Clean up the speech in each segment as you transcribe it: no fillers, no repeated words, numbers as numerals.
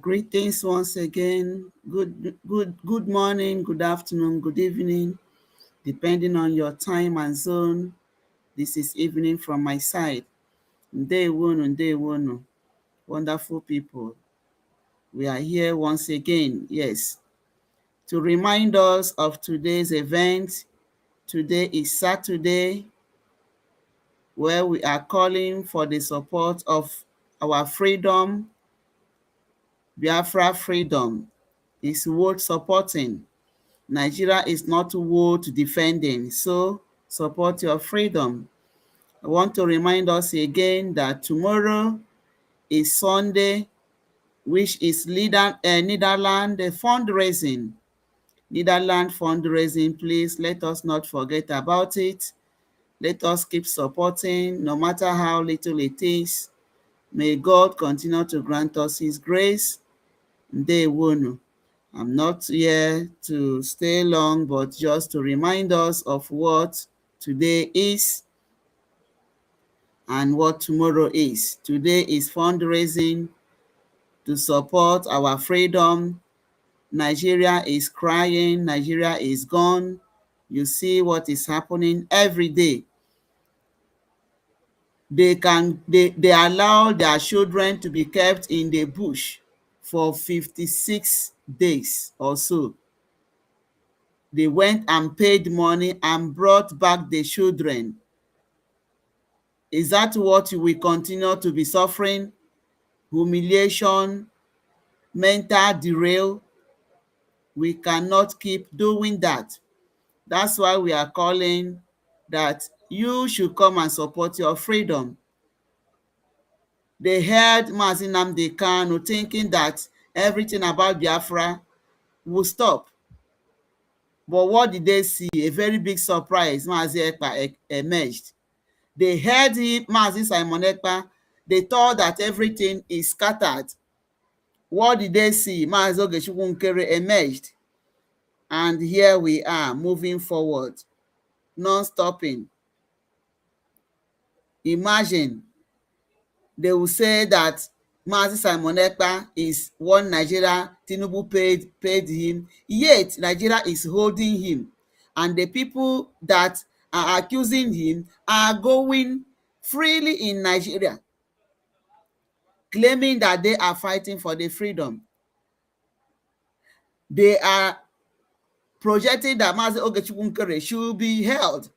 Greetings once again. Good morning, good afternoon, good evening, depending on your time and zone. This is evening from my side. Day one, wonderful people. We are here once again, yes, to remind us of today's event. Today is Saturday, where we are calling for the support of our freedom. Biafra freedom is worth supporting. Nigeria is not worth defending, so support your freedom. I want to remind us again that tomorrow is Sunday, which is Netherlands fundraising. Netherlands fundraising, please let us not forget about it. Let us keep supporting, no matter how little it is. May God continue to grant us his grace. Ndewonu. I'm not here to stay long, but just to remind us of what today is and what tomorrow is. Today is fundraising to support our freedom. Nigeria is crying, Nigeria is gone. You see what is happening every day. They allow their children to be kept in the bush for 56 days or so. They went and paid money and brought back the children. Is that what you will continue to be suffering? Humiliation, mental derail? We cannot keep doing that. That's why we are calling that you should come and support your freedom. They heard Mazi Nnamdi Kanu thinking that everything about Biafra will stop. But what did they see? A very big surprise. Mazi Ekpa emerged. They heard him, Mazi Simon Ekpa. They thought that everything is scattered. What did they see? Mazi Ogechukwu Nkere emerged. And here we are, moving forward, non-stopping. Imagine, they will say that Mazi Simon Ekpa is one Nigeria, Tinubu paid him, yet Nigeria is holding him. And the people that are accusing him are going freely in Nigeria, claiming that they are fighting for the freedom. They are projecting that Mazi Ogechukwu Nkere should be held,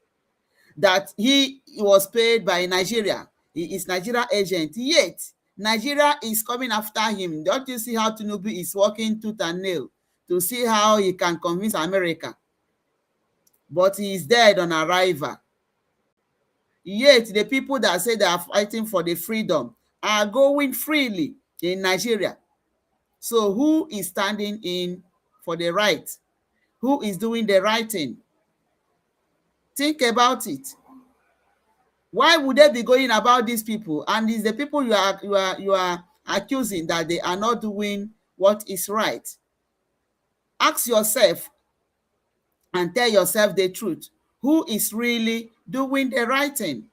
that he was paid by Nigeria. He is Nigeria agent, yet Nigeria is coming after him. Don't you see how Tinubu is working tooth and nail to see how he can convince America? But he is dead on arrival. Yet the people that say they are fighting for the freedom are going freely in Nigeria. So who is standing in for the right? Who is doing the right thing? Think about it. Why would they be going about these people? And it's the people you are accusing that they are not doing what is right. Ask yourself and tell yourself the truth. Who is really doing the right thing?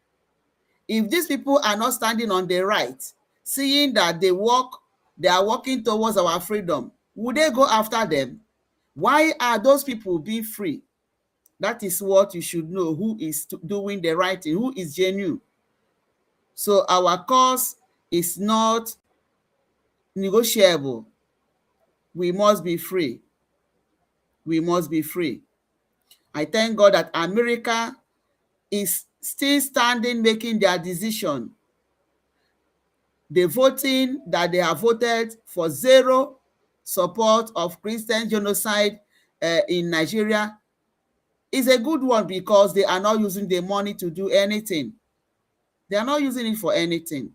If these people are not standing on the right, seeing that they are working towards our freedom, would they go after them? Why are those people being free? That is what you should know. Who is doing the right thing? Who is genuine? So our cause is not negotiable. We must be free. We must be free. I thank God that America is still standing, making their decision. The voting that they have voted for zero support of Christian genocide in Nigeria is a good one, because they are not using the money to do anything. They are not using it for anything.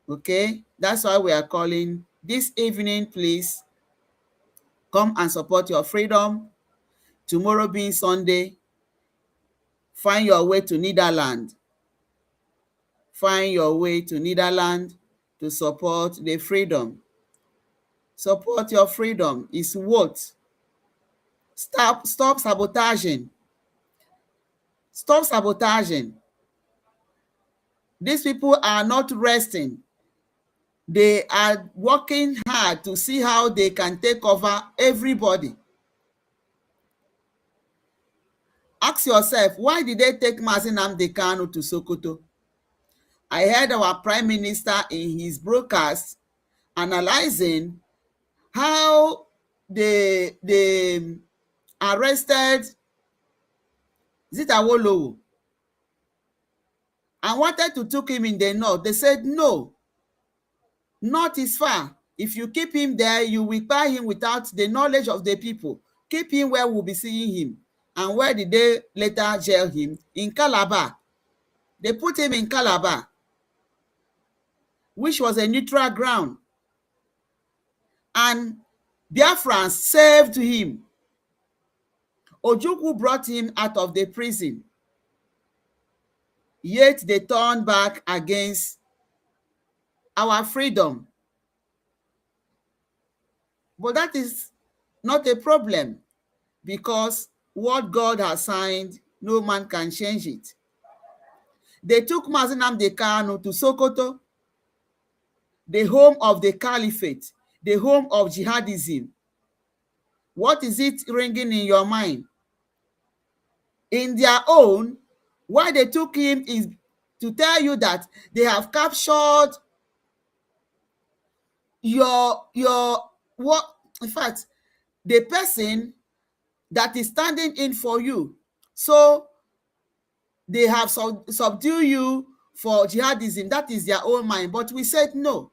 Okay, that's why we are calling this evening. Please come and support your freedom. Tomorrow being Sunday, find your way to Netherlands. Find your way to Netherlands to support the freedom. Support your freedom. Is what? Stop sabotaging. Stop sabotaging. These people are not resting. They are working hard to see how they can take over everybody. Ask yourself, why did they take Mazi Nnamdi Kanu to Sokoto? I heard our prime minister in his broadcast analyzing how they arrested Zita Awolowo and wanted to take him in the north. They said, no, north is far. If you keep him there, you will buy him without the knowledge of the people. Keep him where we'll be seeing him. And where did they later jail him? In Calabar. They put him in Calabar, which was a neutral ground. And Biafrans saved him. Ojukwu brought him out of the prison. Yet they turned back against our freedom. But that is not a problem, because what God has signed, no man can change it. They took Mazi Nnamdi Kanu to Sokoto, the home of the caliphate, the home of jihadism. What is it ringing in your mind? In their own, why they took him is to tell you that they have captured your what, in fact, the person that is standing in for you. So they have subdued you for jihadism. That is their own mind. But we said no.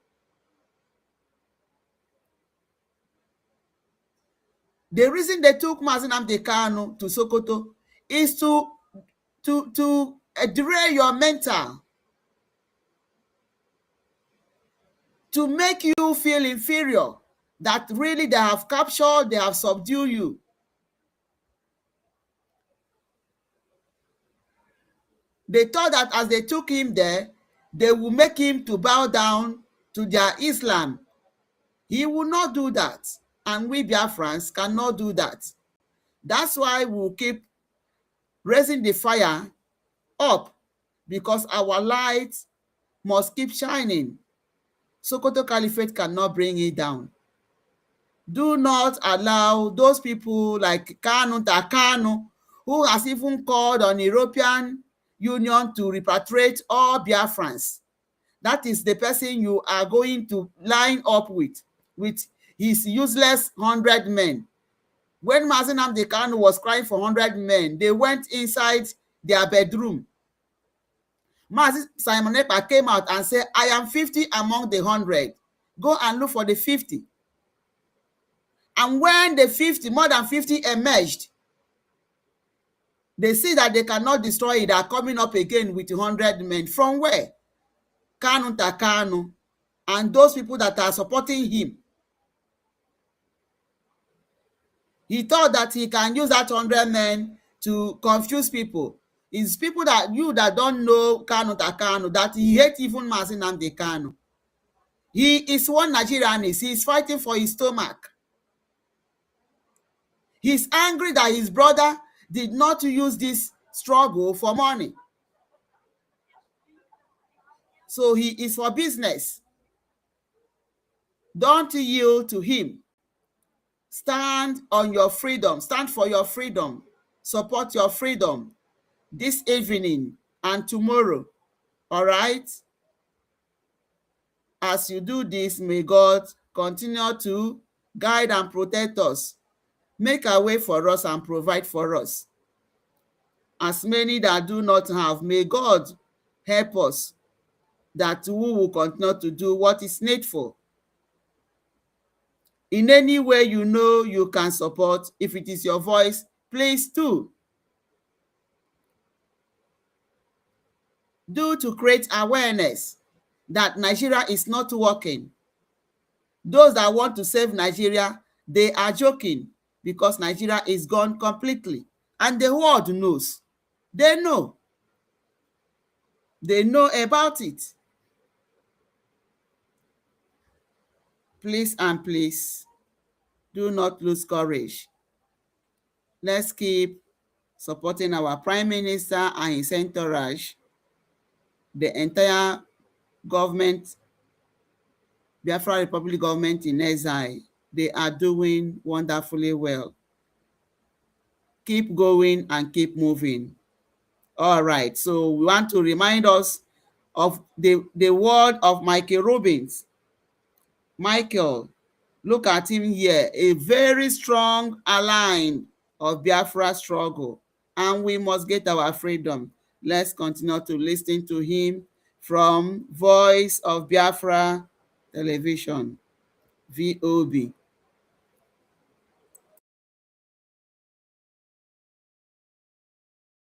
The reason they took Mazi Nnamdi Kanu to Sokoto is to derail your mental, to make you feel inferior, that really they have captured, they have subdued you. They thought that as they took him there, they will make him to bow down to their Islam. He will not do that. And we Biafrans cannot do that. That's why we'll keep raising the fire up, because our light must keep shining. Sokoto Caliphate cannot bring it down. Do not allow those people like Kanu Takanu, who has even called on European Union to repatriate all Biafrans. That is the person you are going to line up with his useless 100 men. When Mazi Nnamdi Kanu was crying for 100 men, they went inside their bedroom. Mazi Simon Ekpa came out and said, I am 50 among the 100. Go and look for the 50. And when the 50, more than 50 emerged, they see that they cannot destroy it. They are coming up again with 100 men. From where? Kanu Takanu and those people that are supporting him. He thought that he can use that 100 men to confuse people. It's people that don't know Kanu Takanu, that he hates even Mazi Nnamdi Kanu. He is one Nigerianist. He is fighting for his stomach. He's angry that his brother did not use this struggle for money. So he is for business. Don't yield to him. Stand on your freedom. Stand for your freedom. Support your freedom this evening and tomorrow. All right? As you do this, may God continue to guide and protect us, make a way for us and provide for us. As many that do not have, may God help us, that we will continue to do what is needful. In any way you know you can support, if it is your voice, please do. Do to create awareness that Nigeria is not working. Those that want to save Nigeria, they are joking, because Nigeria is gone completely. And the world knows. They know. They know about it. Please and please, do not lose courage. Let's keep supporting our Prime Minister and his entourage, the entire government Biafra Republic government in exile, they are doing wonderfully well. Keep going and keep moving. All right, so we want to remind us of the word of Michael Rubins. Michael, look at him here, a very strong ally of Biafra struggle, and we must get our freedom. Let's continue to listen to him from Voice of Biafra Television, VOB.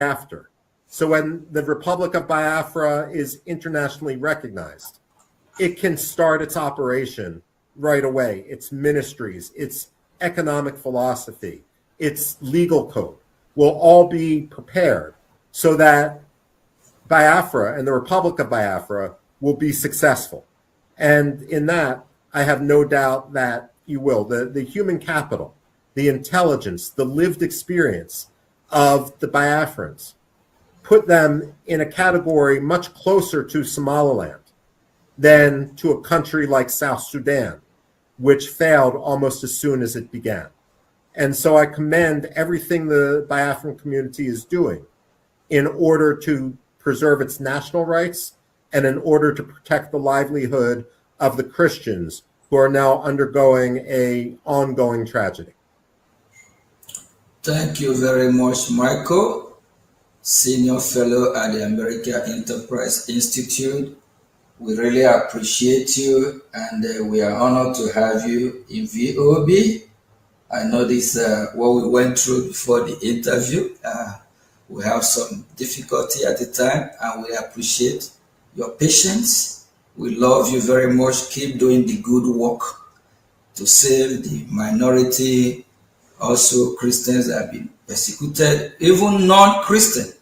After. So when the Republic of Biafra is internationally recognized, it can start its operation right away. Its ministries, its economic philosophy, its legal code will all be prepared so that Biafra and the Republic of Biafra will be successful. And in that, I have no doubt that you will. The human capital, the intelligence, the lived experience of the Biafrans put them in a category much closer to Somaliland than to a country like South Sudan, which failed almost as soon as it began. And so I commend everything the Biafran community is doing in order to preserve its national rights and in order to protect the livelihood of the Christians who are now undergoing an ongoing tragedy. Thank you very much, Michael, Senior Fellow at the American Enterprise Institute. We really appreciate you, and we are honored to have you in VOB. I know this what we went through before the interview. We have some difficulty at the time, and we appreciate your patience. We love you very much. Keep doing the good work to save the minority. Also, Christians have been persecuted, even non-Christian.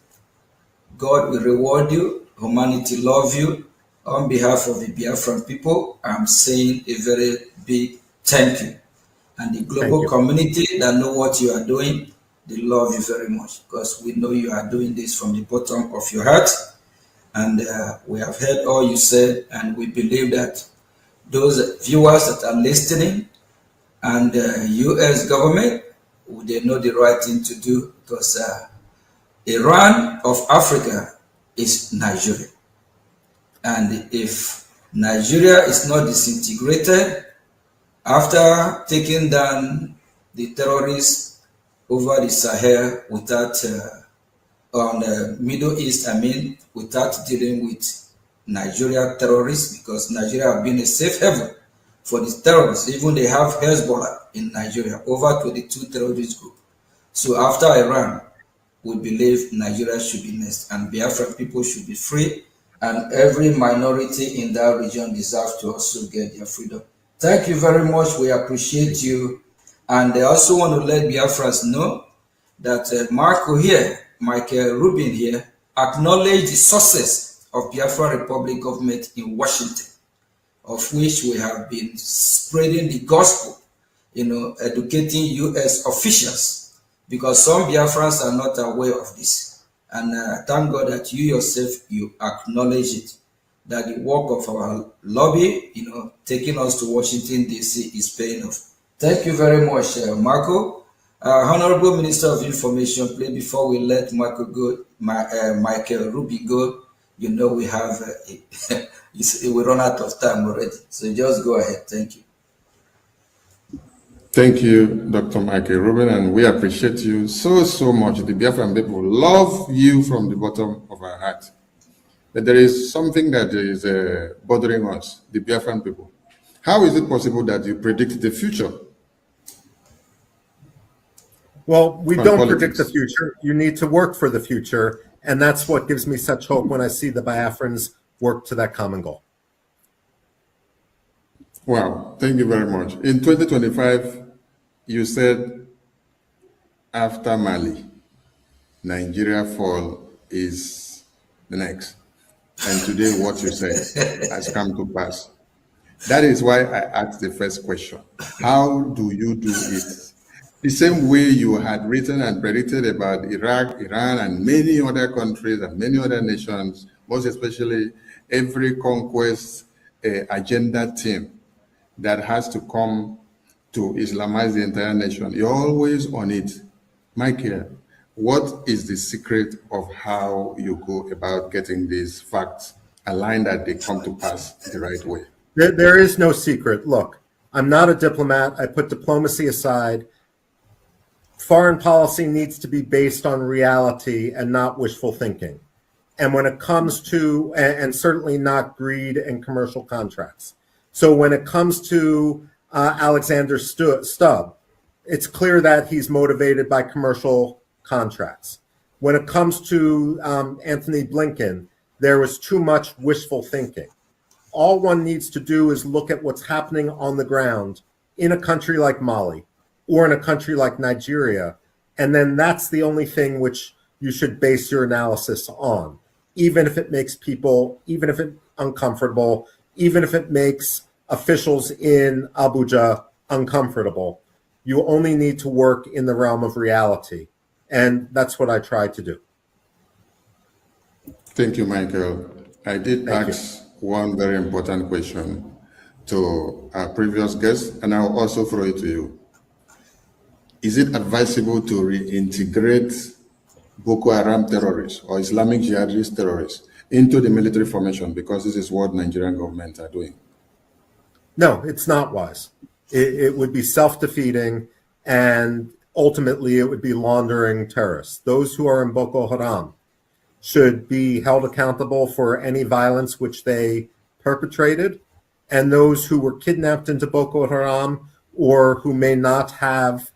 God will reward you. Humanity love you. On behalf of the Biafran people, I'm saying a very big thank you. And the global community that know what you are doing, they love you very much because we know you are doing this from the bottom of your heart. And we have heard all you said, and we believe that those viewers that are listening and U.S. government, they know the right thing to do because Iran of Africa is Nigeria. And if Nigeria is not disintegrated after taking down the terrorists over the Sahel without, on the Middle East, without dealing with Nigeria terrorists, because Nigeria have been a safe haven for the terrorists. Even they have Hezbollah in Nigeria, over 22 terrorist groups. So after Iran, we believe Nigeria should be next, and Biafran people should be free, and every minority in that region deserves to also get their freedom. Thank you very much. We appreciate you. And I also want to let Biafrans know that Michael Rubin here, acknowledge the success of Biafra Republic government in Washington, of which we have been spreading the gospel, educating U.S. officials, because some Biafrans are not aware of this. And thank God that you yourself, you acknowledge it, that the work of our lobby, taking us to Washington, D.C. is paying off. Thank you very much, Marco. Honorable Minister of Information, please, before we let Michael Rubin go, we have, we run out of time already. So just go ahead. Thank you. Thank you, Dr. Michael Rubin, and we appreciate you so much. The Biafran people love you from the bottom of our heart. But there is something that is bothering us, the Biafran people. How is it possible that you predict the future? Well, we don't predict the future. You need to work for the future, and that's what gives me such hope when I see the Biafrans work to that common goal. Wow, thank you very much. In 2025, you said after Mali, Nigeria fall is the next. And today what you said has come to pass. That is why I asked the first question. How do you do it? The same way you had written and predicted about Iraq, Iran, and many other countries and many other nations, most especially every conquest agenda team that has to come to Islamize the entire nation. You're always on it. Michael, what is the secret of how you go about getting these facts aligned that they come to pass the right way? There is no secret. Look, I'm not a diplomat. I put diplomacy aside. Foreign policy needs to be based on reality and not wishful thinking. And when it comes to, and certainly not greed and commercial contracts. So when it comes to Alexander Stubb, it's clear that he's motivated by commercial contracts. When it comes to Anthony Blinken, there was too much wishful thinking. All one needs to do is look at what's happening on the ground in a country like Mali or in a country like Nigeria, and then that's the only thing which you should base your analysis on, even if it makes people, even if it's uncomfortable, even if it makes officials in Abuja uncomfortable. You only need to work in the realm of reality, and that's what I try to do. Thank you, Michael. I did ask one very important question to our previous guest, and I'll also throw it to you. Is it advisable to reintegrate Boko Haram terrorists or Islamic jihadist terrorists into the military formation, because this is what Nigerian government are doing? No, it's not wise. It would be self-defeating, and ultimately it would be laundering terrorists. Those who are in Boko Haram should be held accountable for any violence which they perpetrated, and those who were kidnapped into Boko Haram or who may not have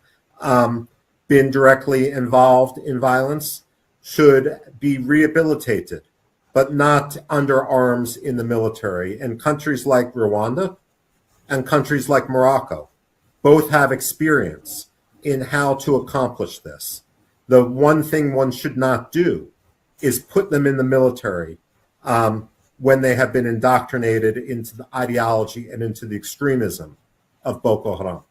been directly involved in violence should be rehabilitated, but not under arms in the military. And countries like Rwanda and countries like Morocco both have experience in how to accomplish this. The one thing one should not do is put them in the military when they have been indoctrinated into the ideology and into the extremism of Boko Haram.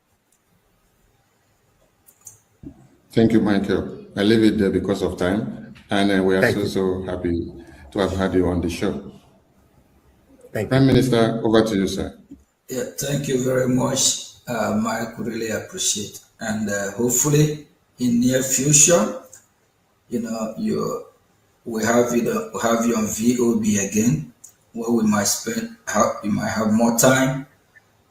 Thank you, Michael. I leave it there because of time, and we are so happy to have had you on the show. Thank you. Prime Minister, over to you, sir. Yeah, thank you very much, Mike. Really appreciate, and hopefully in near future, we have you on VOB again, where we might you might have more time,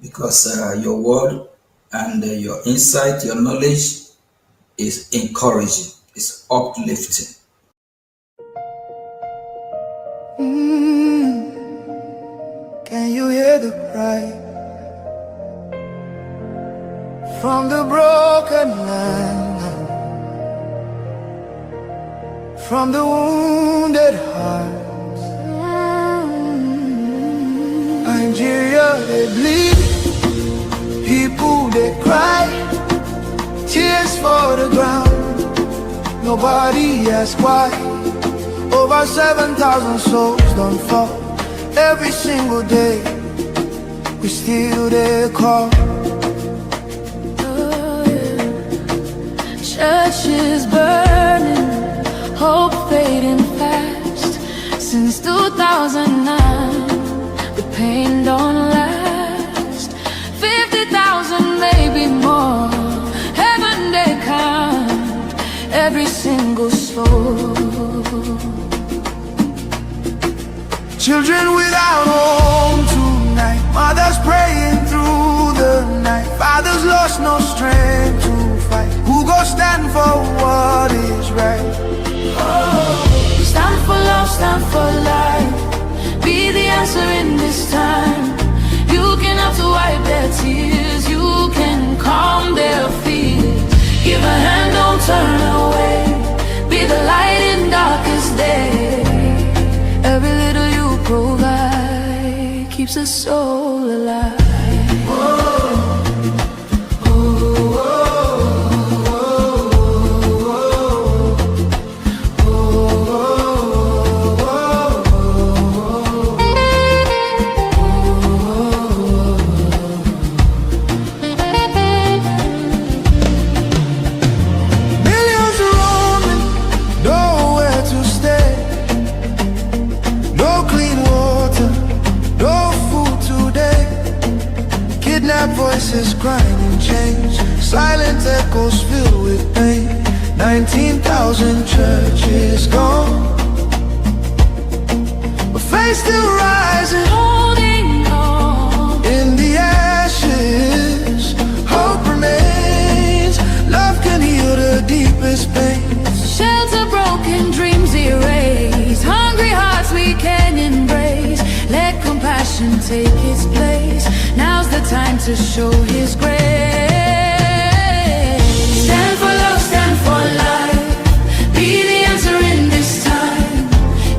because your word and your insight, your knowledge is encouraging, it's uplifting. Can you hear the cry from the broken land, from the wounded hearts? Nigeria, they bleed, people they cry, tears for the ground, nobody asks why. Over 7,000 souls don't fall every single day, we still there call. Oh, yeah. Churches burning, hope fading fast. Since 2009, the pain don't last. 50,000, maybe more. Heaven they count every single soul. Children without home tonight, mothers praying through the night, fathers lost no strength to fight. Who go stand for what is right? Oh, stand for love, stand for life. Be the answer in this time. You can have to wipe their tears, you can calm their fears. Give a hand, don't turn away. Be the light in darkest day. Every little you provide keeps a soul alive. voices grinding chains, silent echoes filled with pain. 19,000 churches gone, but faith still rising, Holding on. in the ashes. Hope remains, love can heal the deepest pain. Shelter broken, dreams erased. Hungry hearts we can embrace. Let compassion take its place. Now's the time to show His grace. Stand for love, stand for life. Be the answer in this time.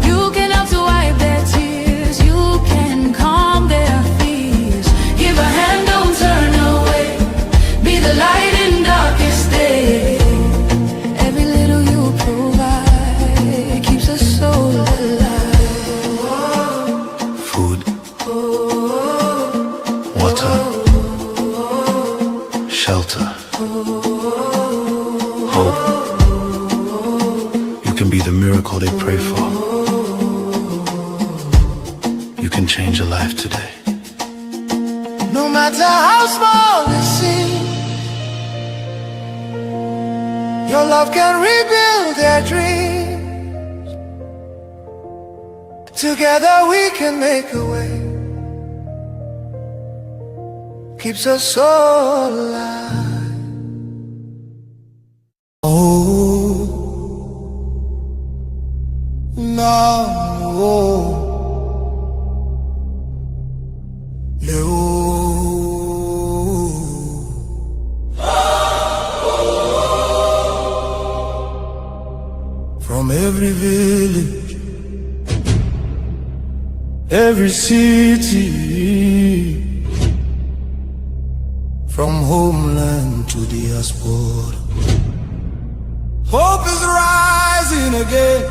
You can help to wipe their tears. You can calm their fears. Give a hand, don't turn away. Be the light in darkest day. Every little you provide keeps a soul alive. Food, water, shelter, hope. You can be the miracle they pray for. You can change a life today. No matter how small it seems, your love can rebuild their dreams. Together we can make a way. Keeps us all alive. Oh, no. From every village, every city, from homeland to diaspora, hope is rising again.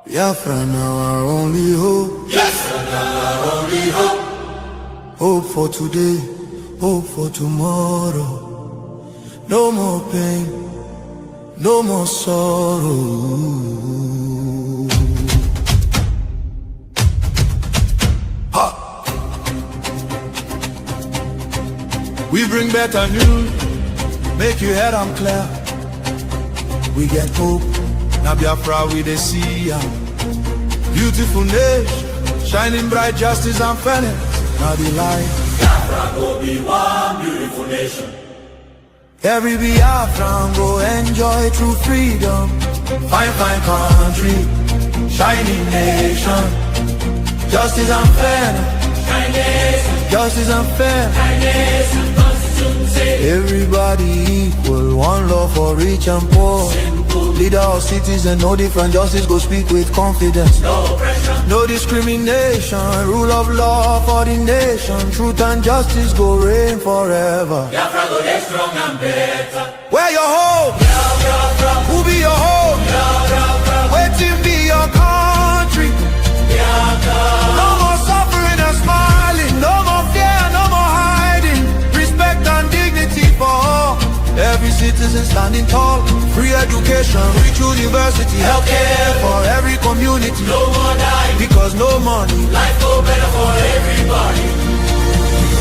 Biafra now our only hope. Biafra now our only hope. Hope for today, hope for tomorrow. No more pain, no more sorrow. Ha! We bring better news, make your head on clear. We get hope, now Biafra we dey see ya. Beautiful nation, shining bright justice and fairness. Now the light, Biafra go be one beautiful nation. every Biafran go enjoy true freedom. Fine, fine country, shining nation. Justice and fairness, justice and fairness. Everybody equal, one love for rich and poor. Leader or citizen, no different, justice go speak with confidence. No pressure, No discrimination, rule of law for the nation. Truth and justice go reign forever. Biafra go get strong and better. Where your home? Biafra, Who be your home? Biafra, Waiting be your country. Biafra. No more suffering and smiling. No more fear, no more hiding. Respect and dignity for all. Every citizen standing tall. Free education, rich university, healthcare for every community. No more dying, Because no money. life go better for everybody.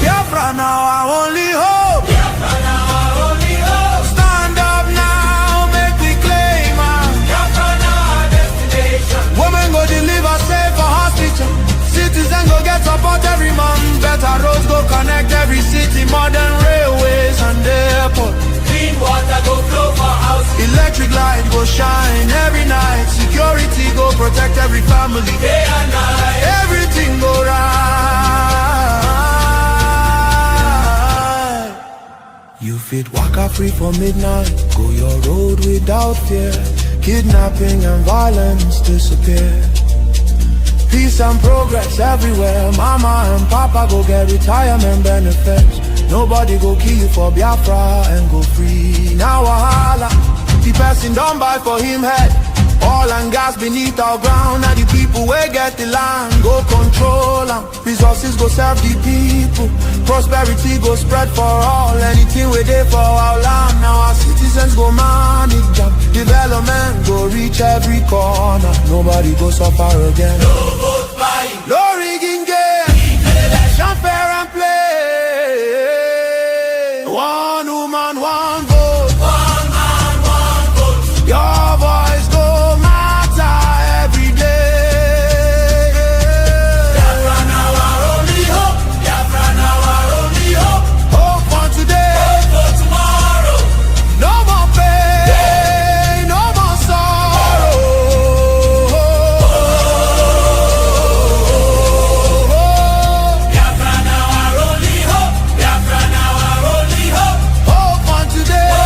Biafra now our only hope. Biafra now our only hope. Stand up now, make we claim our Biafra now our destination. women go deliver safe for hospital. Citizen go get support every month. Better roads go connect every city. Modern railways and airport. Clean water go flow for house. Electric light go shine every night. Security go protect every family. Day and night. Everything go right. You fit waka free for midnight. Go your road without fear. Kidnapping and violence disappear. Peace and progress everywhere. Mama and papa go get retirement benefits. Nobody go kill you for Biafra and go free. Now wahala, the person don't buy for him head. Oil and gas beneath our ground. Now the people wey get the land go control am. Resources go serve the people. Prosperity go spread for all. Anything we dey for our land. Now our citizens go manage am. Development go reach every corner. Nobody go suffer again. No vote buying. No rigging game. Election fair and play. One woman, one vote. One man, one vote. Your voice go matter every day. Biafra now our only hope. Biafra now our only hope. Hope for today, Hope for tomorrow. no more pain, no more sorrow. Biafra now our only hope. Biafra now our only hope. Hope for today,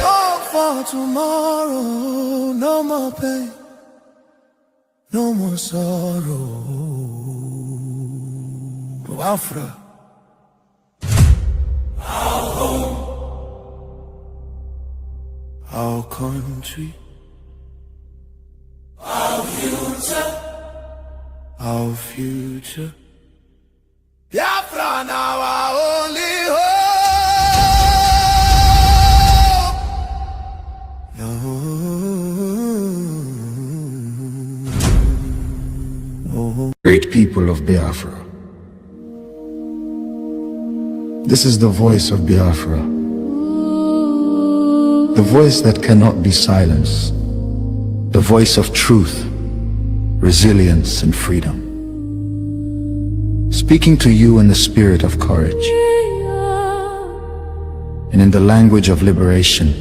Hope for hope for tomorrow. No more pain, no more sorrow. Biafra. Our country, our future. Biafra now our only hope. Great people of Biafra. This is the voice of Biafra. The voice that cannot be silenced. The voice of truth, resilience, and freedom. Speaking to you in the spirit of courage and in the language of liberation.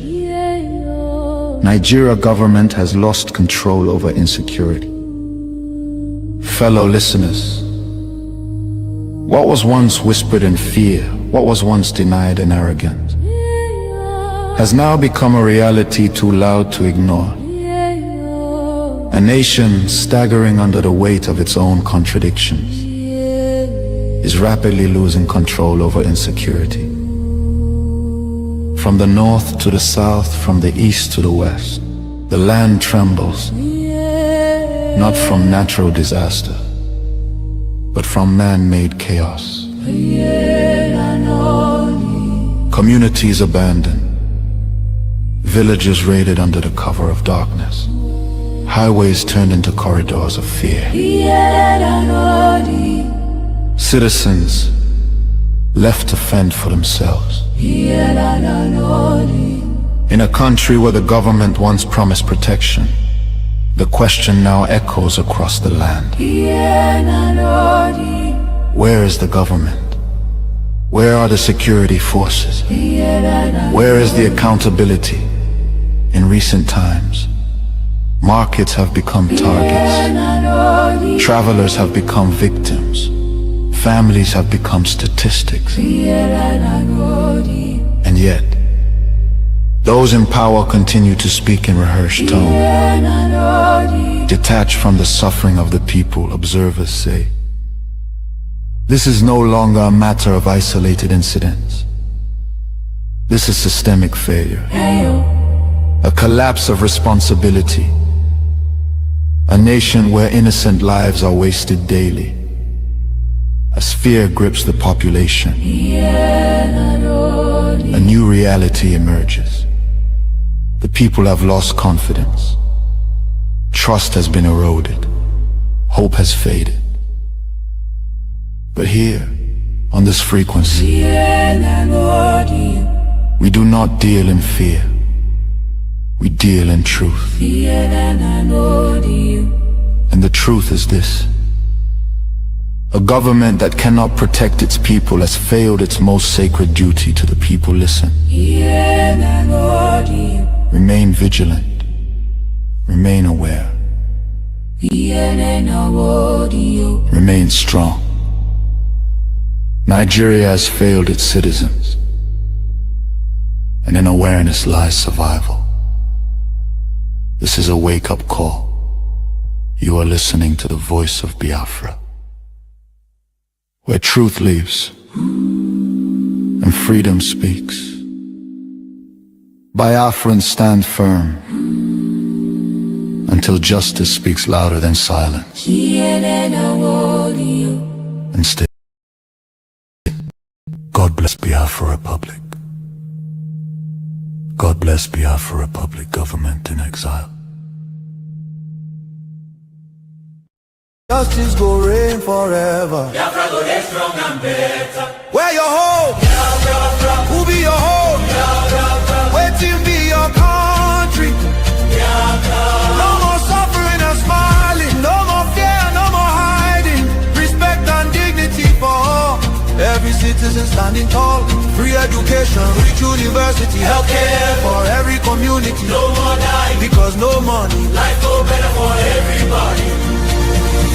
Nigeria government has lost control over insecurity. Fellow listeners, what was once whispered in fear, what was once denied in arrogance, has now become a reality too loud to ignore. A nation staggering under the weight of its own contradictions is rapidly losing control over insecurity. From the north to the south, from the east to the west, the land trembles, not from natural disaster, but from man-made chaos. Communities abandoned, villages raided under the cover of darkness, highways turned into corridors of fear. Citizens left to fend for themselves. In a country where the government once promised protection, the question now echoes across the land. Where is the government? Where are the security forces? Where is the accountability? In recent times, markets have become targets. Travelers have become victims. Families have become statistics. And yet, those in power continue to speak in rehearsed tone. Detached from the suffering of the people, observers say, this is no longer a matter of isolated incidents. This is systemic failure. A collapse of responsibility. A nation where innocent lives are wasted daily. As fear grips the population, a new reality emerges. The people have lost confidence. Trust has been eroded. Hope has faded. But here, on this frequency, we do not deal in fear. We deal in truth. And the truth is this. A government that cannot protect its people has failed its most sacred duty to the people. Listen. Remain vigilant. Remain aware. Remain strong. Nigeria has failed its citizens, and in awareness lies survival. This is a wake-up call. You are listening to the voice of Biafra, where truth lives and freedom speaks. Biafrans stand firm until justice speaks louder than silence. And stay. God bless Biafra Republic. God bless Biafra Republic, government in exile. Justice go reign forever. Biafra go get strong and better. Where your home? Biafra, Who be your home? Biafra, Waiting be your country. Biafra. No more suffering and smiling. No more fear, no more hiding. Respect and dignity for all. Every citizen standing tall. Free education, rich university, healthcare for every community. No more dying, because no money. life go better for everybody.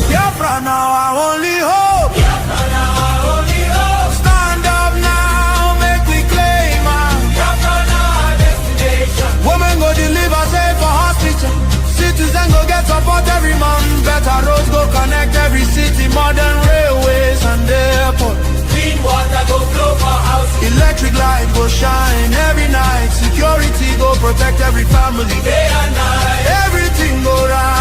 Biafra now our only hope. Biafra now our only hope. Stand up now, make we claim our Biafra now our destination. women go deliver safe for hospital. Citizen go get support every month. Better roads go connect every city. Modern railways and airport. Clean water go flow for houses. Electric light go shine every night. Security go protect every family. Day and night. Everything go right.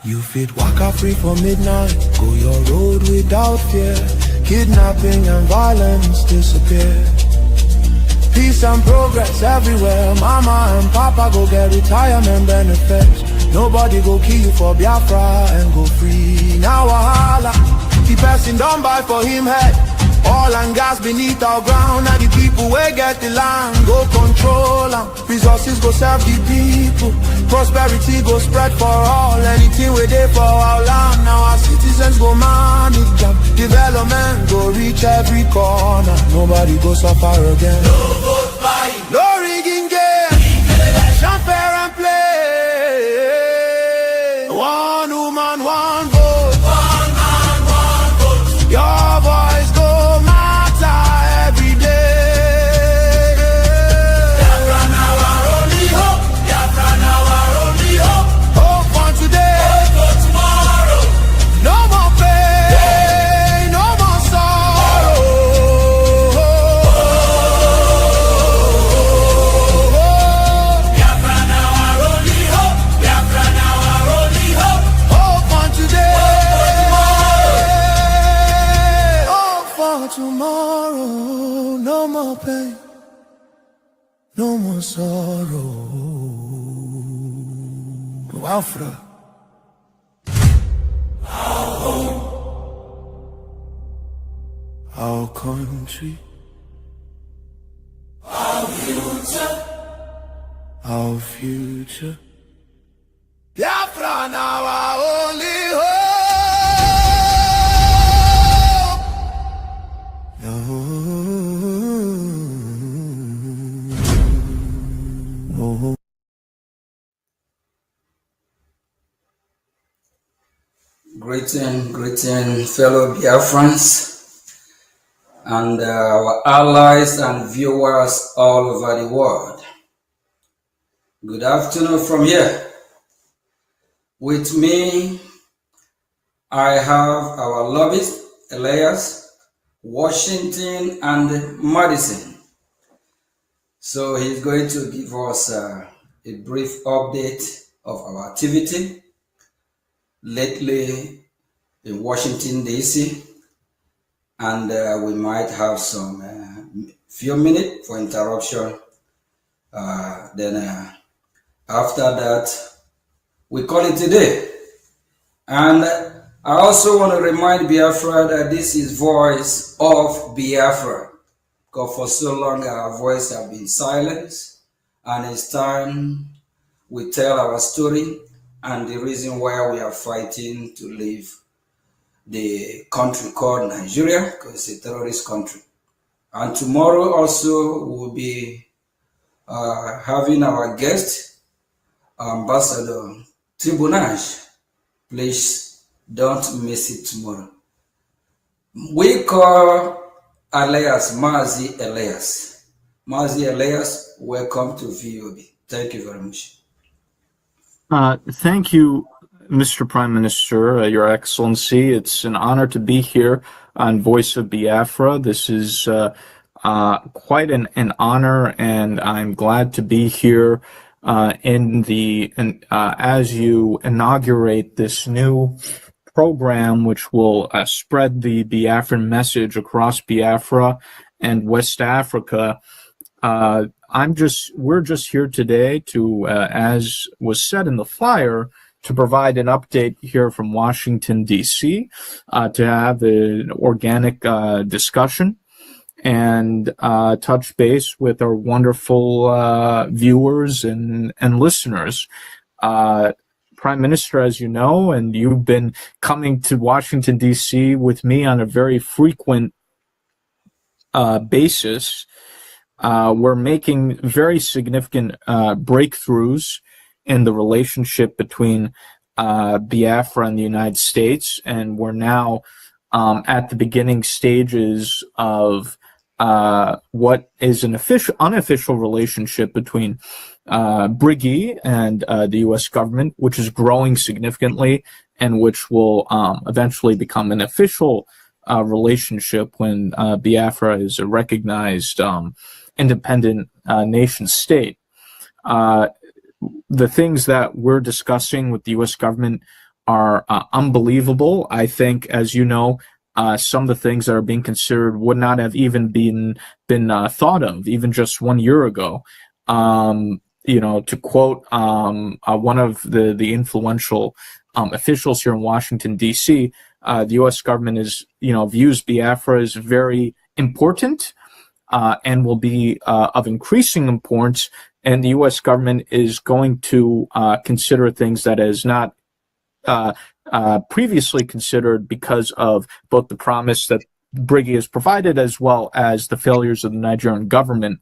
You fit waka free for midnight. Go your road without fear. Kidnapping and violence disappear. Peace and progress everywhere. Mama and papa go get retirement benefits. Nobody go kill you for Biafra and go free. Now wahala, the person don't buy for him head. Oil and gas beneath our ground. Now the people where get the land go control them. Resources go serve the people. Prosperity go spread for all. Anything we there for our land. Now our citizens go manage them. Development go reach every corner. Nobody go suffer again. No vote buying, No rigging game. Election fair and play. One woman, one vote. one man, one vote. Your voice go matter every day. Biafra now our only hope. Biafra now our only hope. Hope for today. Hope for tomorrow. No more pain, no more sorrow. Biafra now our only hope. Biafra now our only hope. Hope for today. Hope for tomorrow. No more pain, no more sorrow. Biafra. Our country, our future. Biafra now our only hope. No. Greeting, fellow Biafrans and our allies and viewers all over the world. Good afternoon from here. With me, I have our lobbyist, Elias, Washington, and Madison. So he's going to give us a brief update of our activity lately in Washington, D.C., and we might have some few minutes for interruption. Then after that, we call it a day. And I also want to remind Biafra that this is Voice of Biafra, because for so long our voice have been silenced, and it's time we tell our story and the reason why we are fighting to leave the country called Nigeria, because it's a terrorist country. And tomorrow also we'll be having our guest, Ambassador Tinubu. Please don't miss it tomorrow. We call Elias Mazi Elias. Mazi Elias, welcome to VOB. Thank you very much. Thank you, Mr. Prime Minister, Your Excellency, it's an honor to be here on Voice of Biafra. This is quite an honor, and I'm glad to be here as you inaugurate this new program, which will spread the Biafran message across Biafra and West Africa. We're just here today to, as was said in the flyer, to provide an update here from Washington, D.C., to have an organic discussion and touch base with our wonderful viewers and listeners. Prime Minister, as you know, and you've been coming to Washington, D.C. with me on a very frequent basis. We're making very significant breakthroughs in the relationship between Biafra and the United States, and we're now at the beginning stages of what is an unofficial relationship between BRGIE and the U.S. government, which is growing significantly and which will eventually become an official relationship when Biafra is a recognized independent nation state. The things that we're discussing with the U.S. government are unbelievable. I think, as you know, some of the things that are being considered would not have even been thought of even just 1 year ago. To quote one of the influential officials here in Washington, D.C., the U.S. government views Biafra as very important and will be of increasing importance. And the U.S. government is going to consider things that is not previously considered because of both the promise that BRGIE has provided as well as the failures of the Nigerian government.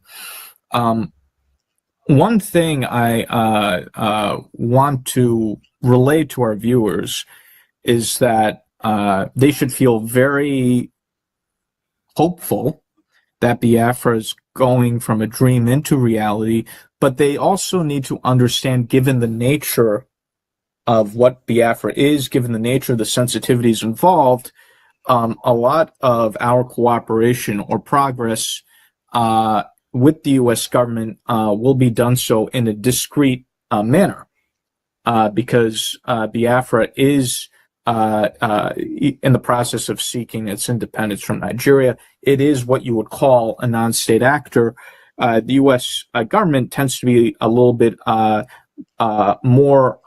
One thing I want to relay to our viewers is that they should feel very hopeful that Biafra is going from a dream into reality, but they also need to understand, given the nature of what Biafra is, given the nature of the sensitivities involved, a lot of our cooperation or progress with the U.S. government will be done so in a discreet manner, because Biafra is in the process of seeking its independence from Nigeria. It is what you would call a non-state actor. The U.S. government tends to be a little bit more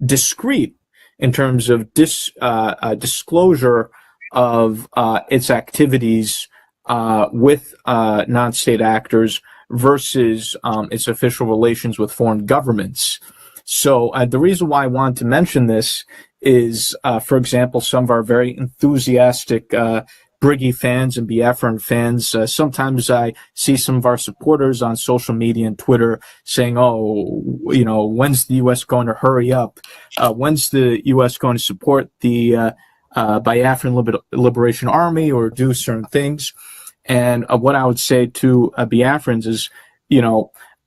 discreet in terms of disclosure of its activities with non-state actors versus its official relations with foreign governments. So the reason why I wanted to mention this is, for example, some of our very enthusiastic BRGIE fans and Biafran fans. Sometimes I see some of our supporters on social media and Twitter saying, when's the U.S. going to hurry up? When's the U.S. going to support the Biafran Liberation Army or do certain things? And what I would say to Biafrans is,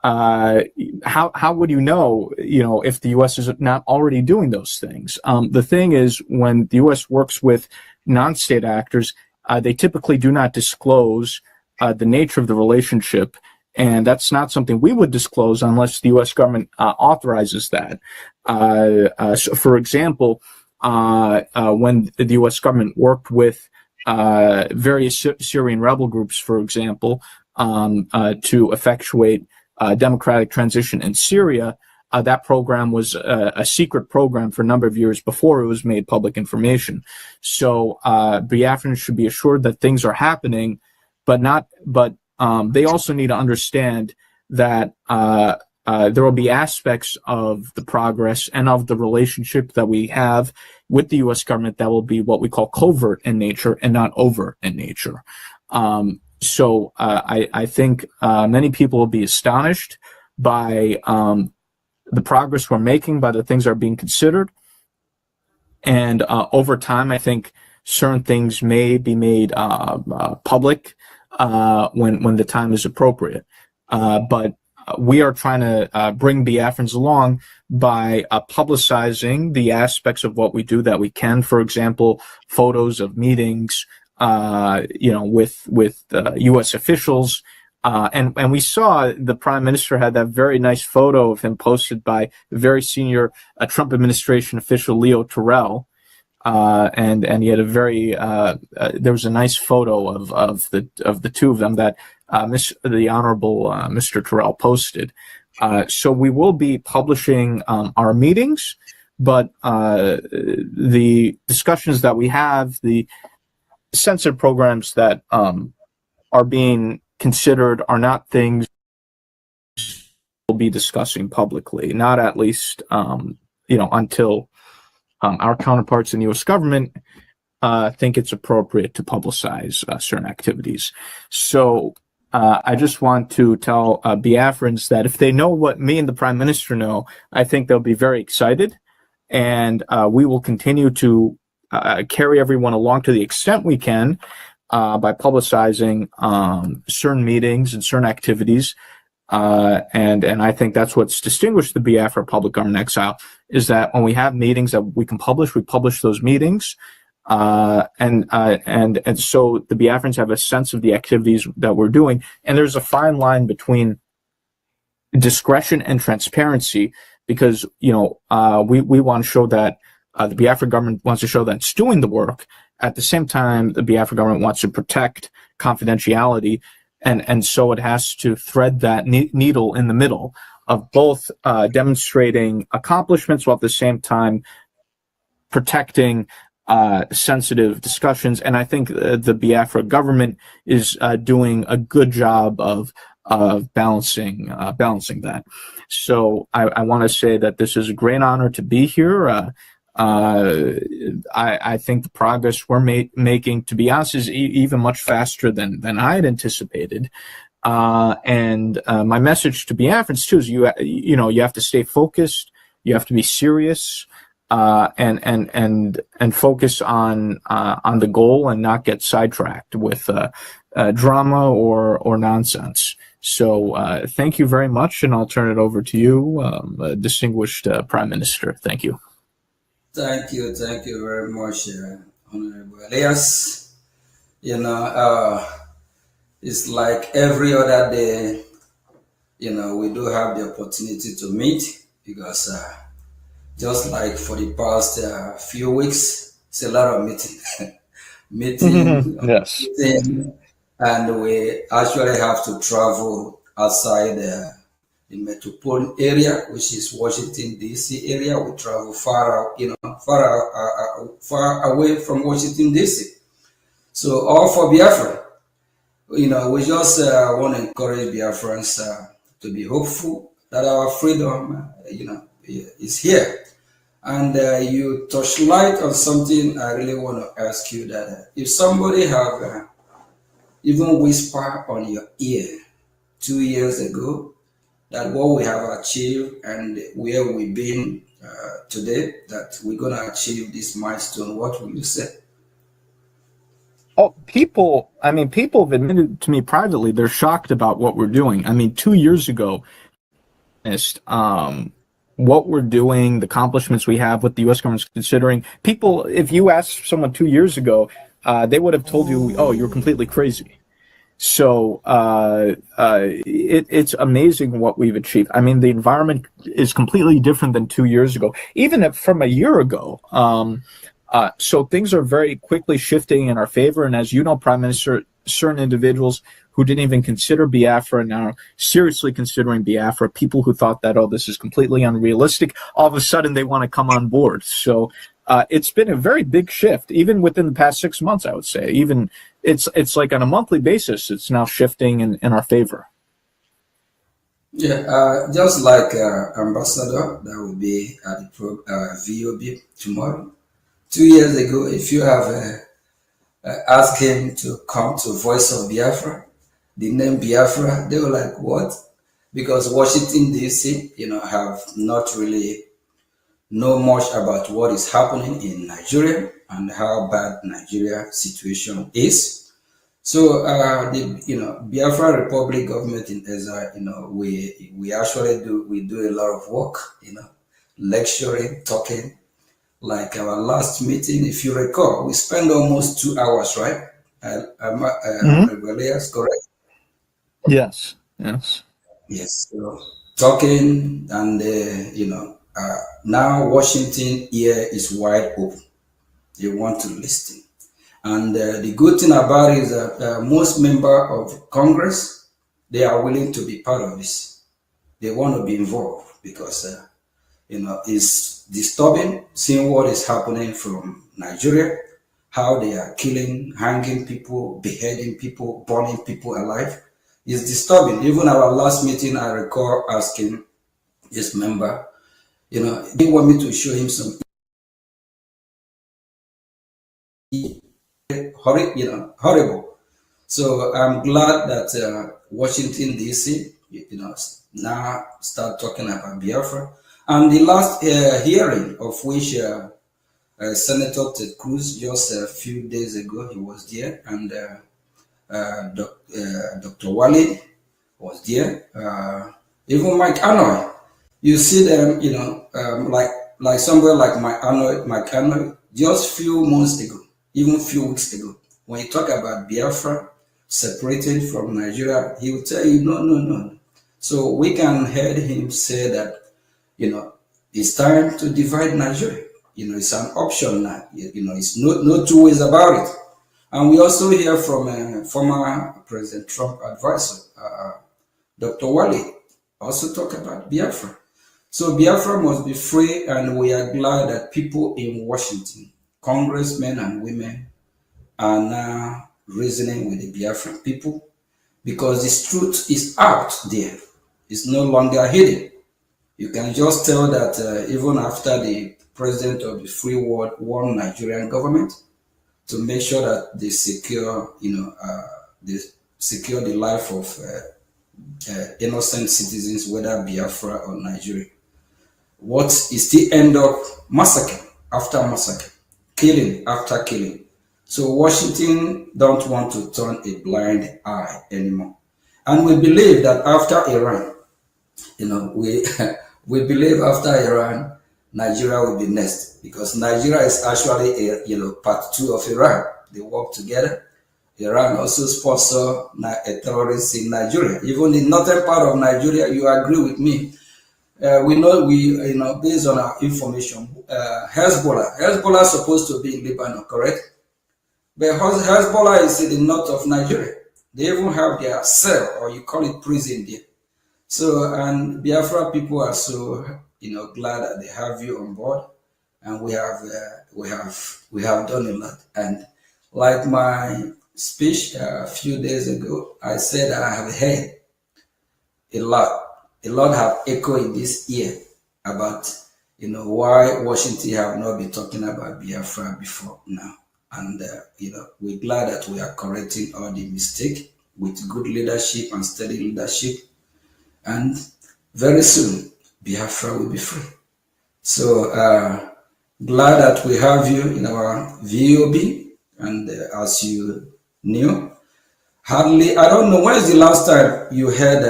how would you know, if the U.S. is not already doing those things? The thing is, when the U.S. works with non-state actors, they typically do not disclose the nature of the relationship, and that's not something we would disclose unless the U.S. government authorizes that. So for example, when the U.S. government worked with various Syrian rebel groups, for example, to effectuate democratic transition in Syria, that program was a secret program for a number of years before it was made public information. So Biafrans should be assured that things are happening, but they also need to understand that there will be aspects of the progress and of the relationship that we have with the U.S. government that will be what we call covert in nature and not overt in nature. So I think many people will be astonished by the progress we're making, by the things that are being considered. And over time, I think certain things may be made public when the time is appropriate. But we are trying to bring Biafrans along by publicizing the aspects of what we do that we can. For example, photos of meetings, with U.S. officials. And we saw the Prime Minister had that very nice photo of him posted by very senior Trump administration official Leo Terrell. And he had a very there was a nice photo of the two of them that the Honorable Mr. Terrell posted. So we will be publishing our meetings, but the discussions that we have, the censored programs that are being considered are not things we'll be discussing publicly, not at least until our counterparts in the U.S. government think it's appropriate to publicize certain activities. So I just want to tell Biafrans that if they know what me and the Prime Minister know, I think they'll be very excited, and we will continue to carry everyone along to the extent we can by publicizing certain meetings and certain activities. And I think that's what's distinguished the Biafra Public Government Exile, is that when we have meetings that we can publish, we publish those meetings. And so the Biafrans have a sense of the activities that we're doing. And there's a fine line between discretion and transparency, because, we want to show that the Biafra government wants to show that it's doing the work. At the same time, the Biafra government wants to protect confidentiality. And so it has to thread that needle in the middle of both demonstrating accomplishments while at the same time protecting sensitive discussions. And I think the Biafra government is doing a good job of balancing that. So I want to say that this is a great honor to be here. I think the progress we're making, to be honest, is even much faster than I had anticipated. And my message to Biafrans too is you have to stay focused, you have to be serious, and focus on the goal and not get sidetracked with drama or nonsense. So thank you very much, and I'll turn it over to you, distinguished Prime Minister. Thank you. Thank you very much, Honorable Elias. It's like every other day, we do have the opportunity to meet, because just like for the past few weeks, it's a lot of meeting, Yes. And we actually have to travel outside the metropolitan area, which is Washington D.C. area. We travel far away from Washington D.C. So all for Biafra. We just want to encourage Biafrans to be hopeful that our freedom, is here. And you touch light on something I really want to ask you, that if somebody have even whisper on your ear 2 years ago that what we have achieved and where we've been today, that we're going to achieve this milestone, what will you say? Oh, people have admitted to me privately, they're shocked about what we're doing. 2 years ago, what we're doing, the accomplishments we have, what the U.S. government's considering, people, if you asked someone 2 years ago, they would have told you, oh, you're completely crazy. So it's amazing what we've achieved. The environment is completely different than 2 years ago, even from a year ago. So things are very quickly shifting in our favor. And as you know, Prime Minister, certain individuals who didn't even consider Biafra now seriously considering Biafra, people who thought that, oh, this is completely unrealistic, all of a sudden they want to come on board. So it's been a very big shift, even within the past 6 months, I would say. Even it's like on a monthly basis, it's now shifting in our favor. Yeah, just like Ambassador, that will be at the VOB tomorrow. 2 years ago, if you have asked him to come to Voice of Biafra, the name Biafra, they were like, what? Because Washington, D.C., have not really know much about what is happening in Nigeria and how bad Nigeria situation is. So the Biafra Republic government in exile, we actually do a lot of work, lecturing, talking. Like our last meeting, if you recall, we spent almost 2 hours, right? Yes, correct. Yes. Yes. Yes. So talking, and now Washington ear is wide open. They want to listen. And the good thing about it is that most member of Congress, they are willing to be part of this. They want to be involved because it's disturbing seeing what is happening from Nigeria, how they are killing, hanging people, beheading people, burning people alive. It's disturbing. Even our last meeting, I recall asking this member, they want me to show him some horrible. So I'm glad that Washington D.C. Now start talking about Biafra. And the last hearing of which Senator Ted Cruz just a few days ago he was there, and Dr. Wale was there. Even Mike Hanoi, you see them, like somebody like Mike Hanoi, just few months ago, even few weeks ago, when you talk about Biafra separated from Nigeria, he will tell you, no, no, no. So we can hear him say that, it's time to divide Nigeria. It's an option now. It's no two ways about it. And we also hear from former President Trump advisor, Dr. Wale, also talk about Biafra. So Biafra must be free, and we are glad that people in Washington, congressmen and women, are now reasoning with the Biafran people, because this truth is out there. It's no longer hidden. You can just tell that even after the president of the free world warned Nigerian government to make sure that they secure, they secure the life of innocent citizens, whether Biafra or Nigeria. What is still end up massacre after massacre, killing after killing. So Washington don't want to turn a blind eye anymore. And we believe that after Iran, we we believe after Iran, Nigeria will be next, because Nigeria is actually a part two of Iran. They work together. Iran also sponsor a terrorist in Nigeria. Even in northern part of Nigeria, you agree with me. Based on our information, Hezbollah is supposed to be in Lebanon, correct? But Hezbollah is in the north of Nigeria. They even have their cell, or you call it prison there. So, and Biafra people are so, glad that they have you on board, and we have done a lot. And like my speech a few days ago, I said I have heard a lot. A lot have echoed in this ear about, why Washington have not been talking about Biafra before now. And, we're glad that we are correcting all the mistake with good leadership and steady leadership. And very soon, Biafra will be free. So, glad that we have you in our VOB. And as you knew, I don't know, when is the last time you heard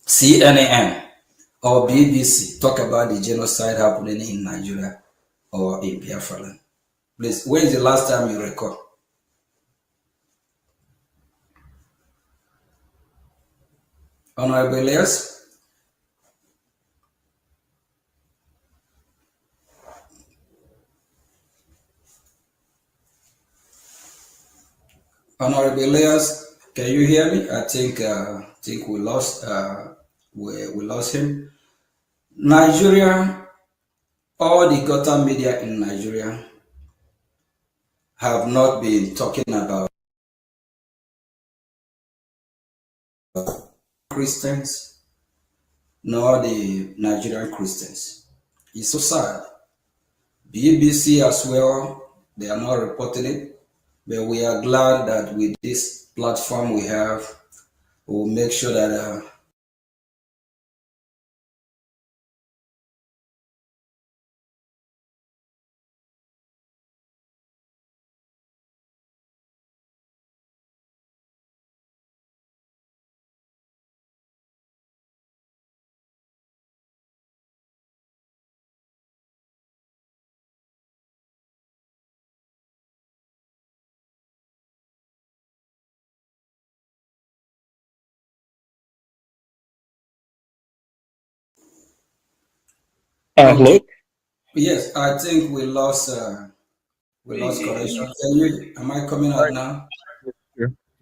CNN or BBC talk about the genocide happening in Nigeria or in Biafra land? Please, when is the last time you recall? Honorable Elias? Honorable Elias, can you hear me? I think we lost we lost him. Nigeria, all the gutter media in Nigeria have not been talking about Christians nor the Nigerian Christians. It's so sad. BBC as well, they are not reporting it, but we are glad that with this platform we have, we'll make sure that Okay. Hello? Yes, I think we lost connection. Am I coming out now?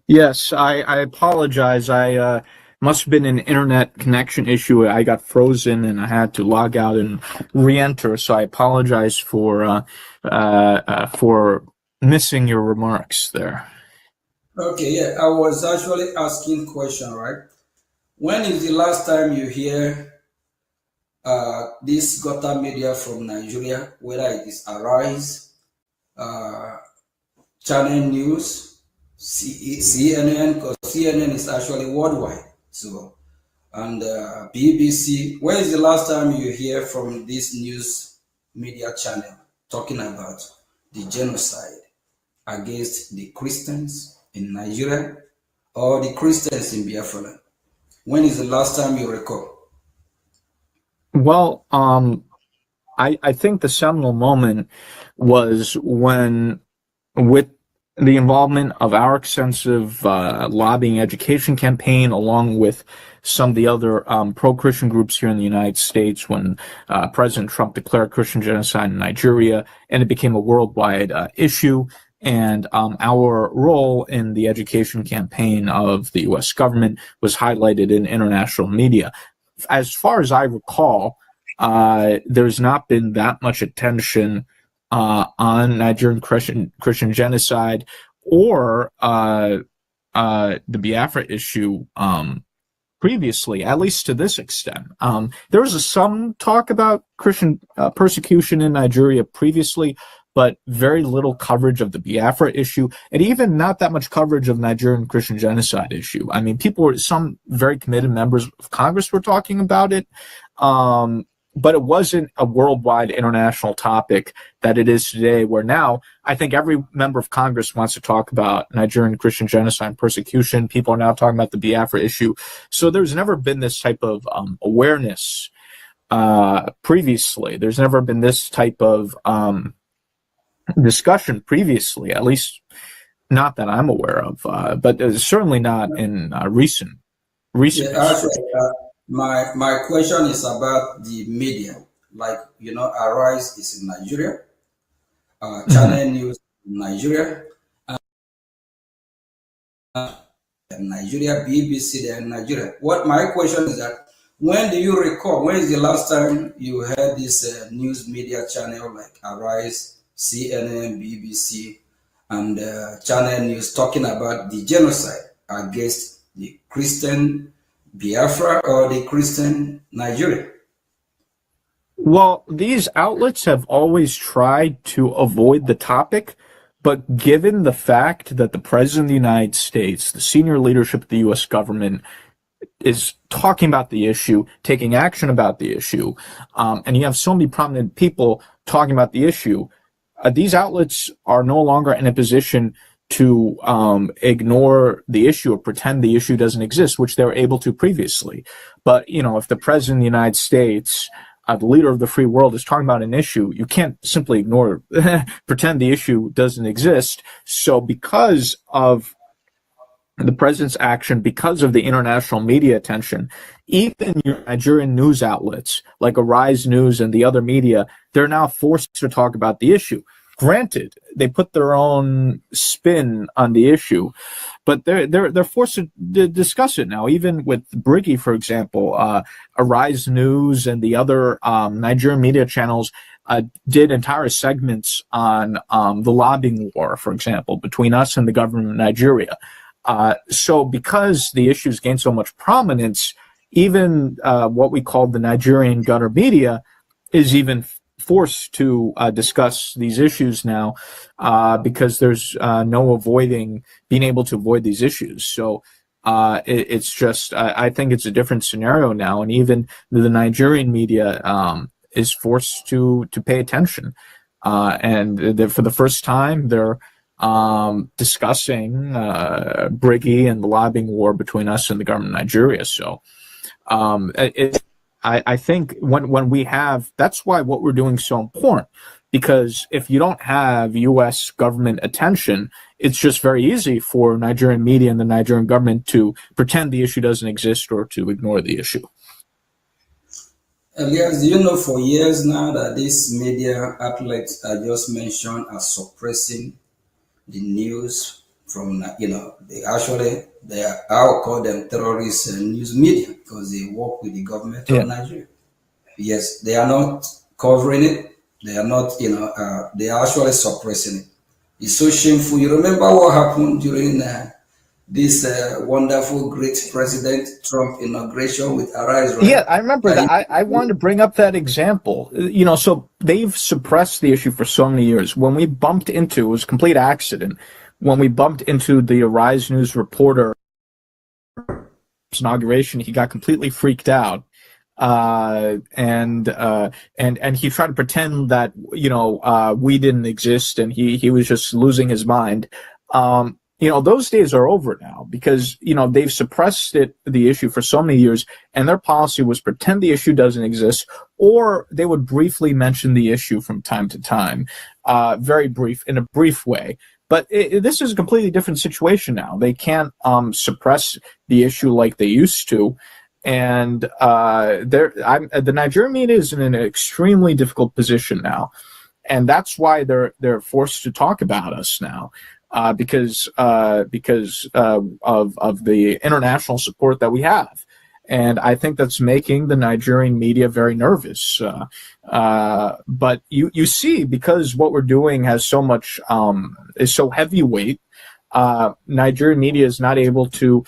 Yes, I apologize. I must have been an internet connection issue. I got frozen and I had to log out and re-enter. So I apologize for missing your remarks there. Okay, yeah, I was actually asking question, right? When is the last time you hear this gutter media from Nigeria, whether it is Arise, uh, Channel News, CNN, because CNN is actually worldwide. So, and BBC. When is the last time you hear from this news media channel talking about the genocide against the Christians in Nigeria or the Christians in Biafra? When is the last time you recall? Well, I think the seminal moment was when, with the involvement of our extensive lobbying education campaign, along with some of the other pro-Christian groups here in the United States, when President Trump declared Christian genocide in Nigeria, and it became a worldwide issue. And our role in the education campaign of the U.S. government was highlighted in international media. As far as I recall, there's not been that much attention on Nigerian Christian genocide or the Biafra issue previously, at least to this extent. There was some talk about Christian persecution in Nigeria previously, but very little coverage of the Biafra issue, and even not that much coverage of Nigerian Christian genocide issue. I mean, some very committed members of Congress were talking about it, but it wasn't a worldwide international topic that it is today, where now I think every member of Congress wants to talk about Nigerian Christian genocide and persecution. People are now talking about the Biafra issue. So there's never been this type of awareness previously. There's never been this type of discussion previously, at least not that I'm aware of, but certainly not in recent Yeah, history. actually, my question is about the media. Like, Arise is in Nigeria, Channel News in Nigeria, Nigeria, BBC there in Nigeria. What my question is that, when do you recall, when is the last time you heard this news media channel like Arise, CNN, BBC, and Channel News talking about the genocide against the Christian Biafra or the Christian Nigeria? Well, these outlets have always tried to avoid the topic, but given the fact that the President of the United States, the senior leadership of the U.S. government, is talking about the issue, taking action about the issue, and you have so many prominent people talking about the issue, these outlets are no longer in a position to ignore the issue or pretend the issue doesn't exist, which they were able to previously. But, if the President of the United States, the leader of the free world, is talking about an issue, you can't simply ignore, pretend the issue doesn't exist. So because of the president's action, because of the international media attention, even your Nigerian news outlets like Arise News and the other media, they're now forced to talk about the issue. Granted, they put their own spin on the issue, but they're forced to discuss it now. Even with BRGIE, for example, Arise News and the other Nigerian media channels did entire segments on the lobbying war, for example, between us and the government of Nigeria. So because the issues gained so much prominence, even what we call the Nigerian gutter media is even forced to discuss these issues now because there's no being able to avoid these issues. So it's just, I think it's a different scenario now, and even the Nigerian media is forced to pay attention. And for the first time, they're discussing BRGIE and the lobbying war between us and the government of Nigeria. So I think when we have, that's why what we're doing is so important, because if you don't have U.S. government attention, it's just very easy for Nigerian media and the Nigerian government to pretend the issue doesn't exist or to ignore the issue. Elias, do you know for years now that these media outlets I just mentioned are suppressing the news from, they are, I'll call them terrorist news media because they work with the government of Yeah. Nigeria. Yes, they are not covering it. They are not, they are actually suppressing it. It's so shameful. You remember what happened during this wonderful, great President Trump inauguration with Arise, right? Yeah, I remember Can that. I wanted to bring up that example. So they've suppressed the issue for so many years. When we bumped into, it was a complete accident. When we bumped into the Arise News reporter inauguration, he got completely freaked out. And he tried to pretend that we didn't exist, and he was just losing his mind. Those days are over now because they've suppressed the issue for so many years, and their policy was pretend the issue doesn't exist, or they would briefly mention the issue from time to time, very brief, in a brief way. But this is a completely different situation now. They can't suppress the issue like they used to. And the Nigerian media is in an extremely difficult position now, and that's why they're forced to talk about us now, because of the international support that we have, and I think that's making the Nigerian media very nervous. But you see, because what we're doing has so much is so heavyweight, Nigerian media is not able to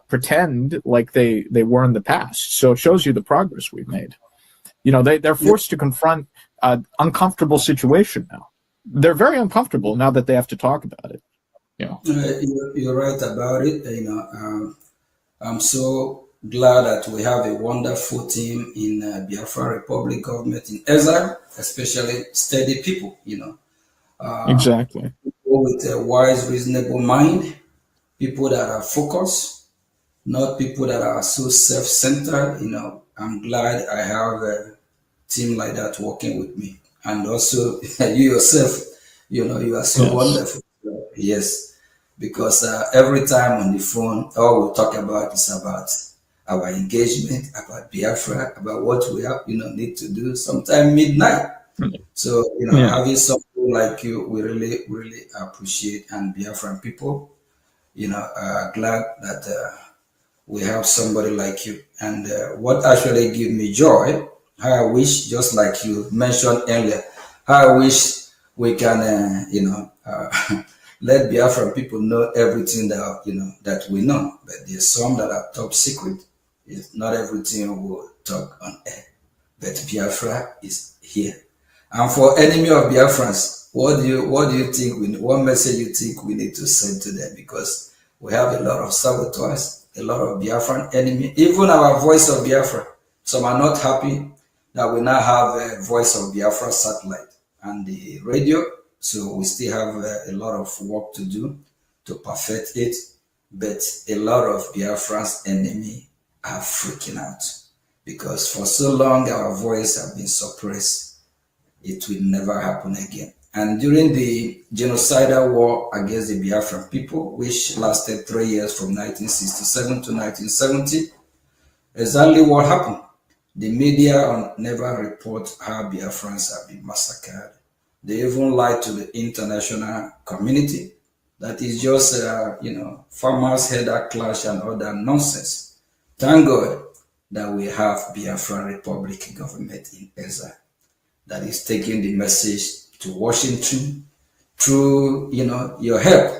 pretend like they were in the past. So it shows you the progress we've made. They're forced to confront an uncomfortable situation now. They're very uncomfortable now that they have to talk about it. You're right about it. I'm so glad that we have a wonderful team in Biafra Republic government in exile, especially steady people. Exactly. People with a wise, reasonable mind, people that are focused, not people that are so self-centered. I'm glad I have a team like that working with me, and also you yourself. You are so Yes. wonderful. Yes, because every time on the phone, all we talk about is about our engagement, about Biafra, about what we have, need to do. Sometime midnight. So Yeah. having something like you, we really, really appreciate, and Biafran people, glad that we have somebody like you. And what actually gives me joy, how I wish, just like you mentioned earlier, how I wish we can, let Biafran people know everything that we know. But there's some that are top secret. It's not everything we'll talk on air. But Biafra is here. And for enemy of Biafrans, what do you think what message you think we need to send to them? Because we have a lot of saboteurs, a lot of Biafran enemy, even our voice of Biafra. Some are not happy that we now have a voice of Biafra satellite and the radio. So we still have a lot of work to do to perfect it. But a lot of Biafran's enemy are freaking out because for so long our voice has been suppressed. It will never happen again. And during the genocidal war against the Biafran people, which lasted 3 years from 1967 to 1970, exactly what happened. The media never report how Biafrans have been massacred. They even lied to the international community. That is just, farmers' header clash and all that nonsense. Thank God that we have Biafran Republic government in exile that is taking the message to Washington through, your help,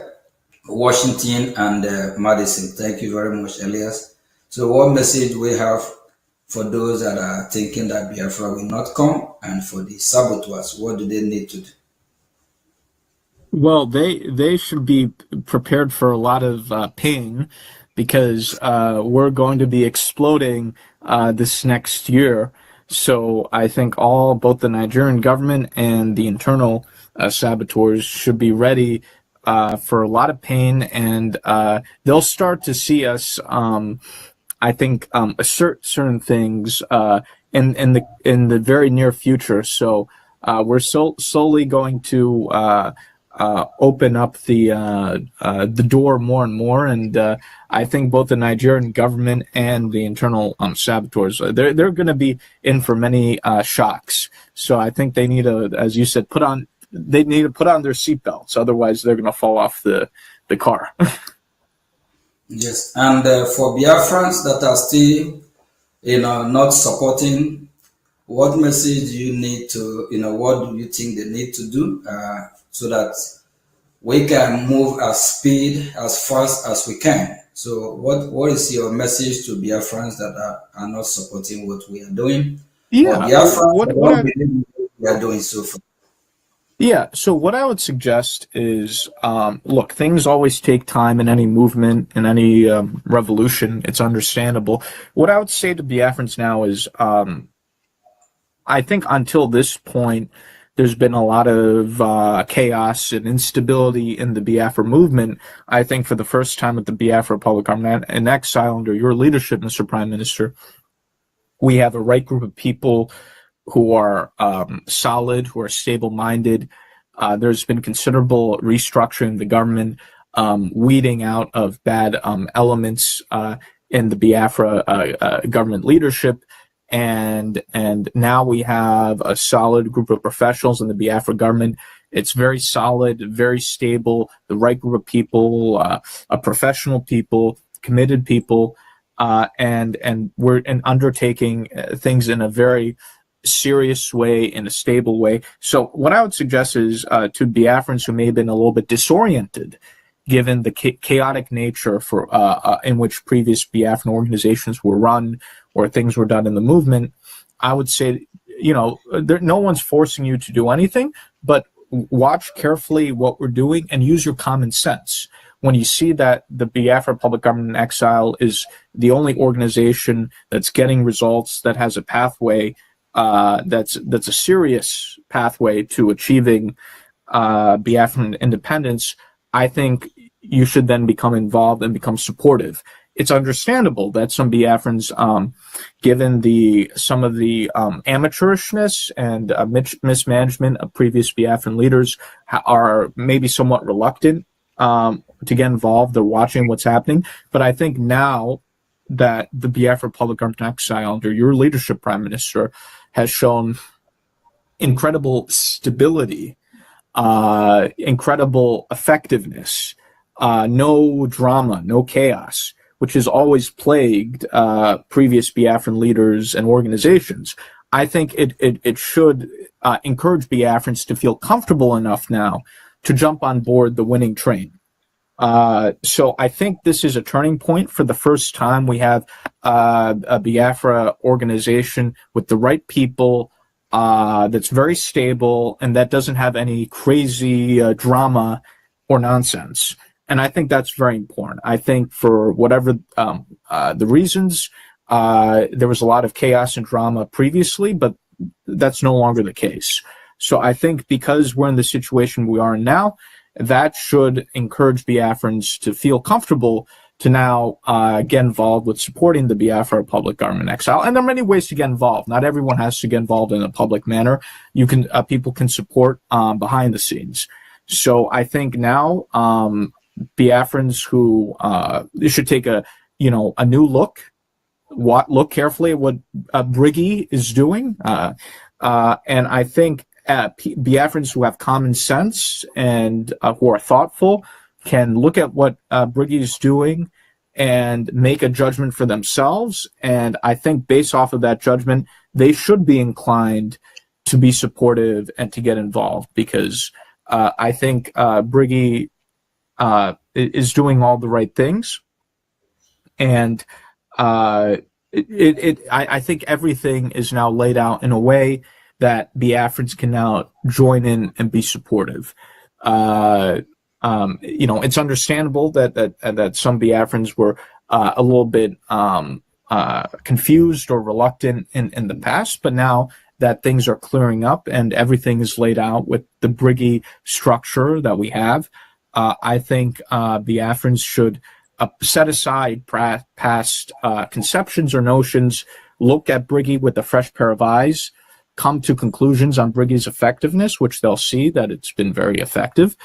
Washington and Madison. Thank you very much, Elias. So what message we have for those that are thinking that Biafra will not come, and for the saboteurs, what do they need to do? Well, they should be prepared for a lot of pain because we're going to be exploding this next year. So I think both the Nigerian government and the internal saboteurs should be ready for a lot of pain, and they'll start to see us. I think assert certain things in the very near future. So we're slowly going to open up the door more and more. And I think both the Nigerian government and the internal saboteurs, they're going to be in for many shocks. So I think they need to, as you said, put on their seatbelts. Otherwise, they're going to fall off the car. Yes, and for Biafrans that are still, not supporting, what message do you need to, what do you think they need to do so that we can move as fast as we can? So what is your message to Biafrans that are not supporting what we are doing? Or Yeah. Biafrans that don't believe what we are doing so far? Yeah, so what I would suggest is, look, things always take time in any movement, in any revolution. It's understandable. What I would say to Biafrans now is, I think until this point, there's been a lot of chaos and instability in the Biafra movement. I think for the first time with the Biafra Republic Army in exile under your leadership, Mr. Prime Minister, we have a right group of people who are solid, who are stable-minded. There's been considerable restructuring of the government, weeding out of bad elements in the Biafra government leadership. And now we have a solid group of professionals in the Biafra government. It's very solid, very stable, the right group of people, professional people, committed people, and we're undertaking things in a very serious way, in a stable way. So what I would suggest is to Biafrans who may have been a little bit disoriented, given the chaotic nature for in which previous Biafran organizations were run or things were done in the movement, I would say, no one's forcing you to do anything, but watch carefully what we're doing and use your common sense. When you see that the Biafra Public Government in Exile is the only organization that's getting results, that has a pathway, that's a serious pathway to achieving Biafran independence, I think you should then become involved and become supportive. It's understandable that some Biafrans, given some of the amateurishness and mismanagement of previous Biafran leaders, are maybe somewhat reluctant to get involved. They're watching what's happening. But I think now that the Biafra Public Government in Exile under your leadership, Prime Minister, has shown incredible stability, incredible effectiveness, no drama, no chaos, which has always plagued previous Biafran leaders and organizations. I think it should encourage Biafrans to feel comfortable enough now to jump on board the winning train. So I think this is a turning point. For the first time, we have a Biafra organization with the right people, that's very stable and that doesn't have any crazy drama or nonsense. And I think that's very important. I think for whatever the reasons, there was a lot of chaos and drama previously, but that's no longer the case. So I think because we're in the situation we are in now, that should encourage Biafrans to feel comfortable to now get involved with supporting the Biafra Public Government in Exile. And there are many ways to get involved. Not everyone has to get involved in a public manner. You can people can support behind the scenes. So I think now Biafrans who should take a new look carefully at what BRGIE is doing, and I think Biafrans who have common sense and who are thoughtful can look at what BRGIE is doing and make a judgment for themselves. And I think based off of that judgment, they should be inclined to be supportive and to get involved, because I think BRGIE is doing all the right things. And I think everything is now laid out in a way that Biafrans can now join in and be supportive. It's understandable that some Biafrans were a little bit confused or reluctant in the past, but now that things are clearing up and everything is laid out with the BRGIE structure that we have, I think Biafrans should set aside past conceptions or notions, look at BRGIE with a fresh pair of eyes, come to conclusions on BRGIE's effectiveness, which they'll see that it's been very effective,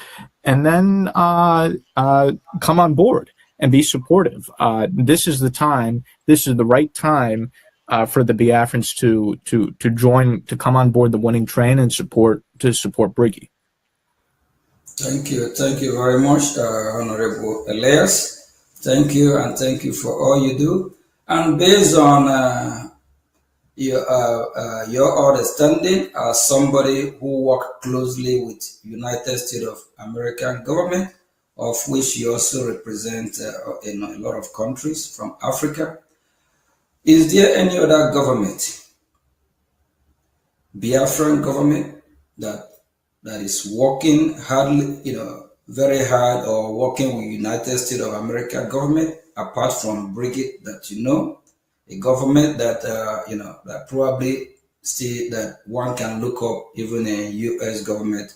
and then come on board and be supportive. This is the time. This is the right time for the Biafrans to join, to come on board the winning train and support BRGIE. Thank you very much, Honorable Elias. Thank you, and thank you for all you do. And based on your understanding as somebody who worked closely with United States of American government, of which you also represent in a lot of countries from Africa, is there any other government, Biafran government, that is working hardly, very hard, or working with United States of America government, apart from BRGIE, that a government that that probably still that one can look up, even a U.S. government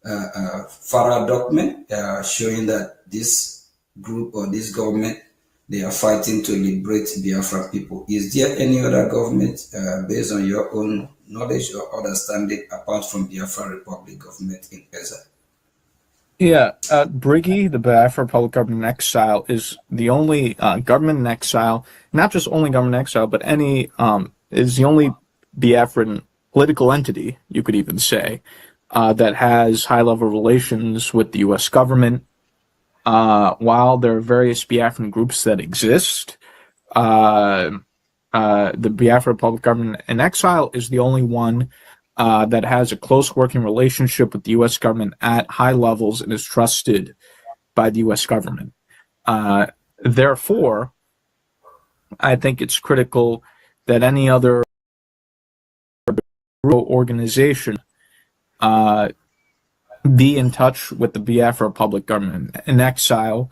FARA document showing that this group or this government, they are fighting to liberate Biafra people. Is there any other government, based on your own knowledge or understanding, apart from Biafra Republic government in Gaza? Yeah, BRGIE, the Biafra Republic Government in Exile, is the only government in exile, not just only government in exile, but is the only Biafran political entity, you could even say, that has high-level relations with the U.S. government. While there are various Biafran groups that exist, the Biafra Republic Government in Exile is the only one that has a close working relationship with the U.S. government at high levels and is trusted by the U.S. government. Therefore, I think it's critical that any other organization be in touch with the Biafra Republic Government in Exile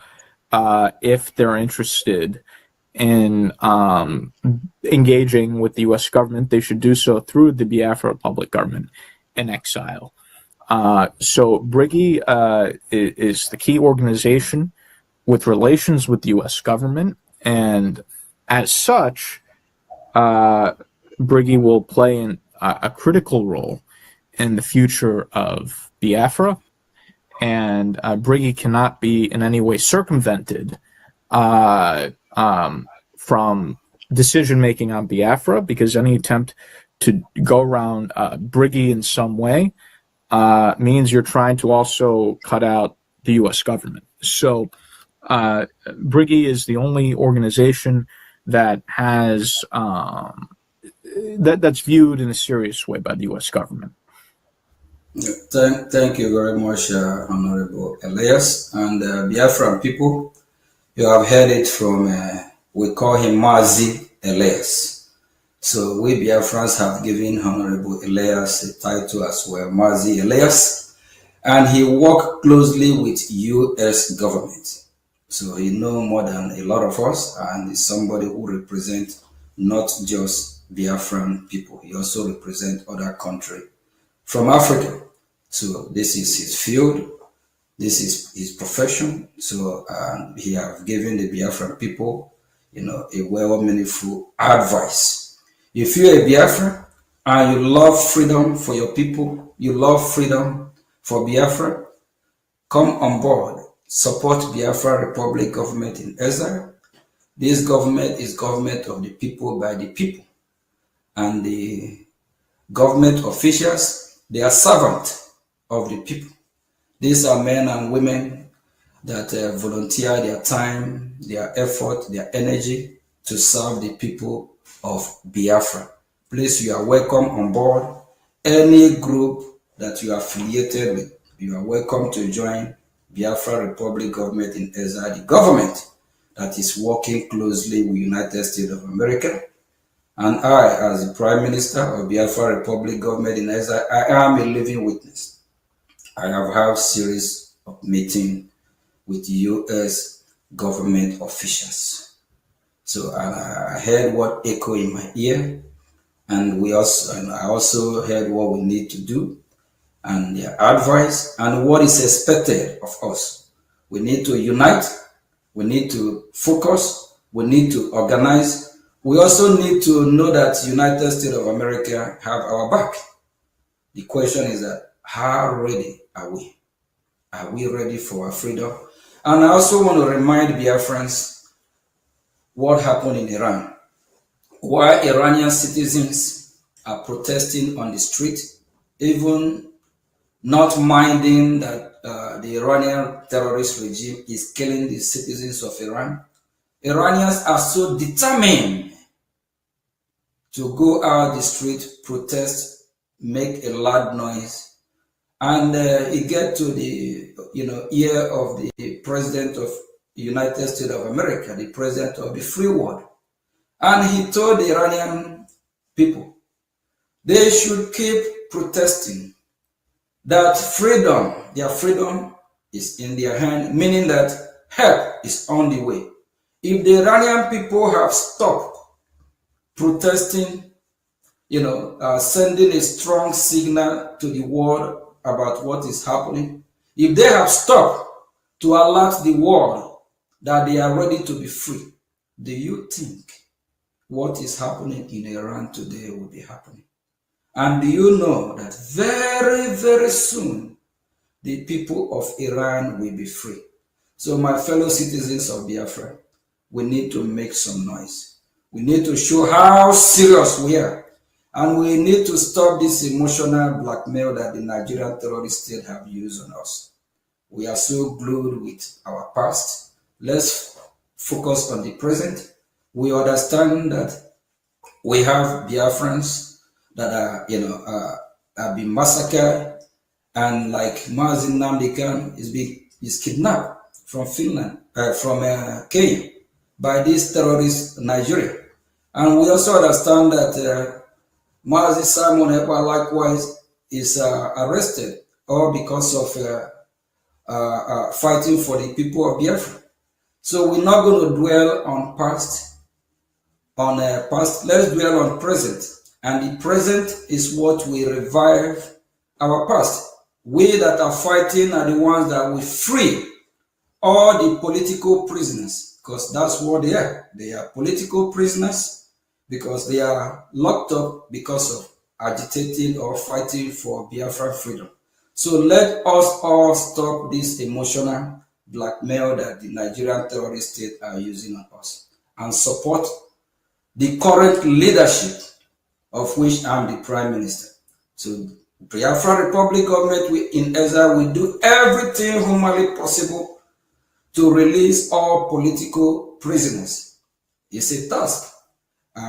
if they're interested in engaging with the U.S. government. They should do so through the Biafra Republic Government in Exile. So BRGIE is the key organization with relations with the U.S. government, and as such, BRGIE will play a critical role in the future of Biafra, and BRGIE cannot be in any way circumvented from decision-making on Biafra, because any attempt to go around BRGIE in some way means you're trying to also cut out the U.S. government. So BRGIE is the only organization that has that's viewed in a serious way by the U.S. government. Thank you very much, Honorable Elias. And Biafran people, you have heard it from, we call him Mazi Elias. So we Biafrans have given Honorable Elias a title as well, Mazi Elias. And he worked closely with U.S. government. So he knows more than a lot of us, and is somebody who represents not just Biafran people. He also represents other countries from Africa. So this is his field, this is his profession. So he has given the Biafran people, a well meaningful advice. If you're a Biafran and you love freedom for your people, you love freedom for Biafra, come on board, support Biafra Republic government in Israel. This government is government of the people, by the people, and the government officials, they are servants of the people. These are men and women that volunteer their time, their effort, their energy to serve the people of Biafra. Please, you are welcome on board. Any group that you are affiliated with, you are welcome to join Biafra Republic government in Israel, the government that is working closely with United States of America. And I, as the Prime Minister of Biafra Republic government in Israel, I am a living witness. I have had series of meetings with U.S. government officials. So I heard what echo in my ear, and I also heard what we need to do, and their advice, and what is expected of us. We need to unite, we need to focus, we need to organize, We also need to know that United States of America have our back. The question is that how ready are we? Are we ready for our freedom? And I also want to remind Biafrans what happened in Iran. Why Iranian citizens are protesting on the street, even not minding that the Iranian terrorist regime is killing the citizens of Iran. Iranians are so determined to go out the street, protest, make a loud noise, and it get to the ear of the president of the United States of America, the president of the free world, and he told the Iranian people they should keep protesting, that freedom, their freedom is in their hand, meaning that help is on the way. If the Iranian people have stopped protesting, sending a strong signal to the world about what is happening, if they have stopped to alert the world that they are ready to be free, do you think what is happening in Iran today will be happening? And do you know that very, very soon the people of Iran will be free? So my fellow citizens of Biafra, we need to make some noise. We need to show how serious we are. And we need to stop this emotional blackmail that the Nigerian terrorist state have used on us. We are so glued with our past. Let's focus on the present. We understand that we have Biafrans that are, have been massacred, and like Mazin Namdekan is kidnapped from Finland, from Kenya, by this terrorist Nigeria. And we also understand that Mazi Simon Ekpa likewise is arrested, all because of fighting for the people of Biafra. So we're not going to dwell on past. Let's dwell on present. And the present is what we revive our past. We that are fighting are the ones that will free all the political prisoners, because that's what they are. They are political prisoners because they are locked up because of agitating or fighting for Biafra freedom. So let us all stop this emotional blackmail that the Nigerian terrorist state are using on us and support the current leadership, of which I'm the Prime Minister. So Biafra Republic government in exile will do everything humanly possible to release all political prisoners. It's a task.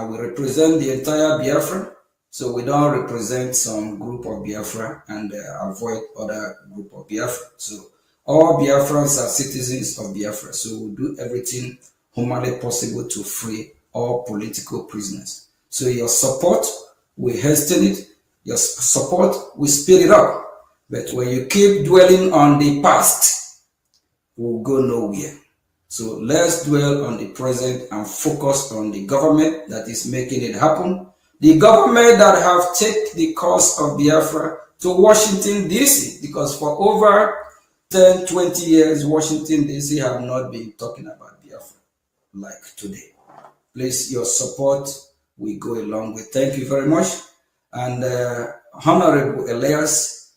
We represent the entire Biafra, so we don't represent some group of Biafra and avoid other group of Biafra. So all Biafrans are citizens of Biafra, so we do everything humanly possible to free all political prisoners. So your support, we hasten it. Your support, we speed it up. But when you keep dwelling on the past, we'll go nowhere. So let's dwell on the present and focus on the government that is making it happen. The government that have taken the cause of Biafra to Washington, D.C., because for over 10, 20 years, Washington, D.C. have not been talking about Biafra like today. Please, your support will go a long way. Thank you very much. And Honorable Elias,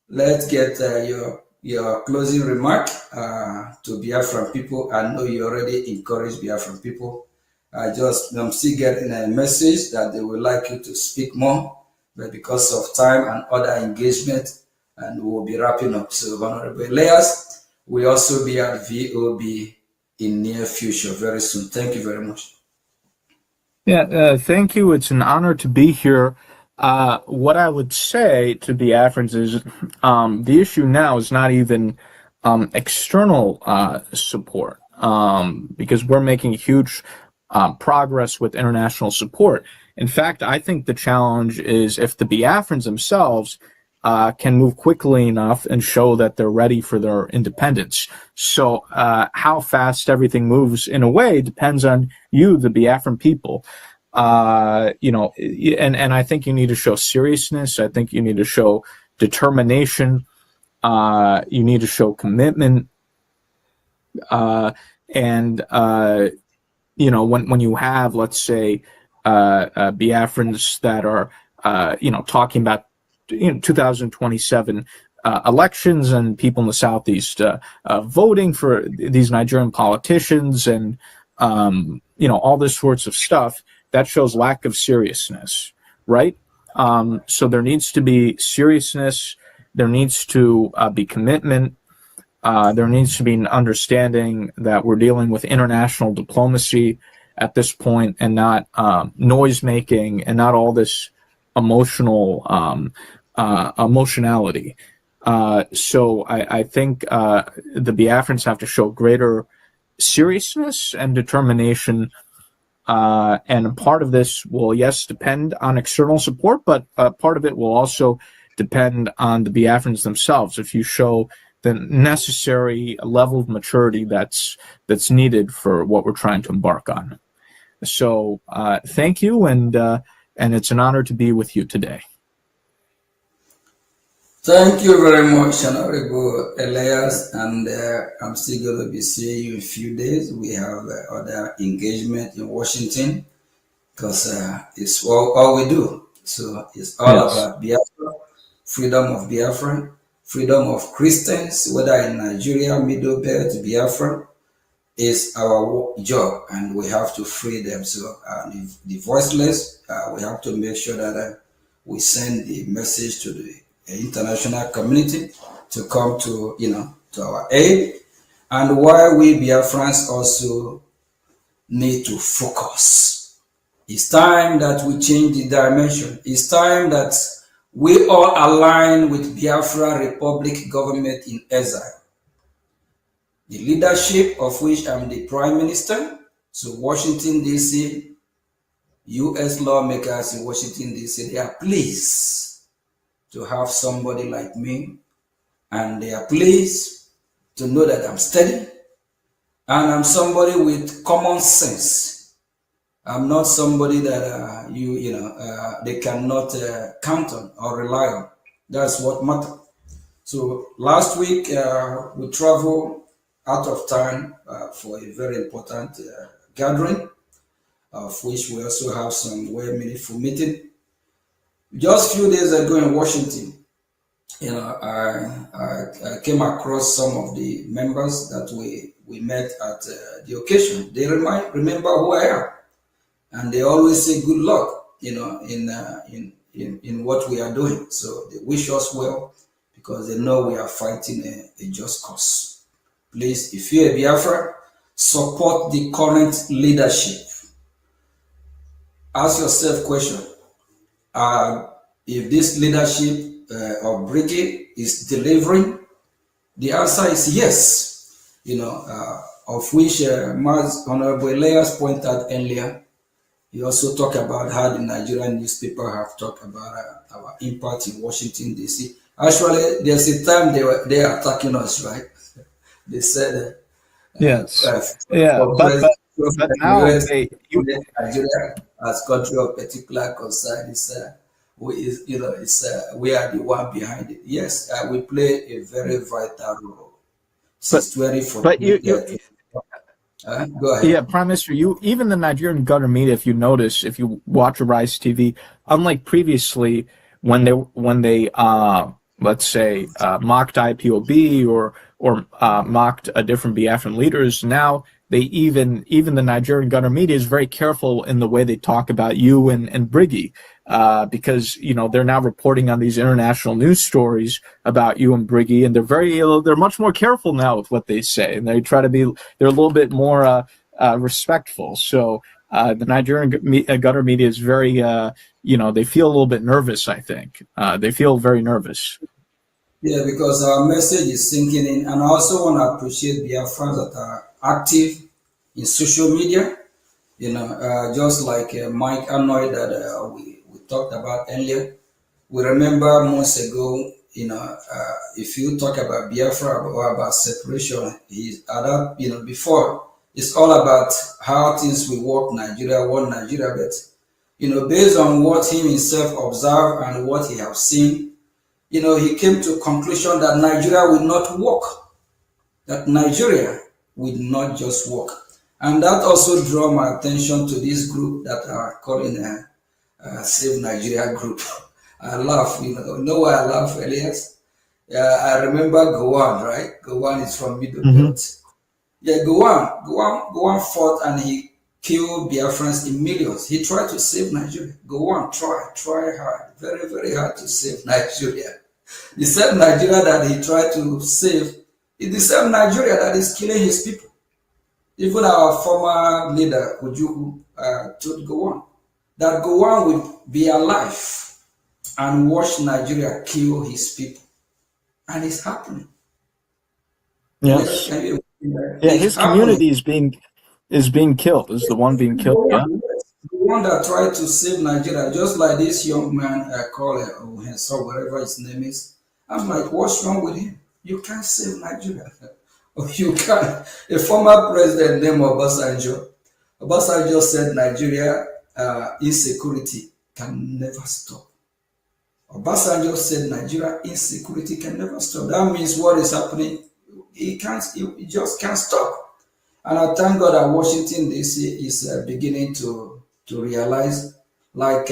let's get your closing remark to Biafran people. I know you already encouraged Biafran people. I'm still getting a message that they would like you to speak more, but because of time and other engagement, and we'll be wrapping up. So Honorable Elias will also be at VOB in near future, very soon. Thank you very much. Yeah, thank you. It's an honor to be here. What I would say to Biafrans is the issue now is not even external support, because we're making huge progress with international support. In fact, I think the challenge is if the Biafrans themselves can move quickly enough and show that they're ready for their independence. So how fast everything moves in a way depends on you, the Biafran people. And I think you need to show seriousness. I think you need to show determination. You need to show commitment. And when you have, let's say, Biafrans that are, talking about, 2027 elections, and people in the Southeast voting for these Nigerian politicians, and all this sorts of stuff, that shows lack of seriousness, right? So there needs to be seriousness. There needs to be commitment. There needs to be an understanding that we're dealing with international diplomacy at this point, and not noise making, and not all this emotionality. So I think the Biafrans have to show greater seriousness and determination. And part of this will, yes, depend on external support, but part of it will also depend on the Biafrans themselves. If you show the necessary level of maturity that's needed for what we're trying to embark on. So thank you, and it's an honor to be with you today. Thank you very much, Honorable Elias, and I'm still going to be seeing you in a few days. We have other engagement in Washington, because it's all we do. So it's all about Biafra, freedom of Biafra, freedom of Christians, whether in Nigeria, Middle Belt, Biafra, is our job, and we have to free them. So the voiceless, we have to make sure that we send the message to the international community to come to our aid, and why we Biafrans also need to focus. It's time that we change the dimension. It's time that we all align with Biafra Republic government in exile, the leadership of which I'm the Prime Minister. So Washington, D.C., U.S. lawmakers in Washington, D.C., they are pleased to have somebody like me, and they are pleased to know that I'm steady, and I'm somebody with common sense. I'm not somebody that they cannot count on or rely on. That's what matters. So last week we traveled out of town for a very important gathering, of which we also have some very meaningful meeting. Just a few days ago in Washington, I came across some of the members that we met at the occasion. They remember who I am, and they always say good luck, in what we are doing. So they wish us well, because they know we are fighting a just cause. Please, if you're a Biafra, support the current leadership. Ask yourself question. If this leadership of BRGIE is delivering, the answer is yes. Of which Honorable Elias pointed out earlier. He also talked about how the Nigerian newspaper have talked about our impact in Washington, D.C. Actually, there's a time they are attacking us, right? They said, yes, but now Nigeria as country of particular concern we are the one behind it. Yes, we play a very vital role. But you go ahead. Yeah, Prime Minister, even the Nigerian government media, if you notice, if you watch Rise TV, unlike previously when they let's say mocked IPOB or mocked different Biafran leaders, now they even the Nigerian government media is very careful in the way they talk about you and BRGIE, because they're now reporting on these international news stories about you and BRGIE, and they're much more careful now with what they say, and they're a little bit more respectful. So the Nigerian government media is very they feel a little bit nervous. I think they feel very nervous. Yeah, because our message is sinking in, and I also want to appreciate Biafrans that are active in social media. Just like Mike Anoy that we talked about earlier. We remember months ago, if you talk about Biafra or about separation, before, it's all about how things will work, one Nigeria, but, based on what he himself observed and what he has seen, he came to a conclusion that Nigeria will not work, that Nigeria will not just work. And that also draw my attention to this group that are calling Save Nigeria group. I laugh, know why I laugh, Elias? I remember Gowon, right? Gowon is from Middle Belt. Yeah, Gowon fought and he killed Biafrans in millions. He tried to save Nigeria. Gowon try hard, very, very hard to save Nigeria. The same Nigeria that he tried to save is the same Nigeria that is killing his people. Even our former leader, Ojukwu, told Gowon that Gowon would be alive and watch Nigeria kill his people. And it's happening. Yes. Yeah, His community is being killed. Is the one being killed? Yeah. The one that tried to save Nigeria, just like this young man I call Henso, whatever his name is. I'm like, what's wrong with him? You can't save Nigeria. Or you can't. A former president named Obasanjo said Nigeria insecurity can never stop. Obasanjo said Nigeria insecurity can never stop. That means what is happening, it just can't stop. And I thank God that Washington DC is beginning to realize, like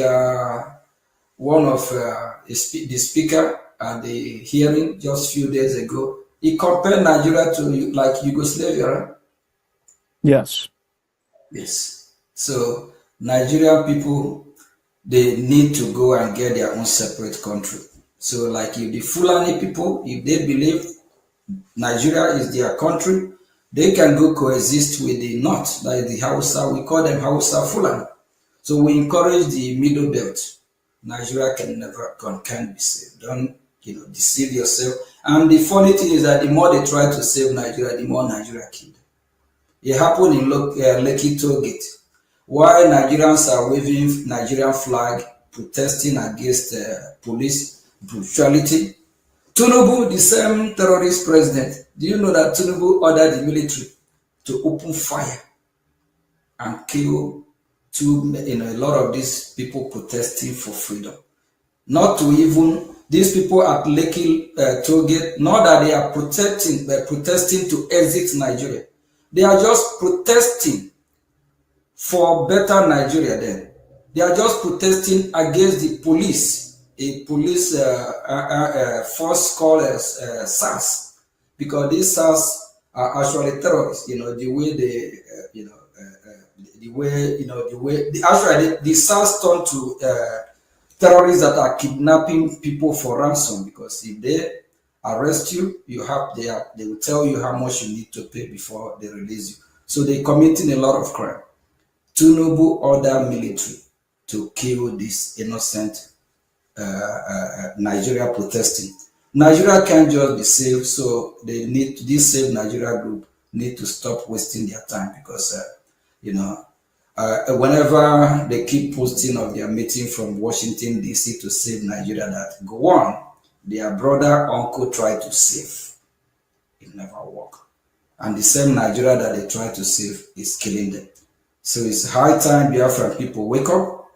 one of the speaker at the hearing just a few days ago, he compared Nigeria to like Yugoslavia, right? Yes. Yes. So Nigerian people, they need to go and get their own separate country. So like if the Fulani people, if they believe Nigeria is their country, they can go coexist with the North, like the Hausa. We call them Hausa Fulani. So we encourage the Middle Belt. Nigeria can't be saved. Don't deceive yourself. And the funny thing is that the more they try to save Nigeria, the more Nigeria killed. It happened in Lekki Toll Gate. While Nigerians are waving Nigerian flag, protesting against police brutality, Tinubu, the same terrorist president, do you know that Tinubu ordered the military to open fire and kill a lot of these people protesting for freedom? Not to even these people at Lekki Toll Gate, not that they are protesting to exit Nigeria. They are just protesting for better Nigeria then. They are just protesting against the police, a police force called SARS, because these SARS are actually terrorists. The way they, the SARS turned to terrorists that are kidnapping people for ransom, because if they arrest you, they will tell you how much you need to pay before they release you. So they're committing a lot of crime. Tinubu ordered military to kill this innocent Nigeria protesting. Nigeria can't just be saved, so this Save Nigeria group need to stop wasting their time, because whenever they keep posting of their meeting from Washington DC to save Nigeria, that go on, their brother, uncle tried to save. It never worked. And the same Nigeria that they try to save is killing them. So it's high time Biafran people wake up,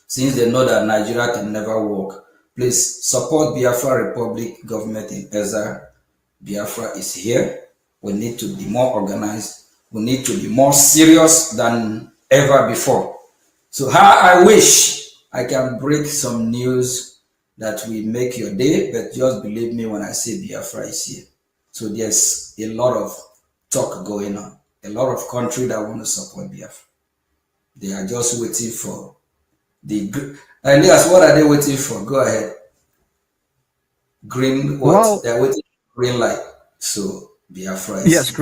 since they know that Nigeria can never work. Please support Biafra Republic government in Ezra. Biafra is here. We need to be more organized. We need to be more serious than ever before. So how I wish I can break some news that will make your day, but just believe me when I say Biafra is here. So there's a lot of talk going on. A lot of countries that want to support Biafra. They are just waiting for the... Elias, what are they waiting for? Go ahead. Green, what? Well, they're waiting for green light. So Biafra is yes, here.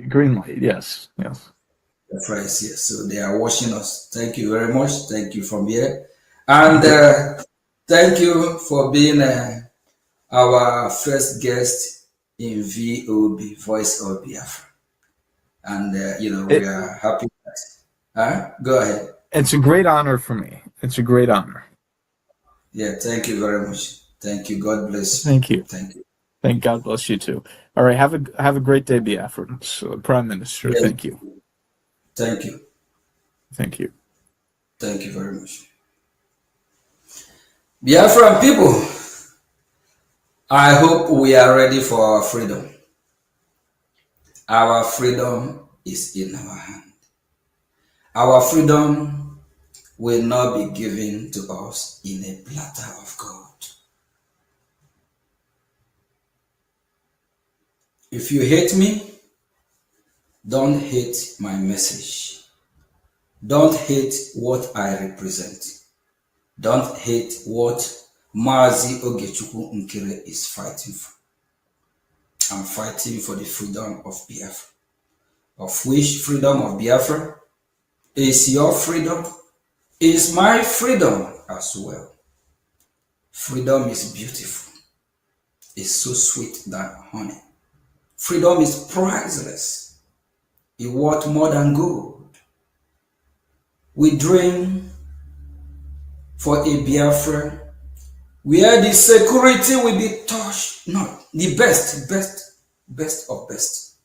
green light, yes. Biafra is here. So they are watching us. Thank you very much. Thank you from here. And thank you for being our first guest in VOB, Voice of Biafra. And, we are happy that... Go ahead. It's a great honor for me. It's a great honor. Yeah, thank you very much. Thank you. God bless you. Thank you. Thank you. Thank God bless you too. All right, have a great day, Biafrans. Prime Minister, Yeah. thank you. Thank you. Thank you. Thank you very much. Biafran people, I hope we are ready for our freedom. Our freedom is in our hand. Our freedom will not be given to us in a platter of gold. If you hate me, don't hate my message. Don't hate what I represent. Don't hate what Mazi Ogechukwu Nkere is fighting for. I'm fighting for the freedom of Biafra. Of which freedom of Biafra is your freedom, is my freedom as well. Freedom is beautiful. It's so sweet than honey. Freedom is priceless. It's worth more than gold. We dream for a Biafra where the security will be touched, not the best of best.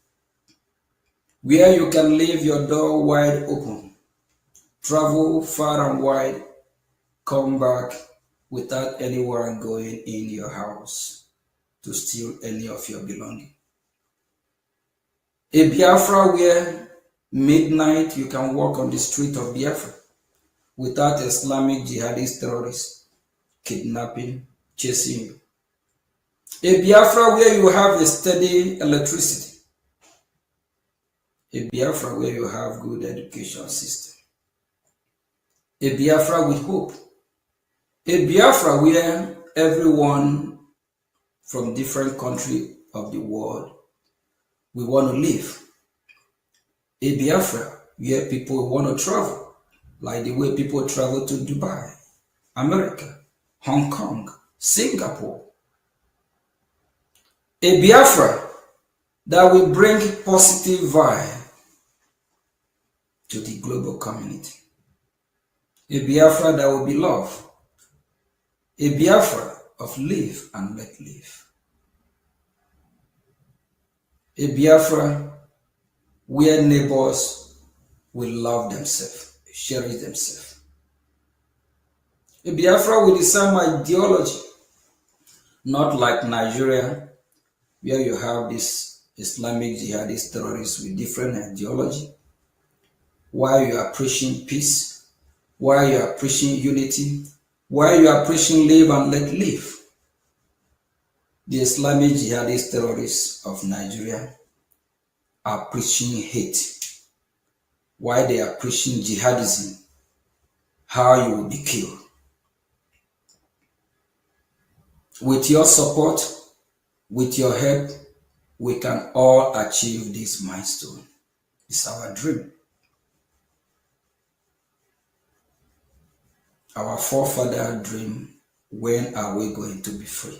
Where you can leave your door wide open, travel far and wide, come back without anyone going in your house to steal any of your belongings. A Biafra where midnight you can walk on the street of Biafra without Islamic jihadist terrorists kidnapping, chasing you. A Biafra where you have a steady electricity. A Biafra where you have good education system. A Biafra with hope. A Biafra where everyone from different countries of the world we want to live. A Biafra where people want to travel, like the way people travel to Dubai, America, Hong Kong, Singapore. A Biafra that will bring positive vibe to the global community. A Biafra that will be love. A Biafra of live and let live. A Biafra where neighbors will love themselves, cherish themselves. A Biafra with the same ideology, not like Nigeria, where you have this Islamic jihadist terrorists with different ideology. While you are preaching peace, while you are preaching unity, while you are preaching live and let live. The Islamic jihadist terrorists of Nigeria are preaching hate, while they are preaching jihadism, how you will be killed. With your support, with your help, we can all achieve this milestone. It's our dream. Our forefather dream, when are we going to be free?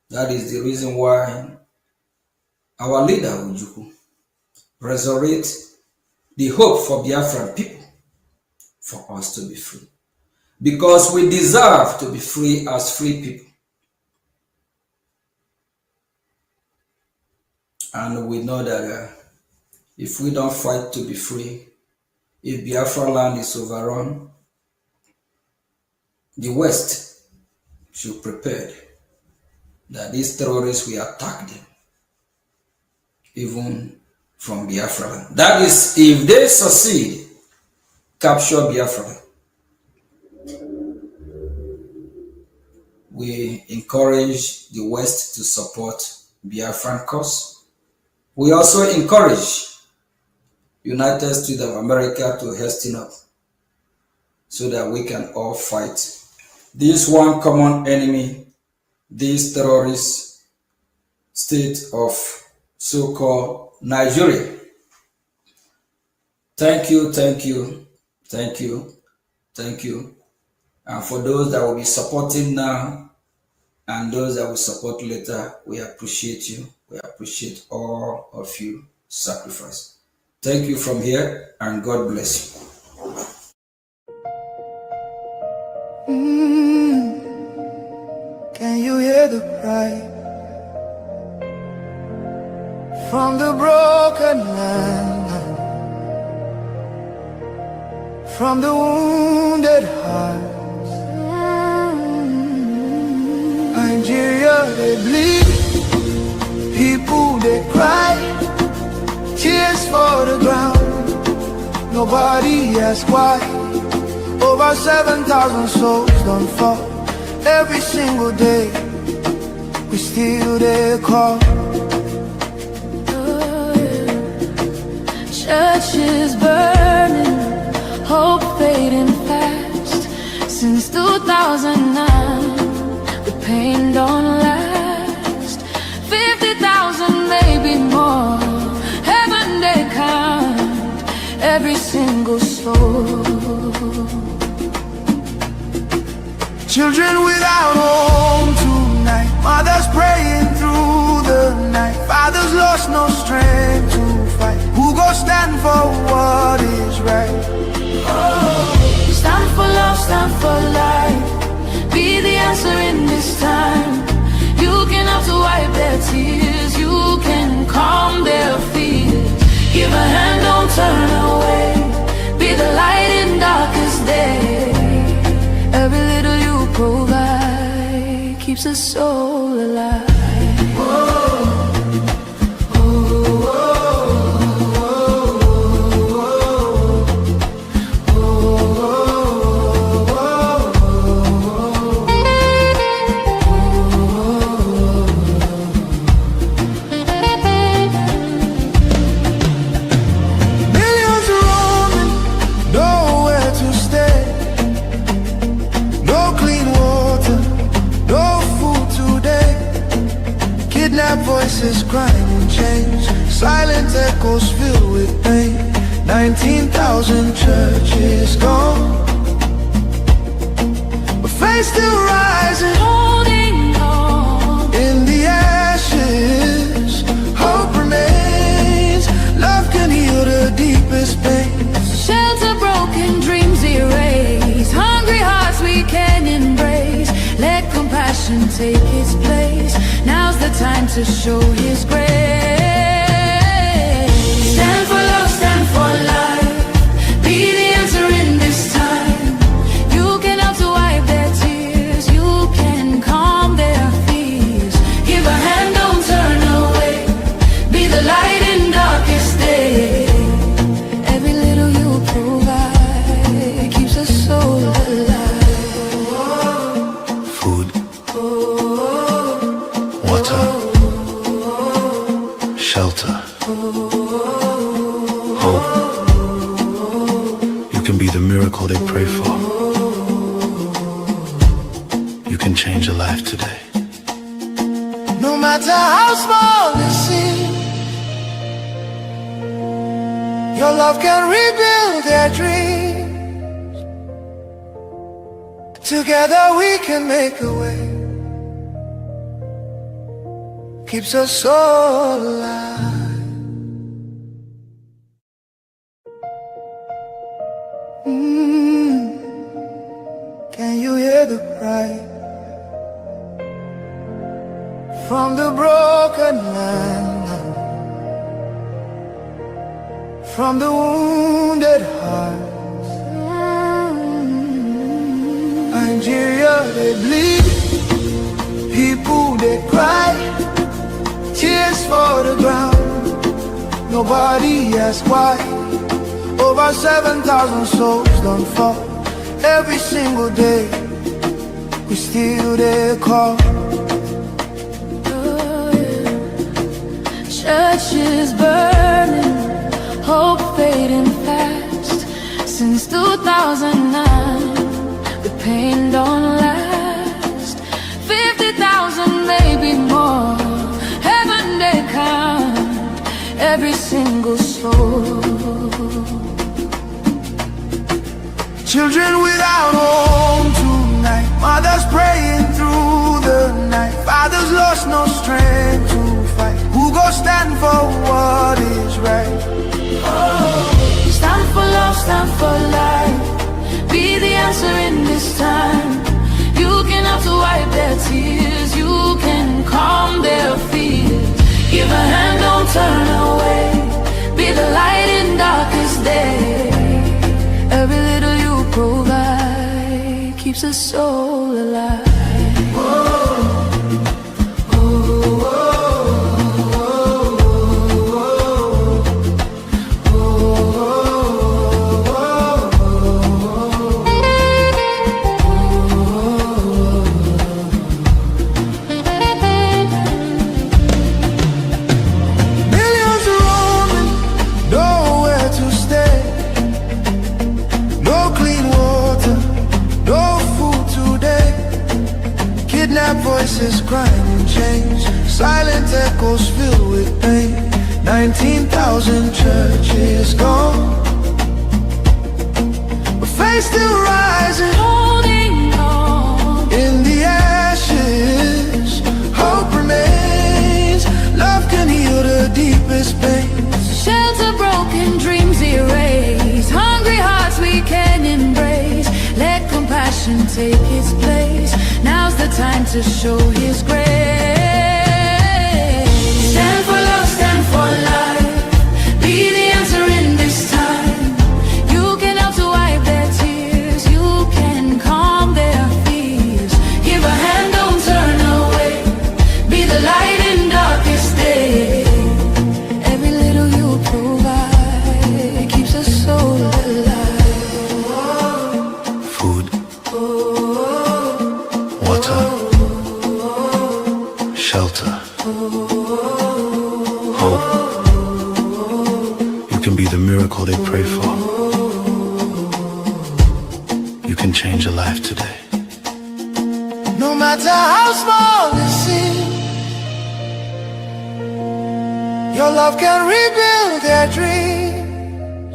That is the reason why our leader, Ojukwu, resurrect the hope for Biafran people, for us to be free. Because we deserve to be free as free people. And we know that if we don't fight to be free, if Biafra land is overrun, the West should prepare that these terrorists will attack them, even from Biafra land. That is, if they succeed, capture Biafra. We encourage the West to support Biafran cause. We also encourage United States of America to hasten up so that we can all fight this one common enemy, this terrorist state of so-called Nigeria. Thank you, thank you, thank you, thank you. And for those that will be supporting now and those that will support later, we appreciate you. We appreciate all of you sacrifice. Thank you from here, and God bless you. Can you hear the cry from the broken land, from the wounded hearts? Nigeria, they bleed, people they cry, tears for the Nobody asks why. Over 7,000 souls don't fall. Every single day we still their call. Churches burning, hope fading fast. Since 2009, the pain don't last. 50,000, maybe more. Heaven they count every single soul. Children without home tonight, mothers praying through the night, fathers lost no strength to fight. Who go stand for what is right? Stand for love, stand for life. Be the answer in this time. You can have to wipe their tears. You can calm their fears. Give a hand, don't turn away. Be the light in darkest day. Every little you provide keeps a soul alive. Millions roaming, nowhere to stay. No clean water, no food today. Kidnapped voices crying in chains, silent echoes filled with pain. 19,000 churches gone, but faith still rising. Holding on. In the ashes, hope remains. Love can heal the deepest pain. Shelter broken, dreams erased. Hungry hearts we can embrace. Let compassion take its place. Now's the time to show His grace. Stand for love, stand for life. Be the answer in this time. You can help to wipe their tears. You can calm their fears. Give a hand, don't turn away. Be the light in darkest day. Every little you provide keeps a soul alive. Food, water, shelter, hope. You can be the miracle they pray for. You can change a life today. No matter how small it seems, your love can rebuild their dreams. Together we can make a way. Keeps us all alive. Can you hear the cry from the broken man, from the wounded hearts? Nigeria, they bleed, people they cry, tears for the ground. Nobody asks why. Over 7,000 souls don't fall. Every single day we still their call. Churches burning, hope fading fast. Since 2009, the pain don't last. 50,000, maybe more. Heaven they count every single soul. Children without home tonight, mothers praying through the night, fathers lost no strength to fight. Who go stand for what is right? Stand for love, stand for life. Be the answer in this time. You can have to wipe their tears. You can calm their fears. Give a hand, don't turn away. Be the light in darkest day. Every little you provide keeps a soul alive. echoes filled with pain. 19,000 churches gone, but faith still rising, Holding on. in the ashes. Hope remains. Love can heal the deepest pains. Shelter broken, dreams erased. Hungry hearts we can embrace. Let compassion take its place. Now's the time to show His grace. Stand for love, stand for life. Be the answer in this time. You can help to wipe their tears. You can calm their fears. Give a hand, don't turn away. Be the light in darkest day. Every little you provide keeps a soul alive. Food, water, shelter, hope. You can be the miracle they pray for. You can change a life today. No matter how small it seems, your love can rebuild their dreams.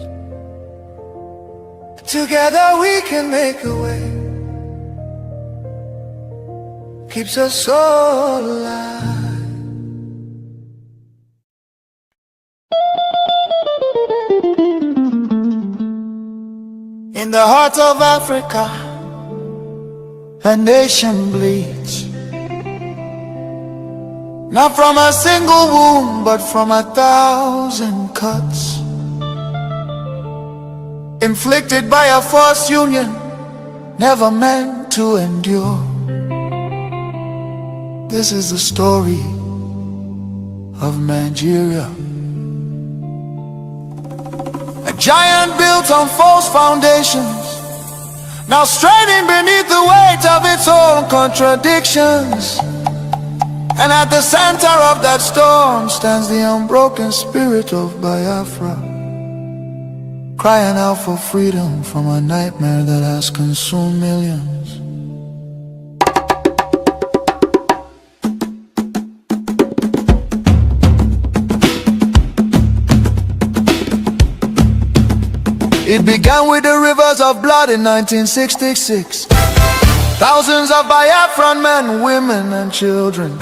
Together we can make a way. Keeps us so alive. In the heart of Africa, a nation bleeds. Not from a single wound, but from 1,000 cuts, inflicted by a false union, never meant to endure. This is the story of Nigeria. A giant built on false foundations, now straining beneath the weight of its own contradictions. And at the center of that storm stands the unbroken spirit of Biafra, crying out for freedom from a nightmare that has consumed millions. It began with the rivers of blood in 1966. Thousands of Biafran men, women and children,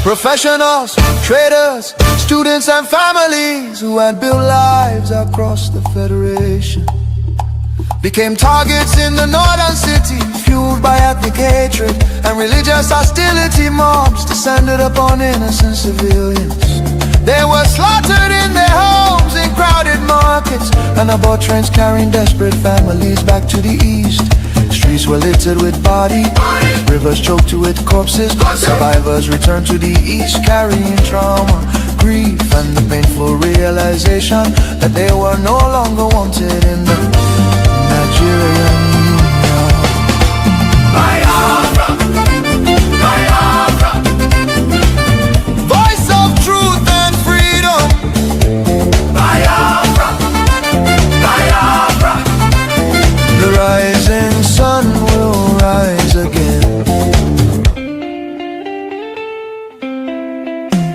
professionals, traders, students and families who had built lives across the Federation became targets in the northern city, fueled by ethnic hatred and religious hostility. Mobs descended upon innocent civilians. They were slaughtered in their homes, in crowded markets, and aboard trains carrying desperate families back to the east. Streets were littered with bodies, rivers choked with corpses. Survivors returned to the east carrying trauma, grief, and the painful realization that they were no longer wanted in the Nigerian Union. Biafra, Biafra, Voice of truth and freedom. Biafra, Biafra. The rising sun will rise again.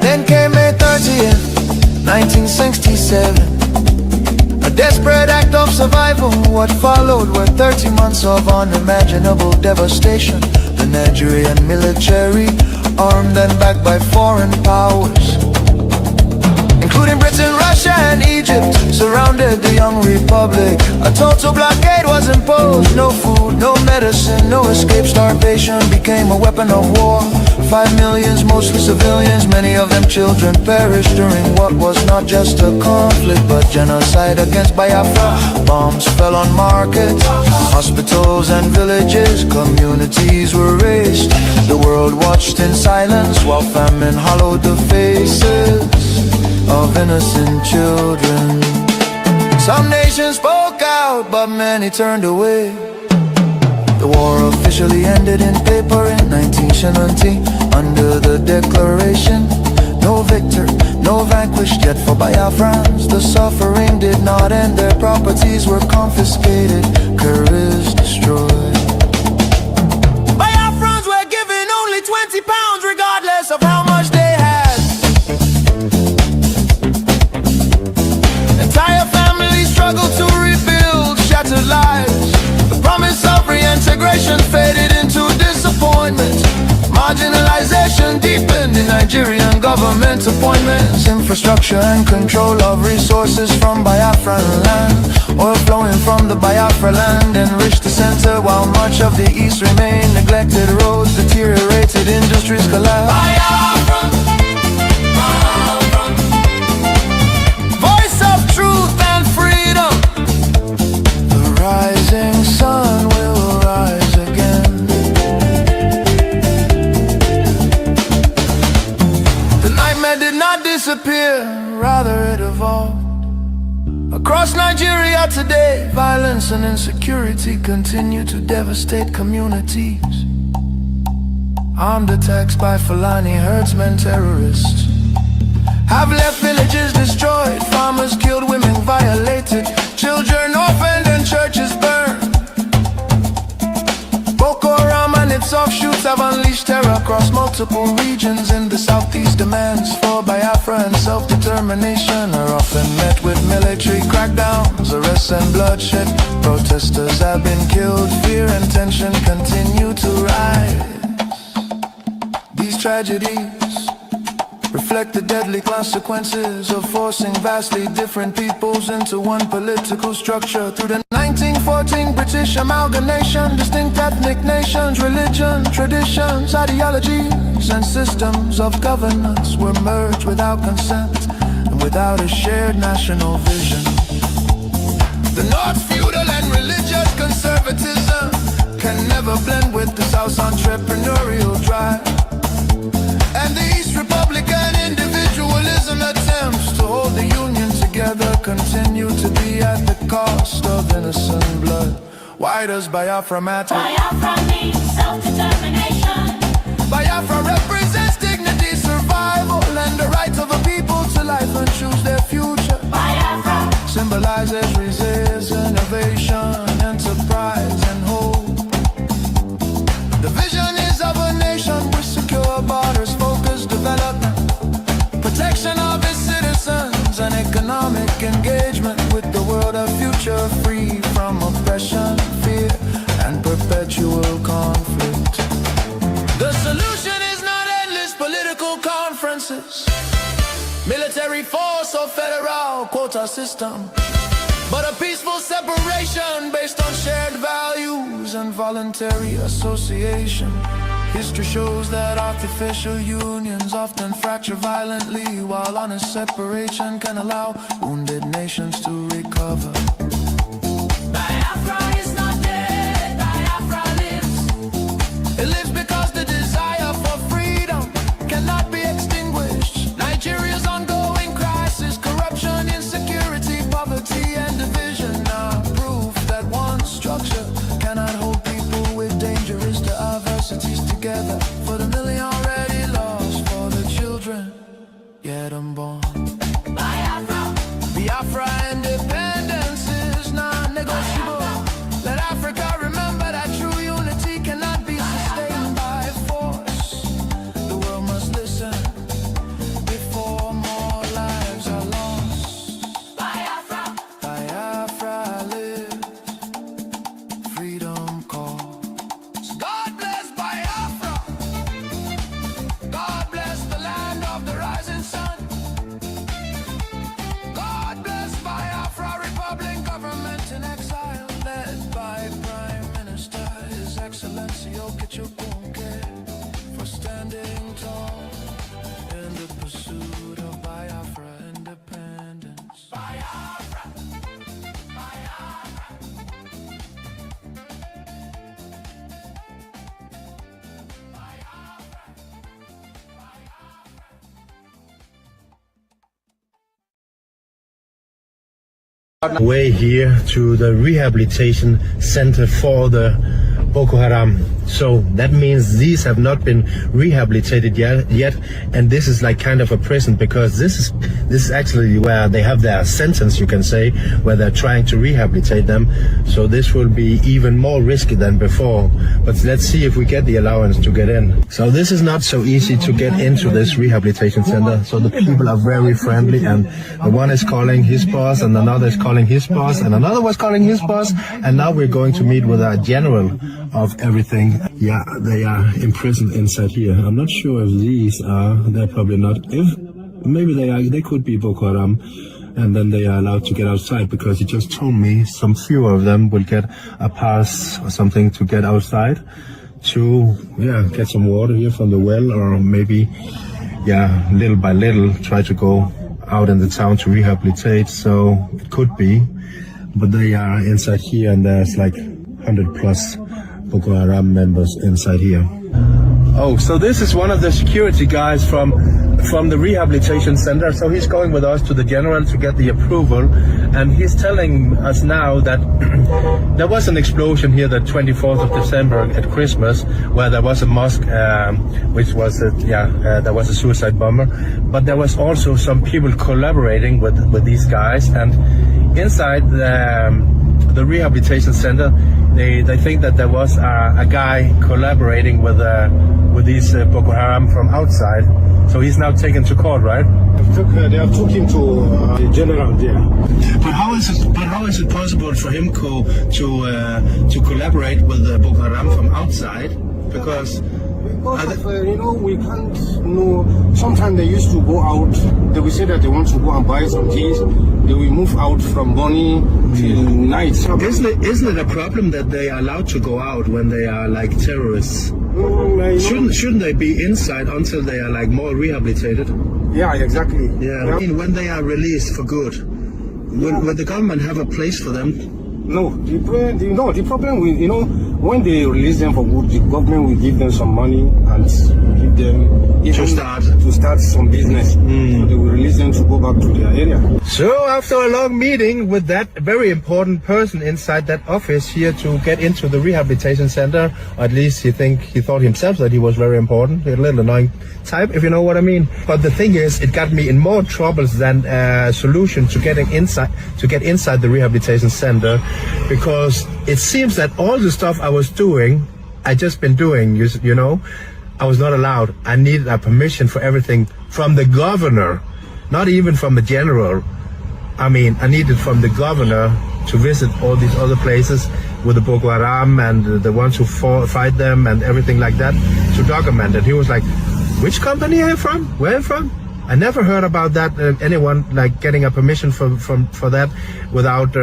Then came May 30th, 1967. A desperate act of survival. What followed were 30 months of unimaginable devastation. The Nigerian military, armed and backed by foreign powers, including Britain, Russia and Egypt, surrounded the young republic. A total blockade was imposed. No food, no medicine, no escape. Starvation became a weapon of war. 5 million, mostly civilians, many of them children, perished during what was not just a conflict but genocide against Biafra. Bombs fell on markets, hospitals and villages. Communities were razed. The world watched in silence while famine hollowed the faces of innocent children. Some nations spoke out, but many turned away. The war officially ended in paper in 1970 under the declaration, no victor, no vanquished. Yet for Biafrans, the suffering did not end. Their properties were confiscated, careers destroyed. Biafrans were given only £20 regardless of how much they had. Aspiration faded into disappointment. Marginalization deepened in Nigerian government appointments. Infrastructure and control of resources from Biafran land. Oil flowing from the Biafra land enriched the center, while much of the east remained neglected. Roads deteriorated, industries collapsed. Biafra, Biafra. Voice of truth and freedom. The rising sun will rise again. The nightmare did not disappear, rather it evolved. Across Nigeria today, violence and insecurity continue to devastate communities. Armed attacks by Fulani herdsmen terrorists have left villages destroyed, farmers killed, women violated, children orphaned and churches burned. Boko Haram and its offshoots have unleashed terror across multiple regions in the southeast. Demands for Biafra and self-determination are often met with military crackdowns, arrests and bloodshed. Protesters have been killed, fear and tension continue to rise. These tragedies reflect the deadly consequences of forcing vastly different peoples into one political structure. Through the 1914 British amalgamation, distinct ethnic nations, religion, traditions, ideologies, and systems of governance were merged without consent and without a shared national vision. The North's feudal and religious conservatism can never blend with the South's entrepreneurial drive. And the East Republican individualism attempts to hold the Union together continue to be at the cost of innocent blood. Why does Biafra matter? Biafra means self-determination. Biafra represents dignity, survival, and the right of a people to life and choose their future. Biafra symbolizes resistance, innovation, enterprise, and hope. The vision is of a nation with secure borders, focused development, protection of its citizens, and economic engagement with the world of future, free from oppression, fear, and perpetual conflict. The solution is not endless political conferences, military force or federal quota system, but a peaceful separation based on shared values and voluntary association. History shows that artificial unions often fracture violently, while honest separation can allow wounded nations to recover. Biafra is not dead, Biafra lives. It lives because the desire for freedom cannot be extinguished. Nigeria's ongoing crisis, corruption, insecurity, poverty, and division are proof that one structure cannot hold people with dangerous diversities together. For the million already lost, for the children yet unborn. Biafra, Biafra independence is non-negotiable. Let Africa remember that true unity cannot be sustained by force. The world must listen before more lives are lost. Biafra, Biafra lives, freedom calls. God bless Biafra. God bless the land of the rising sun. God bless Biafra Republic, government in exile, led by Prime Minister His Excellency Okechukwu, for standing tall in the pursuit of Biafra independence. Biafra, Biafra. Way here to the rehabilitation center for the Boko Haram. So that means these have not been rehabilitated yet, and this is like kind of a prison, because this is actually where they have their sentence, you can say, where they're trying to rehabilitate them. So this will be even more risky than before. But let's see if we get the allowance to get in. So this is not so easy to get into this rehabilitation center. So the people are very friendly, and the one is calling his boss, and another is calling his boss, and another was calling his boss, and now we're going to meet with our general of everything. Yeah, they are imprisoned inside here. I'm not sure if these are. They're probably not. If maybe they are. They could be Boko Haram. And then they are allowed to get outside, because he just told me some few of them will get a pass or something to get outside to, get some water here from the well, or maybe, little by little try to go out in the town to rehabilitate. So it could be, but they are inside here, and there's like 100 plus Boko Haram members inside here. Oh, so this is one of the security guys from the rehabilitation center. So he's going with us to the general to get the approval, and he's telling us now that there was an explosion here the 24th of December at Christmas, where there was a mosque, which was there was a suicide bomber, but there was also some people collaborating with these guys, and inside the rehabilitation center, they think that there was a guy collaborating with these Boko Haram from outside. So he's now taken to court, right? They have took him to the general there. But how is it possible for him to collaborate with Boko Haram from outside? Because we can't know. Sometimes they used to go out. They will say that they want to go and buy some things. They will move out from morning till night. Isn't it a problem that they are allowed to go out when they are like terrorists? Shouldn't they be inside until they are like more rehabilitated? Yeah, exactly. Yeah. I mean, when they are released for good, will the government have a place for them? No, the problem with, when they release them for good, the government will give them some money and give them to start some business. So they will release them to go back to their area. So after a long meeting with that very important person inside that office here to get into the rehabilitation center, or at least he thought himself that he was very important, a little annoying type, if you know what I mean. But the thing is, it got me in more troubles than a solution to get inside the rehabilitation center, because it seems that all the stuff I was doing, I just been doing, I was not allowed. I needed a permission for everything from the governor, not even from the general. I mean, I needed from the governor to visit all these other places with the Boko Haram and the ones who fight them and everything like that, to document it. He was like, which company are you from? Where are you from? I never heard about that, anyone like getting a permission for that without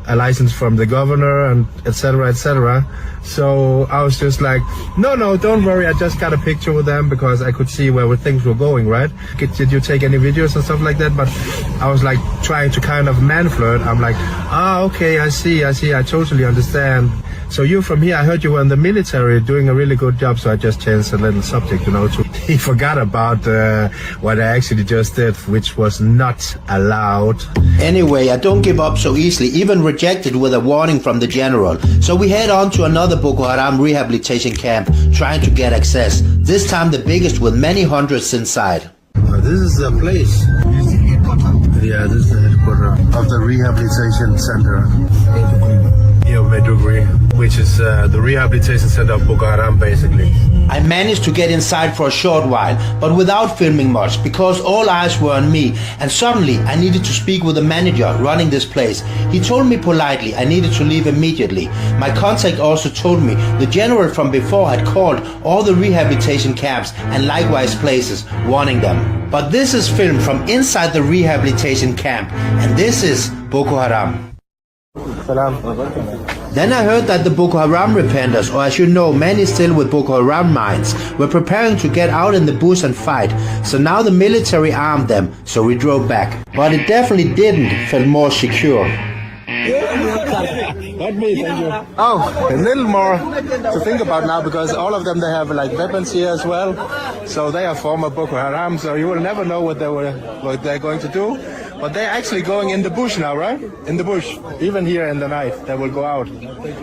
a license from the governor and etc. etc. So I was just like, no, don't worry, I just got a picture with them because I could see where things were going, right? Did you take any videos and stuff like that? But I was like trying to kind of man flirt. I'm like, okay, I see, I totally understand. So you're from here, I heard you were in the military doing a really good job, so I just changed a little subject, He forgot about what I actually just did, which was not allowed. Anyway, I don't give up so easily, even rejected with a warning from the general. So we head on to another Boko Haram rehabilitation camp, trying to get access. This time the biggest with many hundreds inside. This is the place. Yeah, this is the headquarters of the rehabilitation center. Maiduguri, which is the rehabilitation center of Boko Haram, basically. I managed to get inside for a short while, but without filming much, because all eyes were on me, and suddenly I needed to speak with the manager running this place. He told me politely I needed to leave immediately. My contact also told me the general from before had called all the rehabilitation camps and likewise places, warning them. But this is filmed from inside the rehabilitation camp, and this is Boko Haram. Then I heard that the Boko Haram repenters, or as you know, many still with Boko Haram minds, were preparing to get out in the bush and fight. So now the military armed them, so we drove back. But it definitely didn't feel more secure. Not me, thank you. Oh, a little more to think about now, because all of them, they have like weapons here as well. So they are former Boko Haram, so you will never know what they're going to do. But they're actually going in the bush now, right? In the bush. Even here in the night, they will go out.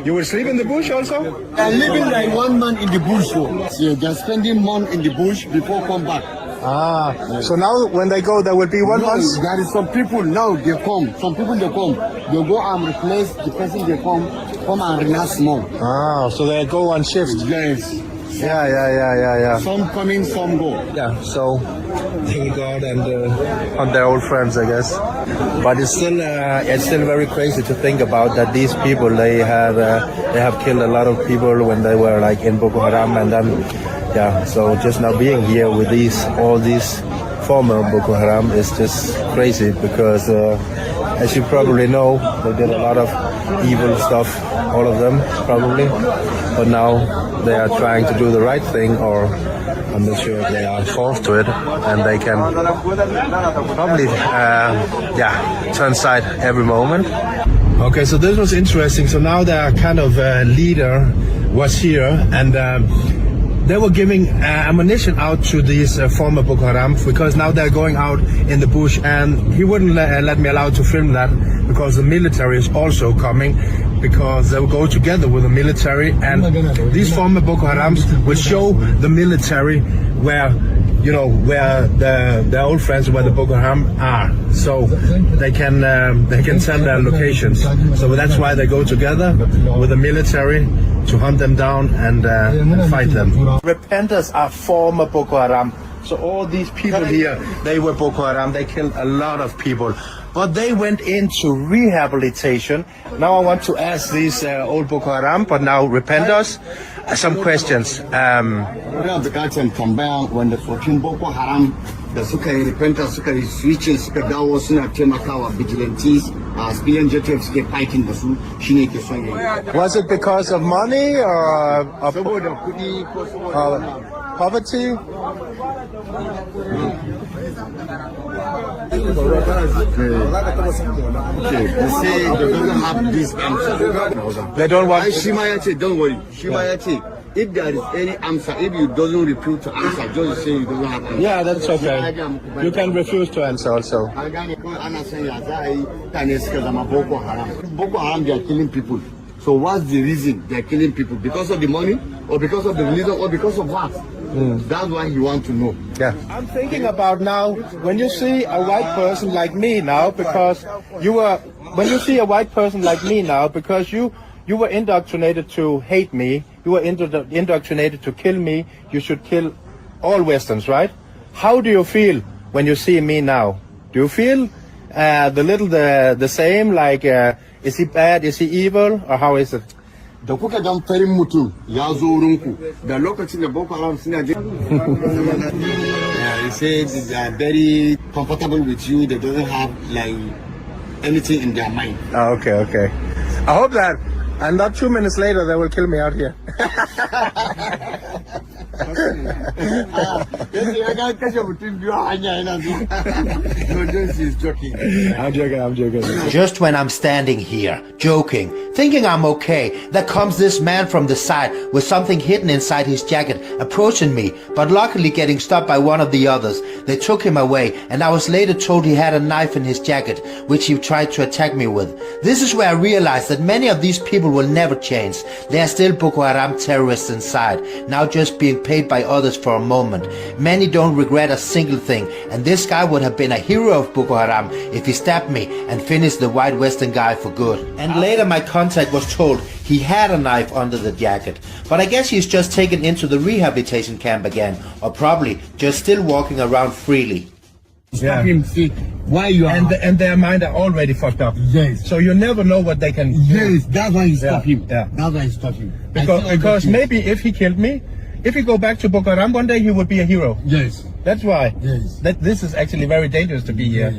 You will sleep in the bush also? I'm living like one month in the bush. So they're spending month in the bush before come back. So now when they go, there will be 1 month? There is some people now, they come. Some people, they come. They go and replace the person they come and relax more. So they go on shift? Yes. Yeah. Some come in, some go. Yeah, so thank God and on their old friends, I guess. But it's still very crazy to think about that these people they have killed a lot of people when they were like in Boko Haram, and then so just now being here with all these former Boko Haram is just crazy because as you probably know, they did a lot of evil stuff, all of them probably, but now they are trying to do the right thing, or I'm not sure if they are forced to it, and they can probably turn side every moment. Okay, so this was interesting. So now their kind of leader was here, and they were giving ammunition out to these former Boko Haram because now they're going out in the bush, and he wouldn't let me allow to film that because the military is also coming, because they will go together with the military, and these former Boko Harams will show the military where their old friends, where the Boko Haram are, so they can tell their locations. So that's why they go together with the military to hunt them down and fight them. Repenters are former Boko Haram. So all these people here, they were Boko Haram. They killed a lot of people. But they went into rehabilitation. Now I want to ask these old Boko Haram, but now repenters, some questions. When the 14 Boko Haram da suka yi repentance, suka yi switching, suka dawo suna taimakawa vigilantes, civilian JTF suke fighting da su, shine ke son yi. Was it because of money or Saboda kuɗi ko saboda poverty? Okay, they say they don't have this answer. They don't want. Shima ya ce, don't worry. Shima ya ce, if there is any answer, if you doesn't refuse to answer, just say you don't have answer. Yeah, that's okay. You can refuse to answer also. Boko Haram, they are killing people. So what's the reason they are killing people? Because of the money, or because of the religion, or because of what? That's why you want to know. Yeah. I'm thinking about now, when you see a white person like me now, because when you see a white person like me now, because you were indoctrinated to hate me, you were indoctrinated to kill me, you should kill all Westerns, right? How do you feel when you see me now? Do you feel the same, like, is he bad, is he evil, or how is it? Da kuka gan farin mutum ya zo wurinku da lokacin da Boko Haram suna je. They say they are very comfortable with you. They don't have like anything in their mind. Oh, okay. I hope that, and not 2 minutes later they will kill me out here. I'm joking. Just when I'm standing here, joking, thinking I'm okay, there comes this man from the side with something hidden inside his jacket, approaching me, but luckily getting stopped by one of the others. They took him away, and I was later told he had a knife in his jacket, which he tried to attack me with. This is where I realized that many of these people will never change. They are still Boko Haram terrorists inside, now just being paid by others for a moment. Many don't regret a single thing, and this guy would have been a hero of Boko Haram if he stabbed me and finished the white Western guy for good. And later my contact was told he had a knife under the jacket, but I guess he's just taken into the rehabilitation camp again, or probably just still walking around freely. Yeah. Him see why you are. And their mind are already fucked up. Yes. So you never know what they can do. Yes, that's why you stop him. Yeah. That's why you stop him. Because maybe if he killed me, if he go back to Boko Haram one day, he would be a hero. Yes. That's why. Yes. This is actually very dangerous to be here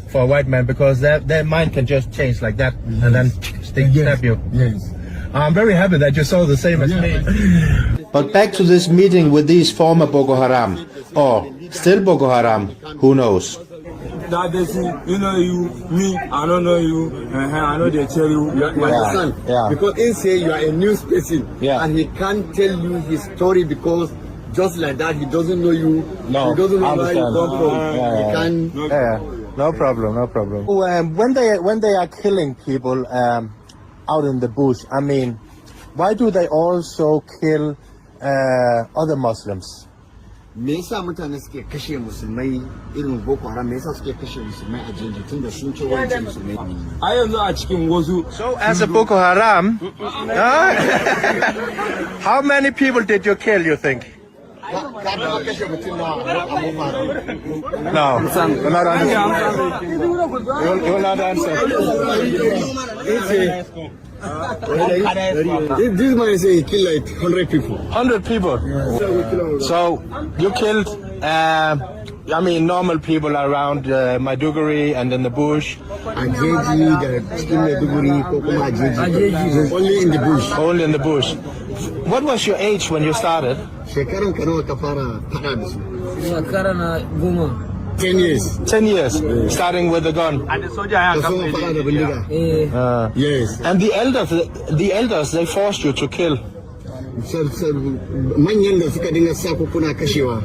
for a white man, because their mind can just change like that and then stab you. Yes. I'm very happy that you saw the same as me. But back to this meeting with these former Boko Haram, or still Boko Haram, who knows? That they see, me, I don't know you, I know they tell you. You understand? Yeah. Because he say you are a news person, and he can't tell you his story because just like that he doesn't know you. No, he doesn't know I where you understand. come from. He can't. No problem. When they are killing people out in the bush, I mean, why do they also kill other Muslims? me yasa mutane suke kashe musulmai irin Boko Haram, me yasa suke kashe musulmai a jeji tunda sun ce wancan musulmai a yanzu a cikin wasu. So as a Boko Haram, how many people did you kill, you think? ka taba kashe mutum na a Boko Haram? No, you're not answering. You're not answering. This man say he killed like 100 people. 100 people. So you killed, I mean, normal people around Maiduguri and in the bush. Ajeji, the cikin Maiduguri, ko kuma Ajeji. Only in the bush. Only in the bush. What was your age when you started? Shekaran ka nawa ka fara fada da su? Shekara na 10. 10 years. 10 years, starting with the gun. Ka so fada da bindiga. Yes. And the elders, they forced you to kill. Manyan da suka dinga sa ku kuna kashewa.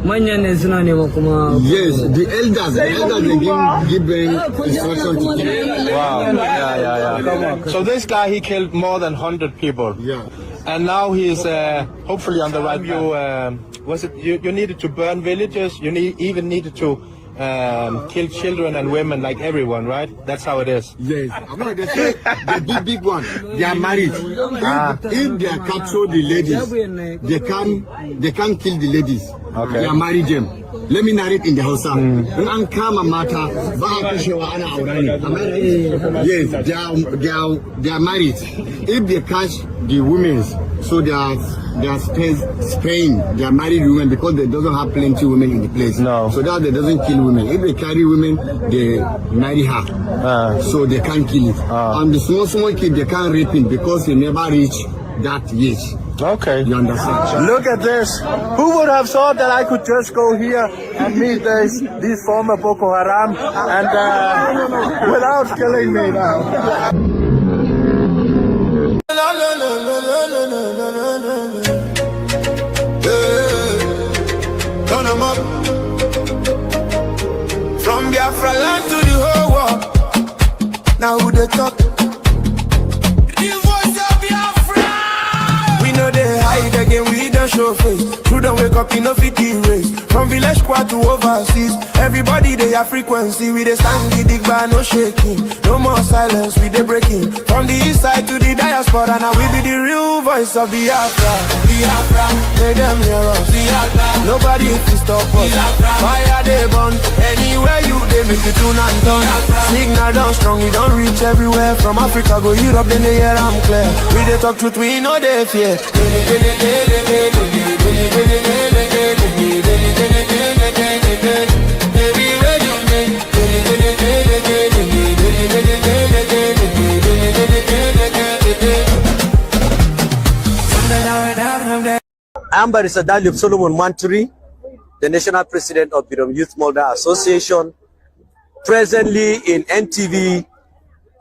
Manyan ne suna nema kuma. Yes, the elders they give them instruction to kill. Wow. Yeah. So this guy, he killed more than 100 people. Yeah. And now he's hopefully on the right. You needed to burn villages. You even needed to kill children and women, like everyone, right? That's how it is. Yes. No, they say the big one, they are married. If they capture the ladies, they can't kill the ladies. Okay. They are married them. Let me narrate in the Hausa. In an kama mata, ba a kashewa ana aure ne. Yes, they are married. If they catch the women, so they are spraying. They are married women because they doesn't have plenty women in the place. No. So that they doesn't kill women. If they carry women, they marry her. So they can't kill it. And the small kid, they can't rape him because he never reach that age. Okay. You understand? Look at this. Who would have thought that I could just go here and meet these former Boko Haram and without killing me now? Turn them up. From Biafra land to the whole world. Now who they talk? The voice of Biafra. We know they hide again, we don't show face. True don't wake up, you know fit erase. From village squad to overseas, everybody they have frequency. We they stand the dig bar, no shaking. No more silence, we they breaking. From the east side to the diaspora, now we be the real voice of Biafra. Biafra, make them hear us. Biafra, nobody can stop us. Fire they burn, anywhere you they make it tune and turn. Signal down strong, we don't reach everywhere. From Africa go Europe, then they hear I'm clear. We they talk truth, we know they fear. I'm Barrister Daliop Solomon Manturi, the National President of Birom Youth Molder Association, presently in NTV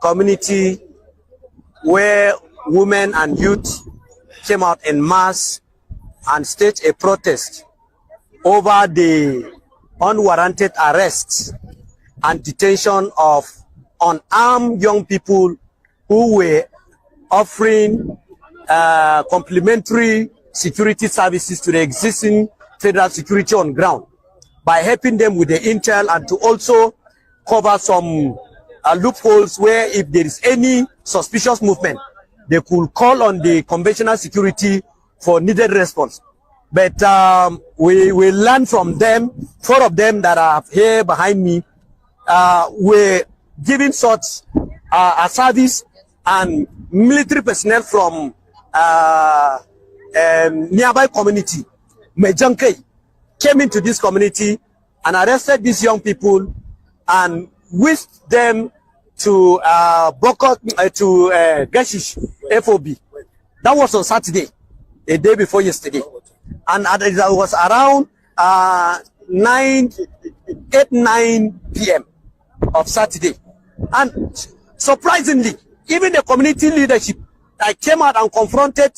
community where women and youth came out en masse and staged a protest over the unwarranted arrests and detention of unarmed young people who were offering complementary security services to the existing federal security on ground by helping them with the intel and to also cover some loopholes where if there is any suspicious movement, they could call on the conventional security for needed response. But we learn from them. 4 of them that are here behind me were giving such a service, and military personnel from nearby community, Mejanke, came into this community and arrested these young people and whisked them to Gashish FOB. That was on Saturday, a day before yesterday. And it was around 9 p.m. of Saturday. And surprisingly, even the community leadership came out and confronted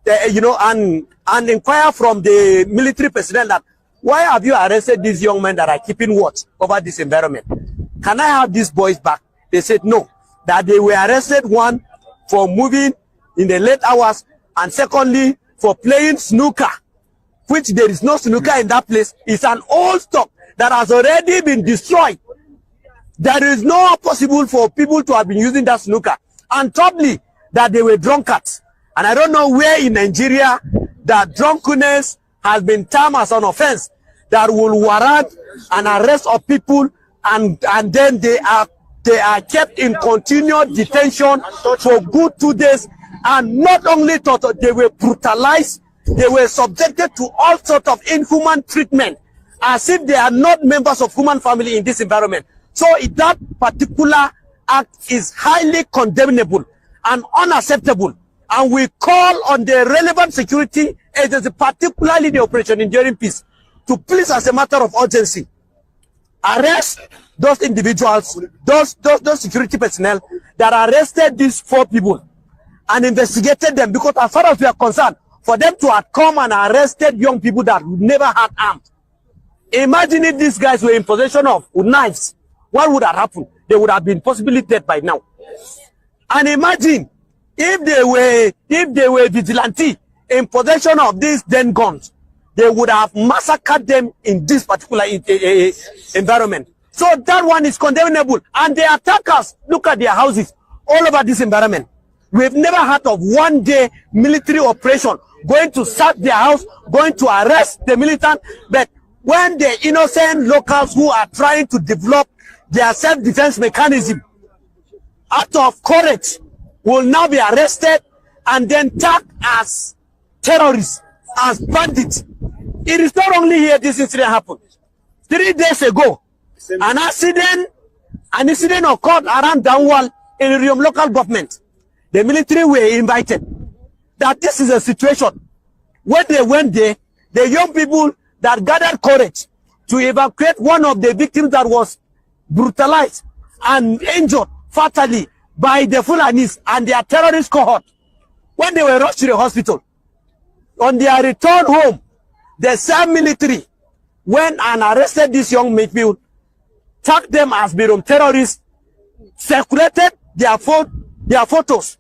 and inquire from the military personnel that why have you arrested these young men that are keeping watch over this environment? Can I have these boys back? They said no, that they were arrested, one, for moving in the late hours, and secondly, for playing snooker which there is no snooker in that place, is an old stock that has already been destroyed. There is no possible for people to have been using that snooker. And thirdly, that they were drunkards. And I don't know where in Nigeria that drunkenness has been termed as an offense that will warrant an arrest of people, and then they are kept in continued detention for good 2 days. And not only they were brutalized, they were subjected to all sorts of inhuman treatment, as if they are not members of human family in this environment. So that particular act is highly condemnable and unacceptable. And we call on the relevant security agency, particularly the Operation Enduring Peace, to please, as a matter of urgency, arrest those individuals, those security personnel that arrested these 4 people and investigated them, because as far as we are concerned, for them to have come and arrested young people that never had armed. Imagine if these guys were in possession of knives, what would have happened? They would have been possibly dead by now. And imagine if they were vigilante in possession of these then guns, they would have massacred them in this particular environment. So that one is condemnable. And the attackers, look at their houses all over this environment. We've never heard of one-day military operation going to sack their house, going to arrest the militant. But when the innocent locals who are trying to develop their self-defense mechanism out of courage will now be arrested and then tagged as terrorists, as bandits. It is not only here this incident happened. 3 days ago, an incident occurred around Downwall in Riom local government. The military were invited. That this is a situation. When they went there, the young people that gathered courage to evacuate one of the victims that was brutalized and injured fatally by the Fulanis and their terrorist cohort, when they were rushed to the hospital, on their return home, the same military went and arrested these young people, tagged them as Birom terrorists, circulated their photos,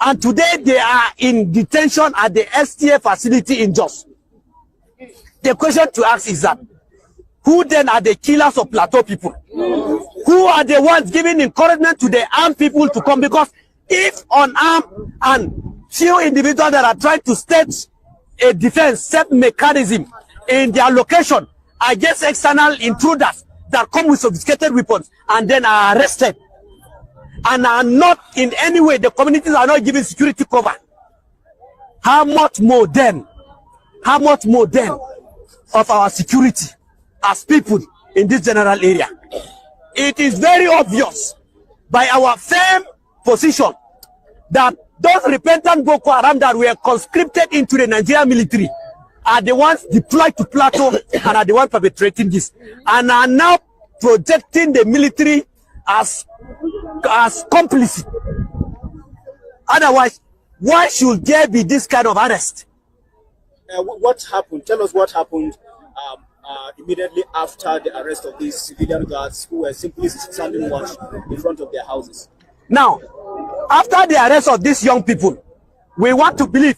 and today they are in detention at the STA facility in Jos. The question to ask is that, who then are the killers of Plateau people? Who are the ones giving encouragement to the armed people to come? Because if unarmed and few individuals that are trying to stage a defense set mechanism in their location against external intruders that come with sophisticated weapons and then are arrested and are not in any way, the communities are not giving security cover, how much more then of our security as people in this general area? It is very obvious by our firm position that those repentant Boko Haram that were conscripted into the Nigerian military are the ones deployed to Plateau and are the ones perpetrating this, and are now projecting the military as complicit. Otherwise, why should there be this kind of arrest? What happened? Tell us what happened immediately after the arrest of these civilian guards who were simply standing watch in front of their houses. Now, after the arrest of these young people, we want to believe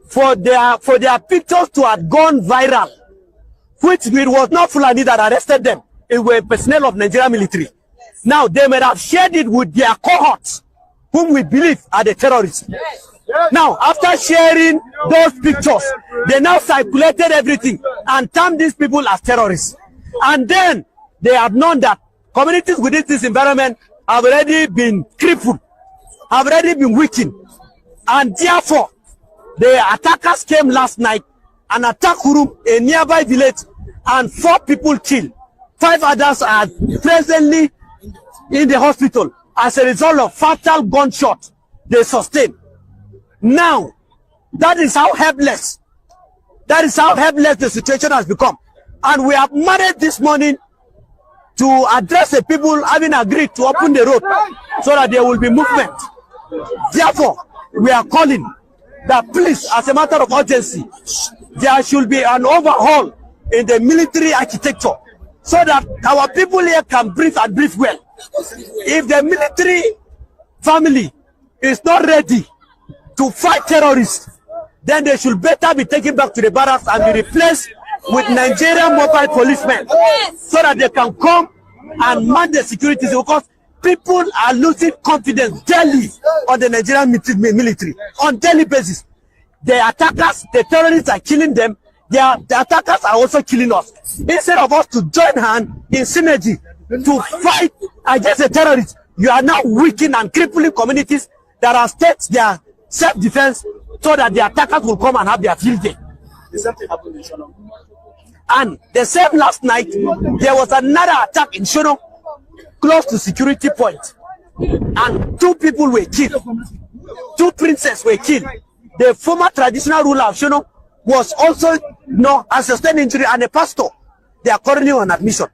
for their pictures to have gone viral, which it was not Fulani that arrested them, it were personnel of Nigerian military. Now, they may have shared it with their cohorts, whom we believe are the terrorists. Now, after sharing those pictures, they now circulated everything and termed these people as terrorists. And then they have known that communities within this environment have already been crippled, have already been weakened. And therefore, the attackers came last night and attacked Hurum, a nearby village, and 4 people killed. 5 others are presently in the hospital as a result of fatal gunshot they sustained. Now, that is how helpless the situation has become. And we have managed this morning to address the people having agreed to open the road so that there will be movement. Therefore, we are calling that please, as a matter of urgency, there should be an overhaul in the military architecture so that our people here can breathe and breathe well. If the military family is not ready to fight terrorists, then they should better be taken back to the barracks and be replaced with Nigerian mobile policemen, so that they can come and man the security, because people are losing confidence daily on the Nigerian military on daily basis. The attackers, the terrorists are killing them. The attackers are also killing us. Instead of us to join hands in synergy to fight against the terrorists, you are now weakening and crippling communities that have staked their self-defense so that the attackers will come and have their field day. The same thing happened in Shono. And the same last night, there was another attack in Shono, close to security point, and 2 people were killed. 2 princes were killed. The former traditional ruler of Shono was also, a sustained injury, and a pastor. They are currently on admission.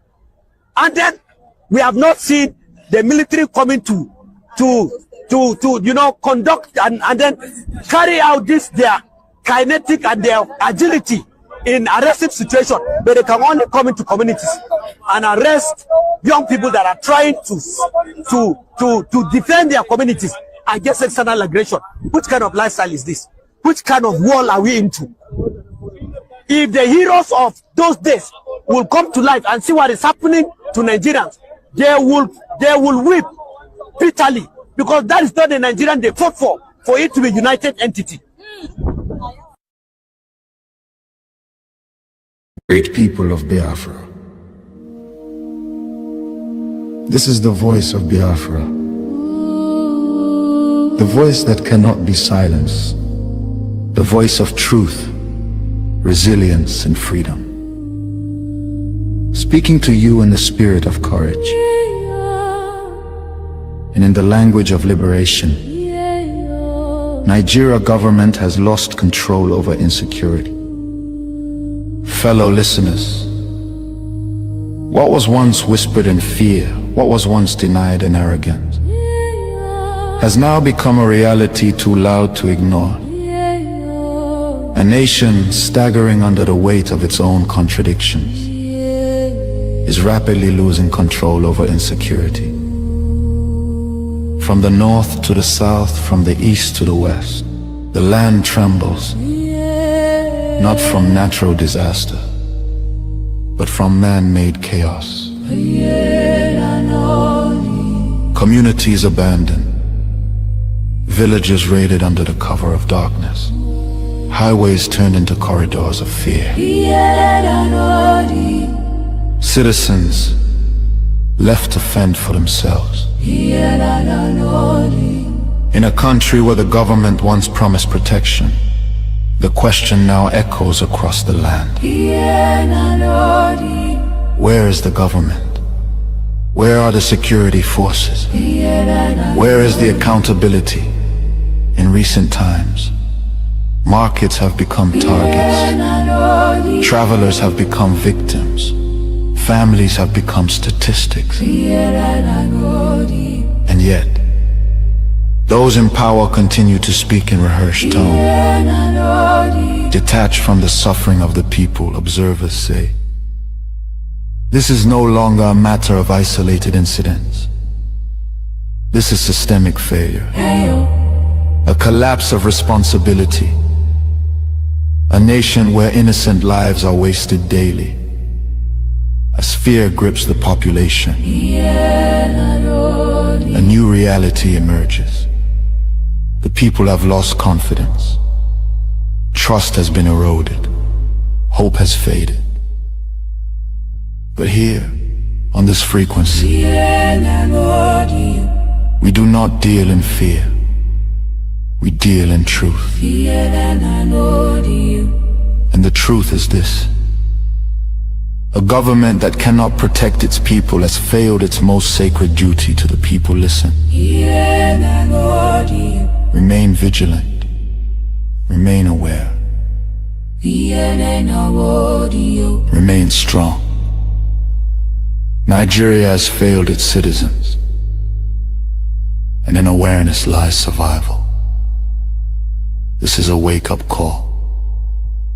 And then we have not seen the military coming to conduct and then carry out their kinetic and their agility in arresting situation, but they can only come into communities and arrest young people that are trying to defend their communities against external aggression. Which kind of lifestyle is this? Which kind of world are we into? If the heroes of those days will come to light and see what is happening to Nigerians, they will weep bitterly, because that is not the Nigerian they fought for it to be a united entity. Great people of Biafra. This is the voice of Biafra. The voice that cannot be silenced. The voice of truth, resilience, and freedom. Speaking to you in the spirit of courage and in the language of liberation. Nigeria government has lost control over insecurity. Fellow listeners, what was once whispered in fear, what was once denied in arrogance, has now become a reality too loud to ignore. A nation staggering under the weight of its own contradictions is rapidly losing control over insecurity. From the north to the south, from the east to the west, the land trembles, not from natural disaster, but from man-made chaos. Communities abandoned, villages raided under the cover of darkness, highways turned into corridors of fear. Citizens left to fend for themselves. In a country where the government once promised protection, the question now echoes across the land. Where is the government? Where are the security forces? Where is the accountability? In recent times, markets have become targets. Travelers have become victims. Families have become statistics. And yet, those in power continue to speak in rehearsed tone. Detached from the suffering of the people, observers say, this is no longer a matter of isolated incidents. This is systemic failure. A collapse of responsibility. A nation where innocent lives are wasted daily. As fear grips the population, a new reality emerges. The people have lost confidence. Trust has been eroded. Hope has faded. But here, on this frequency, we do not deal in fear. We deal in truth. And the truth is this. A government that cannot protect its people has failed its most sacred duty to the people. Listen. Remain vigilant. Remain aware. Remain strong. Nigeria has failed its citizens, and in awareness lies survival. This is a wake-up call.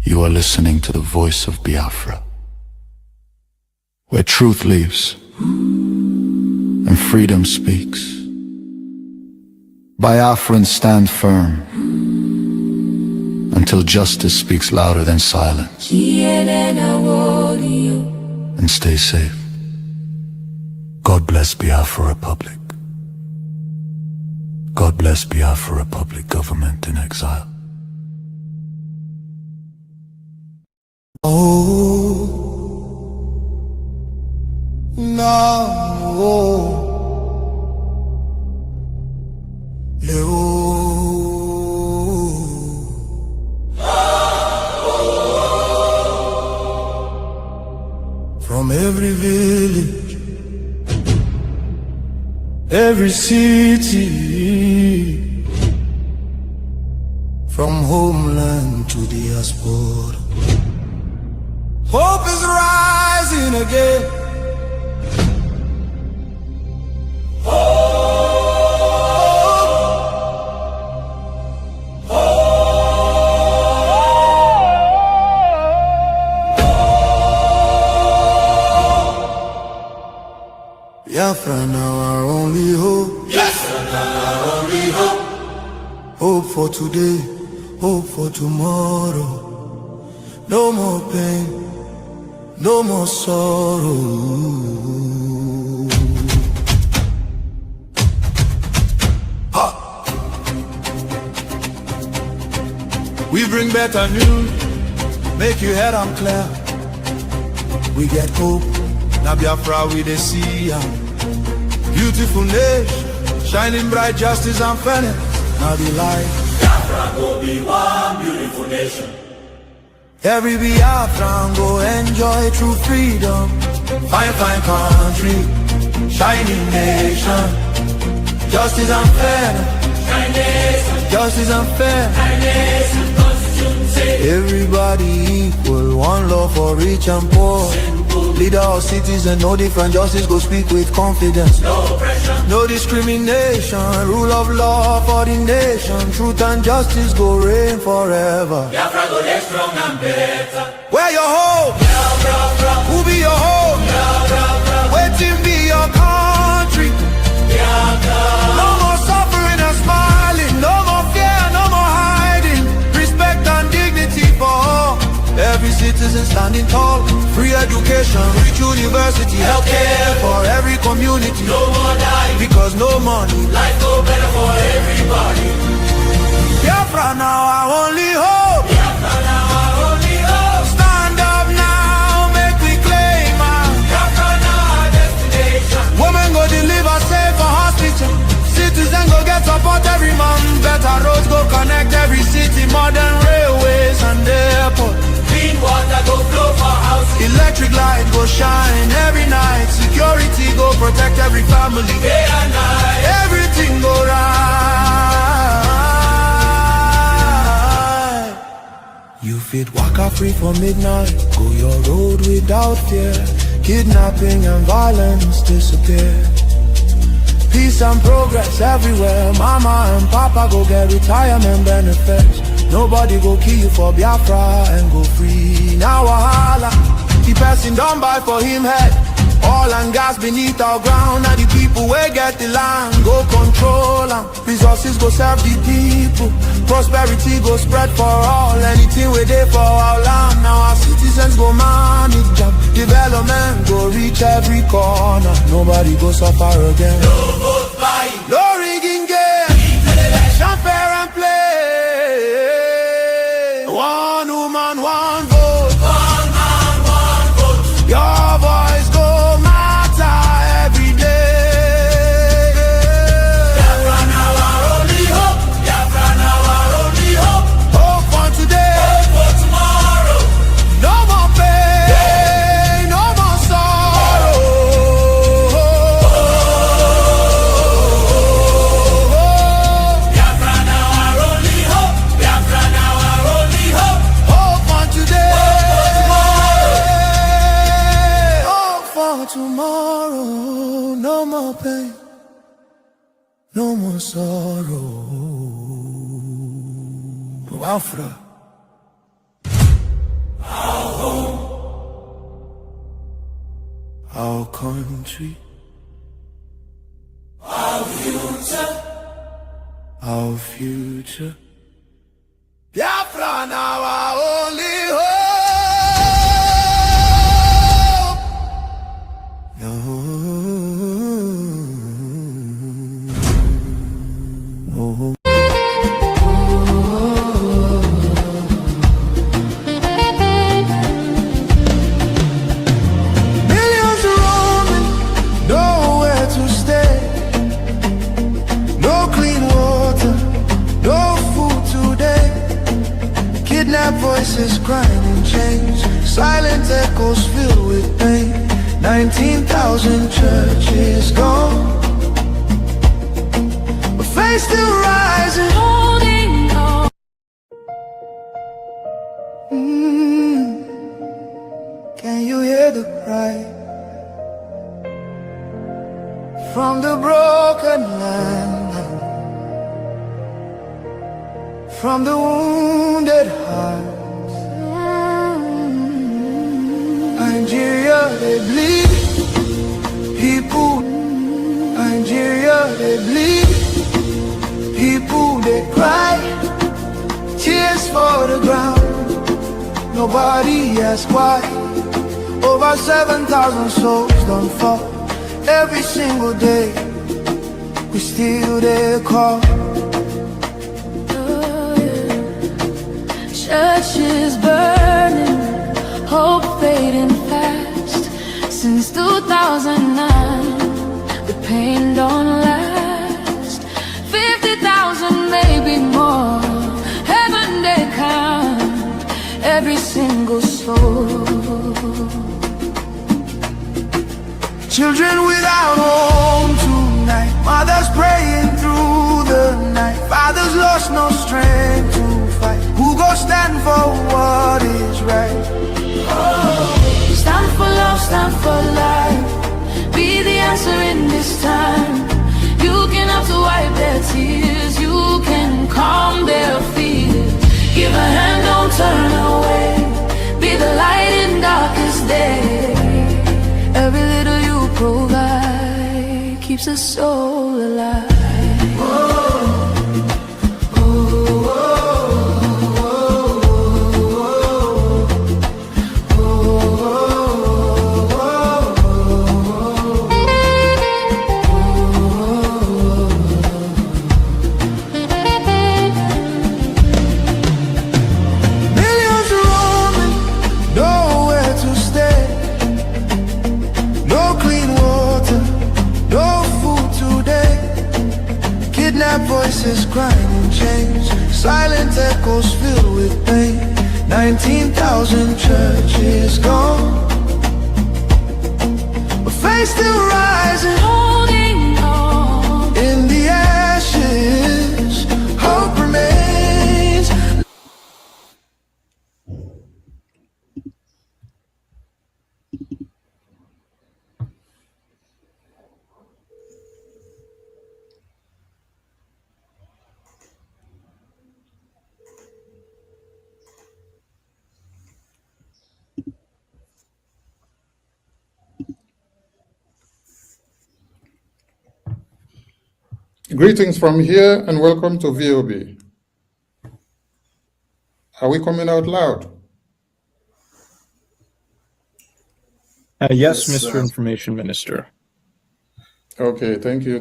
You are listening to the voice of Biafra, where truth lives and freedom speaks. Biafrans stand firm until justice speaks louder than silence. And stay safe. God bless Biafra Republic. God bless Biafra Republic, government in exile. Oh, no. From every village, every city, from homeland to diaspora, hope is rising again. Biafra now our only hope. Biafra now our only hope. Hope for today, hope for tomorrow. No more pain, no more sorrow. Ha! We bring better news, make your head on clear. We get hope, now Biafra we dey see am. Beautiful nation, shining bright justice and fairness. Now the light. Biafra go be one beautiful nation. Every Biafran go enjoy true freedom. Fine, fine country, shining nation. Justice and fairness. Justice and fairness. Everybody equal, one law for rich and poor. Leader or citizen, no different, justice go speak with confidence. No pressure, no discrimination, rule of law for the nation. Truth and justice go reign forever. Biafra go get strong and better. Where your hope? Biafra. Who be your hope? Biafra. Waiting be your country. Biafra. No more suffering and smiling, no more fear, no more hiding. Respect and dignity for all. Every citizen standing tall. Free education, rich university, healthcare for every community. No more dying, because no money. Life go better for everybody. Biafra now our only hope. Biafra now our only hope. Stand up now, make we claim our Biafra now our destination. Women go deliver safe for hospital. Citizen go get support every month. Better roads go connect every city. Modern railways and airport. Clean water go flow for houses. Electric light go shine every night. Security go protect every family. Day and night. Everything go right. You fit waka free for midnight. Go your road without fear. Kidnapping and violence disappear. Peace and progress everywhere. Mama and Papa go get retirement benefits. Nobody go kill you for Biafra and go free. Now wahala, the person don't buy for him head. Oil and gas beneath our ground. Now the people where get the land go control them. Resources go serve the people. Prosperity go spread for all. Anything we there for our land. Now our citizens go manage them. Development go reach every corner. Nobody go suffer again. No vote buying, no rigging game. Election fair and play. One woman, one vote. One man, one vote. Your voice go matter every day. Biafra now our only hope. Biafra now our only hope. Hope for today. Hope for tomorrow. No more pain, no more sorrow. Biafra now our only hope. Biafra now our only hope. Hope for today. Hope for Hope for tomorrow. No more pain, no more sorrow. Biafra. our home, our country, our future. our future. Biafra now. Silent echoes filled with pain. 19,000 churches gone, but faith still rising, holding on. Can you hear the cry from the broken land, from the wounded heart? Nigeria, they bleed. People, Nigeria, they bleed. People, they cry. Tears for the ground. Nobody asks why. Over 7,000 souls don't fall. Every single day, we still their call. Churches burning, hope fading fast. Since 2009, the pain don't last. 50,000, maybe more. Heaven they count every single soul. Children without home tonight. Mothers praying through the night. Fathers lost no strength to fight. Who go stand for what is right? Stand for love, stand for life. Be the answer in this time. You can have to wipe their tears. You can calm their fears. Give a hand, don't turn away. Be the light in darkest day. Every little you provide keeps a soul alive. Voices crying in chains. Silent echoes filled with pain. 19,000 churches gone, but faith still rising, holding on. In the ashes, hope remains. Greetings from here and welcome to VOB. Are we coming out loud? Yes, Mr. Information Minister. Okay, thank you,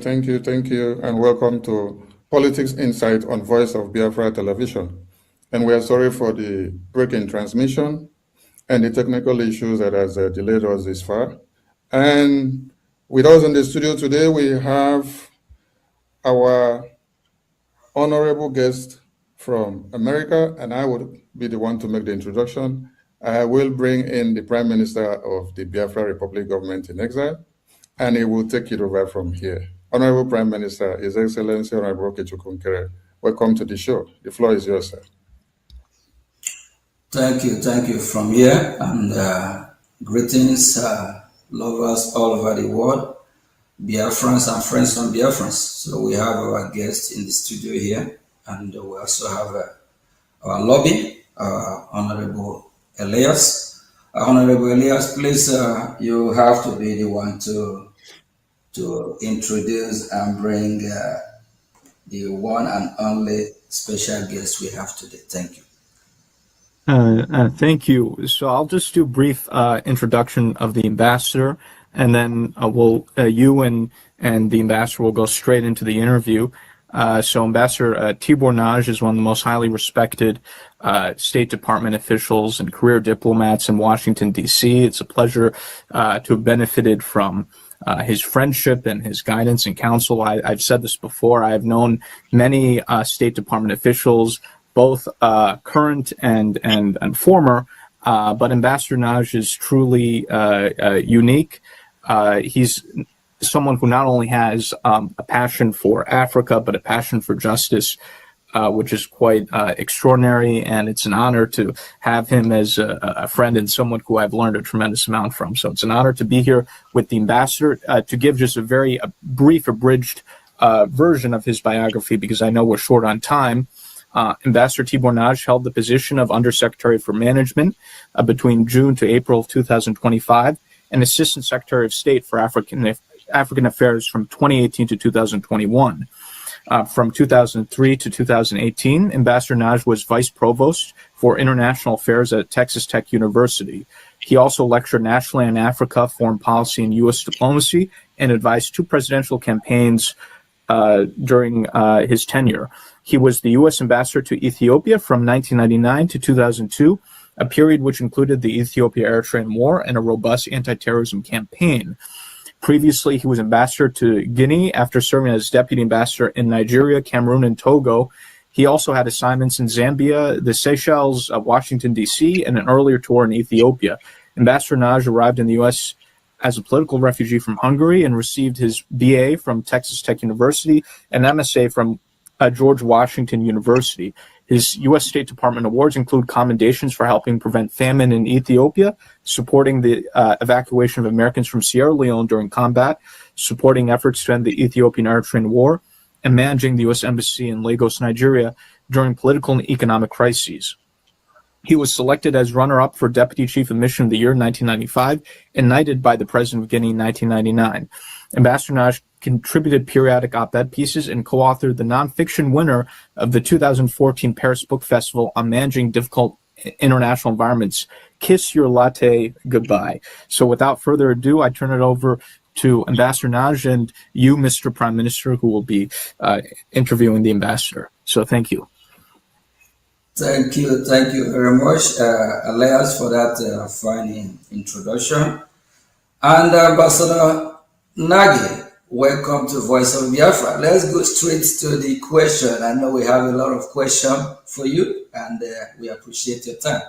and welcome to Politics Insight on Voice of Biafra Television. And we are sorry for the break in transmission and the technical issues that has delayed us this far. And with us in the studio today, we have our honorable guest from America, and I would be the one to make the introduction. I will bring in the Prime Minister of the Biafra Republic Government in Exile, and he will take it over from here. Honorable Prime Minister, His Excellency Honorable Okechukwu Nkere, welcome to the show. The floor is yours, sir. Thank you from here, and greetings, lovers all over the world, Biafrans and friends from Biafrans. So we have our guest in the studio here, and we also have our lobby, Honorable Elias. Honorable Elias, please, you have to be the one to introduce and bring the one and only special guest we have today. Thank you. Thank you. So I'll just do a brief introduction of the ambassador, and then you and the ambassador will go straight into the interview. So Ambassador Tibor Nagy is one of the most highly respected State Department officials and career diplomats in Washington, D.C. It's a pleasure to have benefited from his friendship and his guidance and counsel. I've said this before. I've known many State Department officials, both current and former, But Ambassador Naj is truly unique. He's someone who not only has a passion for Africa, but a passion for justice, which is quite extraordinary. And it's an honor to have him as a friend and someone who I've learned a tremendous amount from. So it's an honor to be here with the ambassador to give just a very brief, abridged version of his biography, because I know we're short on time. Ambassador Tibor Naj held the position of Undersecretary for Management between June to April of 2025 and Assistant Secretary of State for African Affairs from 2018 to 2021. From 2003 to 2018, Ambassador Naj was Vice Provost for International Affairs at Texas Tech University. He also lectured nationally on Africa, foreign policy, and U.S. diplomacy, and advised 2 presidential campaigns during his tenure. He was the U.S. ambassador to Ethiopia from 1999 to 2002, a period which included the Ethiopia-Eritrean War and a robust anti-terrorism campaign. Previously, he was ambassador to Guinea after serving as deputy ambassador in Nigeria, Cameroon, and Togo. He also had assignments in Zambia, the Seychelles, Washington, D.C., and an earlier tour in Ethiopia. Ambassador Naj arrived in the U.S. as a political refugee from Hungary and received his BA from Texas Tech University and MSA from George Washington University. His U.S. State Department awards include commendations for helping prevent famine in Ethiopia, supporting the evacuation of Americans from Sierra Leone during combat, supporting efforts to end the Ethiopian-Eritrean War, and managing the U.S. Embassy in Lagos, Nigeria during political and economic crises. He was selected as runner-up for Deputy Chief of Mission of the Year in 1995 and knighted by the President of Guinea in 1999. Ambassador Naj contributed periodic op-ed pieces and co-authored the nonfiction winner of the 2014 Paris Book Festival on managing difficult international environments, Kiss Your Latte Goodbye. So without further ado, I turn it over to Ambassador Naj and you, Mr. Prime Minister, who will be interviewing the ambassador. So thank you. Thank you very much, Elias, for that fine introduction. And Ambassador Nagi, welcome to Voice of Biafra. Let's go straight to the question. I know we have a lot of questions for you, and we appreciate your time.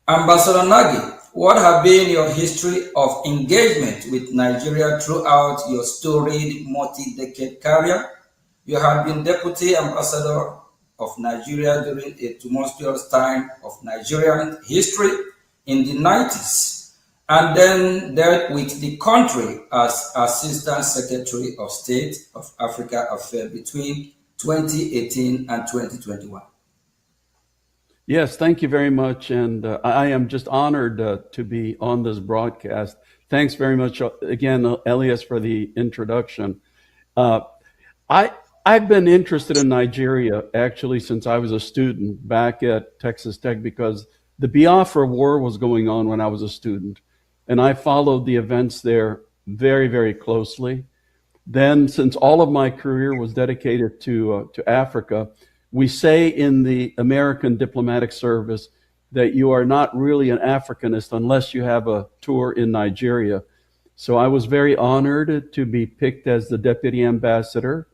Ambassador Nagi, what have been your history of engagement with Nigeria throughout your storied multi-decade career? You have been Deputy Ambassador of Nigeria during a tumultuous time of Nigerian history in the 90s, and then dealt with the country as Assistant Secretary of State of Africa Affairs between 2018 and 2021. Yes, thank you very much, and I am just honored to be on this broadcast. Thanks very much again, Elias, for the introduction. I've been interested in Nigeria actually since I was a student back at Texas Tech, because the Biafra War was going on when I was a student, and I followed the events there very, very closely. Then, since all of my career was dedicated to Africa, we say in the American Diplomatic Service that you are not really an Africanist unless you have a tour in Nigeria. So I was very honored to be picked as the Deputy Ambassador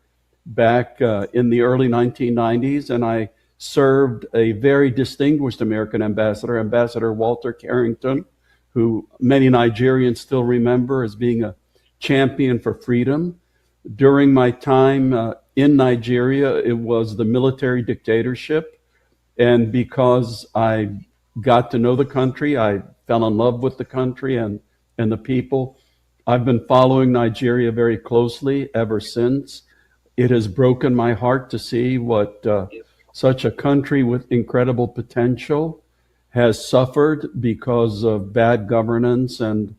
back in the early 1990s, and I served a very distinguished American ambassador, Ambassador Walter Carrington, who many Nigerians still remember as being a champion for freedom. During my time in Nigeria, it was the military dictatorship, and because I got to know the country, I fell in love with the country and the people. I've been following Nigeria very closely ever since. It has broken my heart to see what such a country with incredible potential has suffered because of bad governance and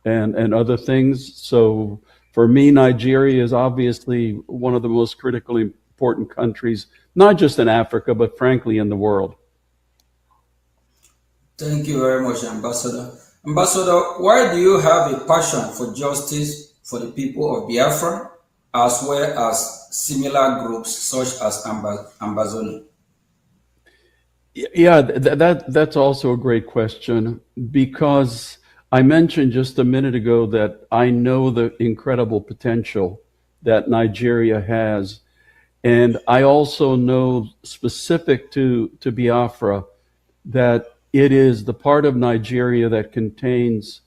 other things. So for me, Nigeria is obviously one of the most critically important countries, not just in Africa, but frankly in the world. Thank you very much, Ambassador. Ambassador, why do you have a passion for justice for the people of Biafra, as well as similar groups such as Ambazoni? Yeah, that's also a great question, because I mentioned just a minute ago that I know the incredible potential that Nigeria has. And I also know, specific to Biafra, that it is the part of Nigeria that contains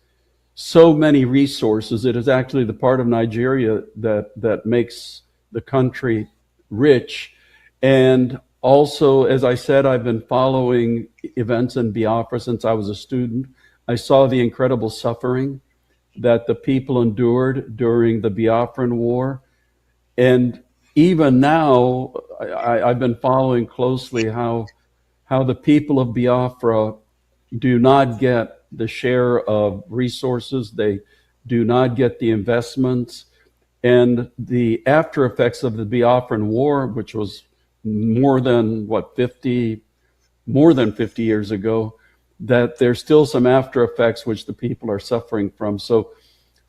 so many resources. It is actually the part of Nigeria that makes the country rich. And also, as I said, I've been following events in Biafra since I was a student. I saw the incredible suffering that the people endured during the Biafran War. And even now, I've been following closely how the people of Biafra do not get the share of resources. They do not get the investments. And the after effects of the Biafran War, which was more than 50 years ago, that there's still some after effects which the people are suffering from. So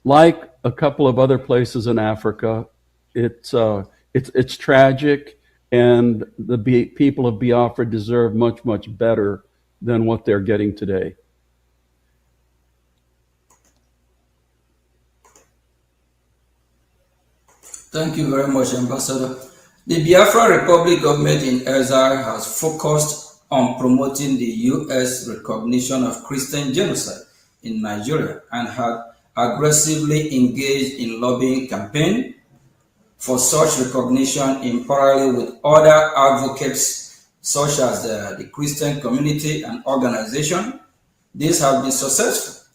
like a couple of other places in Africa, it's tragic, and the people of Biafra deserve much, much better than what they're getting today. Thank you very much, Ambassador. The Biafra Republic government in exile has focused on promoting the U.S. recognition of Christian genocide in Nigeria and had aggressively engaged in lobbying campaign for such recognition in parallel with other advocates such as the Christian community and organization. These have been successful,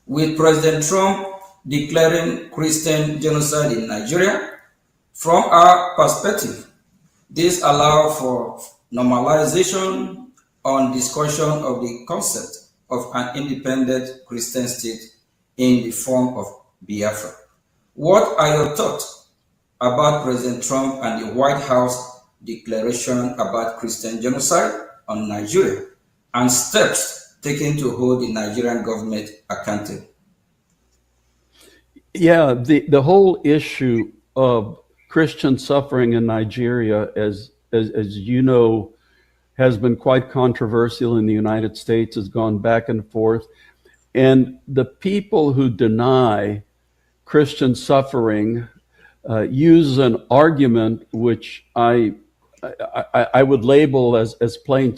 with President Trump declaring Christian genocide in Nigeria. From our perspective, this allows for normalization on discussion of the concept of an independent Christian state in the form of Biafra. What are your thoughts about President Trump and the White House declaration about Christian genocide on Nigeria and steps taken to hold the Nigerian government accountable? Yeah, the whole issue of Christian suffering in Nigeria, as you know, has been quite controversial in the United States, has gone back and forth. And the people who deny Christian suffering use an argument which I would label as plain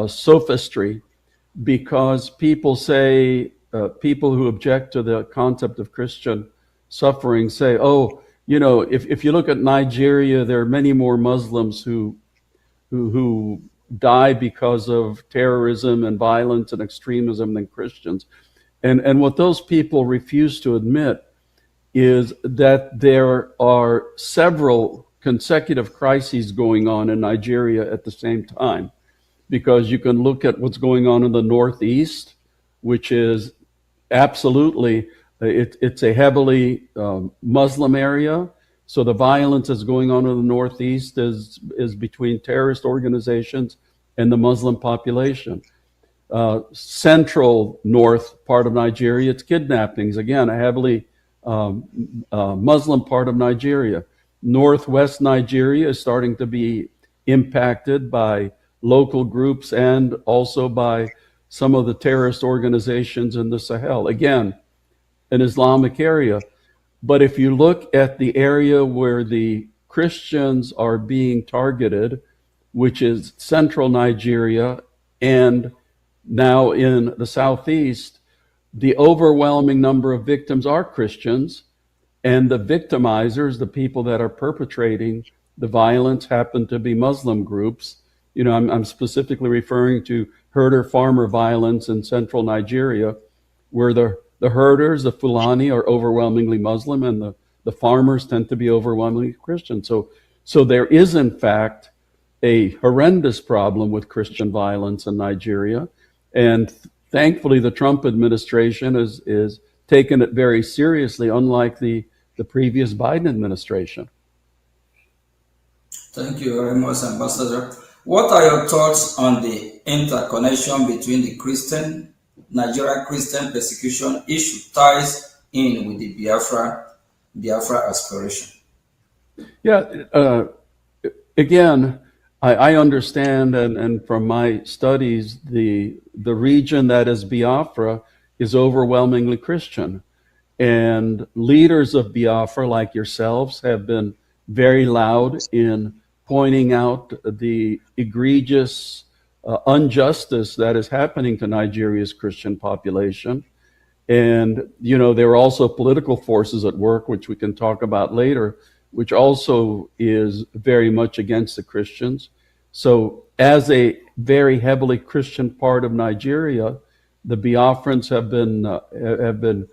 sophistry, because people say, people who object to the concept of Christian suffering say, oh, you know, if you look at Nigeria, there are many more Muslims who die because of terrorism and violence and extremism than Christians. And what those people refuse to admit is that there are several consecutive crises going on in Nigeria at the same time, because you can look at what's going on in the Northeast, which is absolutely, it's a heavily Muslim area. So the violence that's going on in the Northeast is between terrorist organizations and the Muslim population. Central north part of Nigeria, it's kidnappings, again, a heavily Muslim part of Nigeria. Northwest Nigeria is starting to be impacted by local groups and also by some of the terrorist organizations in the Sahel. Again, an Islamic area. But if you look at the area where the Christians are being targeted, which is central Nigeria and now in the southeast, the overwhelming number of victims are Christians, and the victimizers, the people that are perpetrating the violence, happen to be Muslim groups. You know, I'm specifically referring to herder-farmer violence in central Nigeria, where the herders, the Fulani, are overwhelmingly Muslim, and the farmers tend to be overwhelmingly Christian. So there is, in fact, a horrendous problem with Christian violence in Nigeria. And thankfully, the Trump administration is taken it very seriously, unlike the previous Biden administration. Thank you very much, Ambassador. What are your thoughts on the interconnection between the Nigerian Christian persecution issue ties in with the Biafra aspiration? Yeah, again, I understand, and from my studies, the region that is Biafra is overwhelmingly Christian. And leaders of Biafra, like yourselves, have been very loud in pointing out the egregious injustice that is happening to Nigeria's Christian population. And, there are also political forces at work, which we can talk about later, which also is very much against the Christians. So as a very heavily Christian part of Nigeria, the Biafrans have been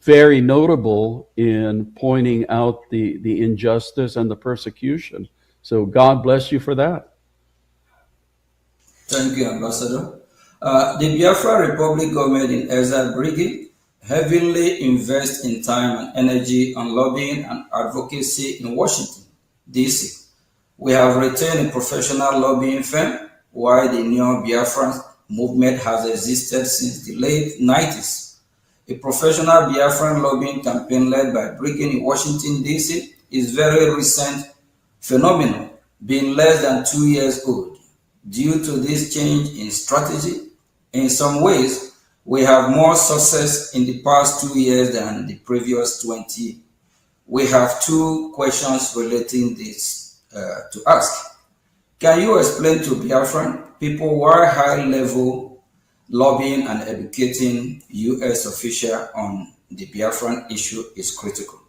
very notable in pointing out the injustice and the persecution. So God bless you for that. Thank you, Ambassador. The Biafra Republic government in exile BRGIE heavily invests in time and energy on lobbying and advocacy in Washington, D.C. We have retained a professional lobbying firm, while the Neo Biafran movement has existed since the late 90s. A professional Biafran lobbying campaign led by BRGIE in Washington, D.C. is very recent phenomenon, being less than 2 years old. Due to this change in strategy, in some ways, we have more success in the past 2 years than the previous 20. We have two questions relating this to ask. Can you explain to Biafran people why high-level lobbying and educating U.S. officials on the Biafran issue is critical?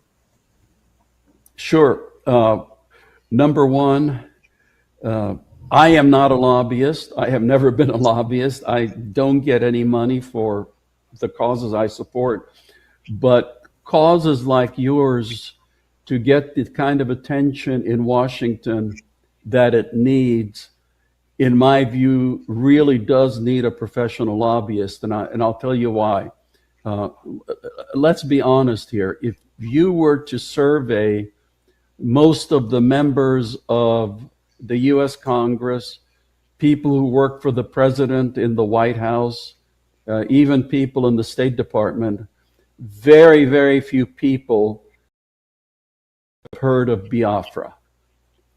Sure. Number one, I am not a lobbyist. I have never been a lobbyist. I don't get any money for the causes I support. But causes like yours, to get the kind of attention in Washington that it needs, in my view, really does need a professional lobbyist. And I'll tell you why. Let's be honest here. If you were to survey most of the members of the U.S. Congress, people who work for the president in the White House, even people in the State Department, very, very few people have heard of Biafra.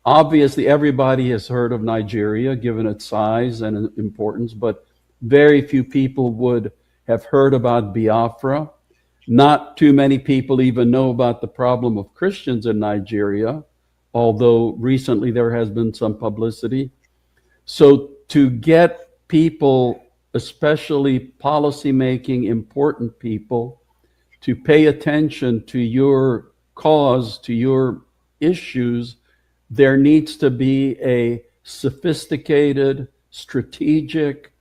Obviously, everybody has heard of Nigeria, given its size and importance, but very few people would have heard about Biafra. Not too many people even know about the problem of Christians in Nigeria, although recently there has been some publicity. So to get people, especially policymaking important people, to pay attention to your cause, to your issues, there needs to be a sophisticated, strategic,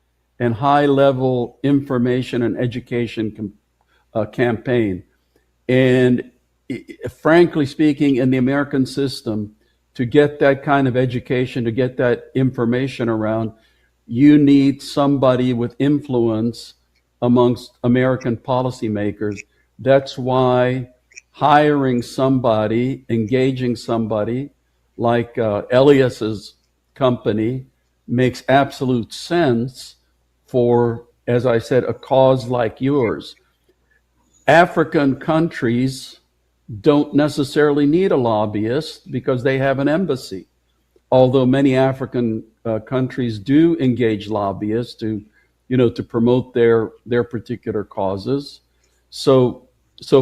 and high-level information and education campaign. And frankly speaking, in the American system, to get that kind of education, to get that information around, you need somebody with influence amongst American policymakers. That's why hiring somebody, engaging somebody like Elias's company makes absolute sense for, as I said, a cause like yours. African countries don't necessarily need a lobbyist because they have an embassy, although many African countries do engage lobbyists to promote their particular causes. So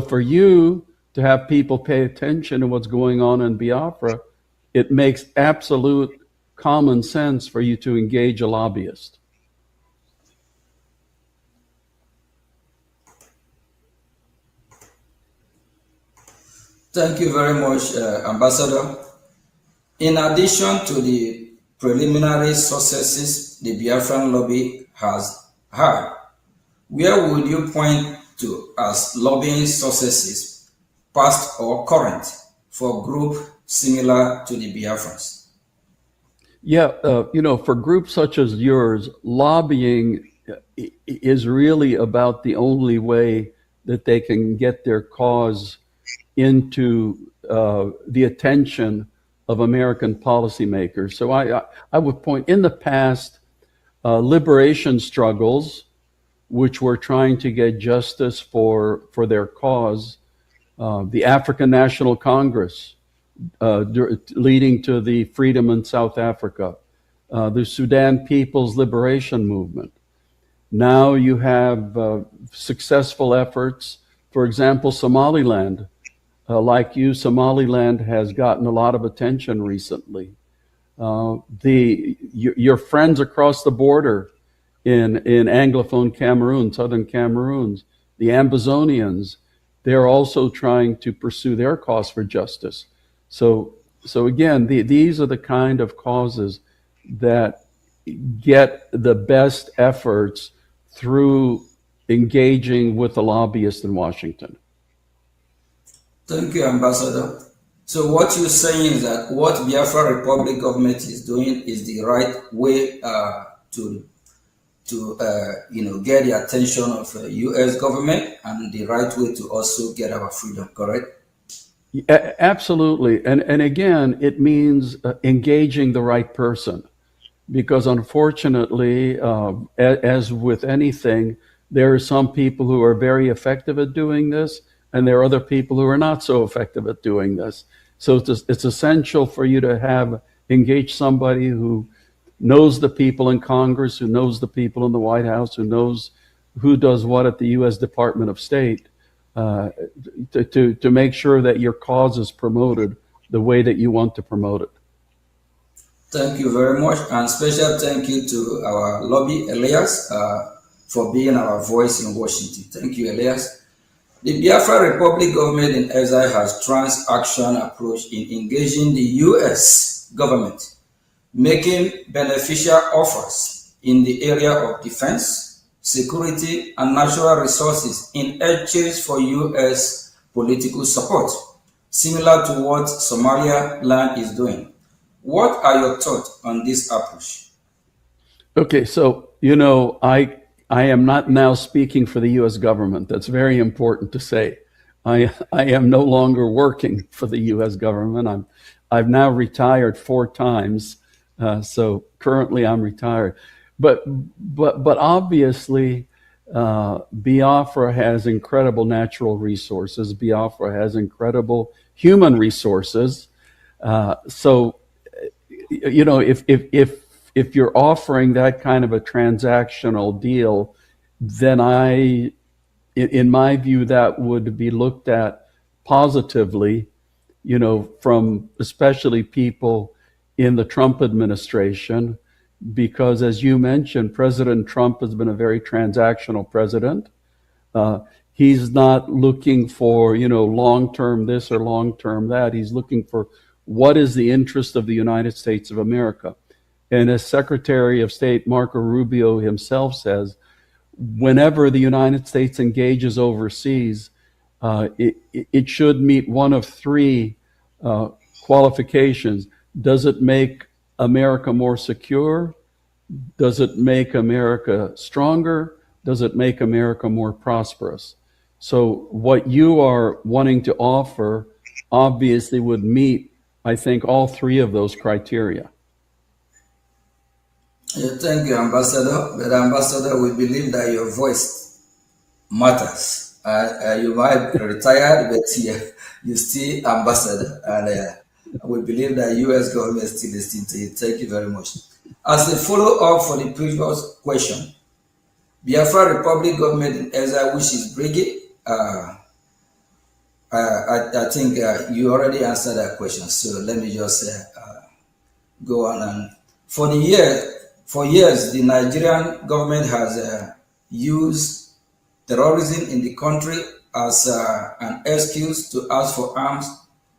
for you to have people pay attention to what's going on in Biafra, it makes absolute common sense for you to engage a lobbyist. Thank you very much, Ambassador. In addition to the preliminary successes the Biafran lobby has had, where would you point to as lobbying successes, past or current, for groups similar to the Biafrans? Yeah, for groups such as yours, lobbying is really about the only way that they can get their cause into the attention of American policymakers. So I would point, in the past, liberation struggles, which were trying to get justice for their cause, the African National Congress, leading to the freedom in South Africa, the Sudan People's Liberation Movement. Now you have successful efforts, for example, Somaliland. Like you, Somaliland has gotten a lot of attention recently. Your friends across the border in Anglophone Cameroon, southern Cameroons, the Ambazonians, they're also trying to pursue their cause for justice. So again, these are the kind of causes that get the best efforts through engaging with the lobbyists in Washington. Thank you, Ambassador. So what you're saying is that what Biafra Republic government is doing is the right way to get the attention of U.S. government, and the right way to also get our freedom, correct? Absolutely. And again, it means engaging the right person, because unfortunately, as with anything, there are some people who are very effective at doing this, and there are other people who are not so effective at doing this. So it's essential for you to engage somebody who knows the people in Congress, who knows the people in the White House, who knows who does what at the U.S. Department of State, to make sure that your cause is promoted the way that you want to promote it. Thank you very much, and special thank you to our lobby, Elias, for being our voice in Washington. Thank you, Elias. The Biafra Republic government in exile has transaction approach in engaging the U.S. government, making beneficial offers in the area of defense, security, and natural resources in exchange for U.S. political support, similar to what Somaliland is doing. What are your thoughts on this approach? Okay, so, I am not now speaking for the U.S. government. That's very important to say. I am no longer working for the U.S. government. I've now retired 4 times, so currently I'm retired. But obviously, Biafra has incredible natural resources. Biafra has incredible human resources. So, if you're offering that kind of a transactional deal, then in my view, that would be looked at positively, from especially people in the Trump administration, because as you mentioned, President Trump has been a very transactional president. He's not looking for, long-term this or long-term that. He's looking for what is the interest of the United States of America. And as Secretary of State Marco Rubio himself says, whenever the United States engages overseas, it should meet one of 3 qualifications. Does it make America more secure? Does it make America stronger? Does it make America more prosperous? So what you are wanting to offer obviously would meet, I think, all 3 of those criteria. Thank you, Ambassador. But Ambassador, we believe that your voice matters. You might be retired, but you're still ambassador, and we believe that U.S. government is still listening to you. Thank you very much. As a follow-up for the previous question, Biafra Republic government in exile, which is BRGIE, I think you already answered that question. So let me just go on. And for years, the Nigerian government has used terrorism in the country as an excuse to ask for arms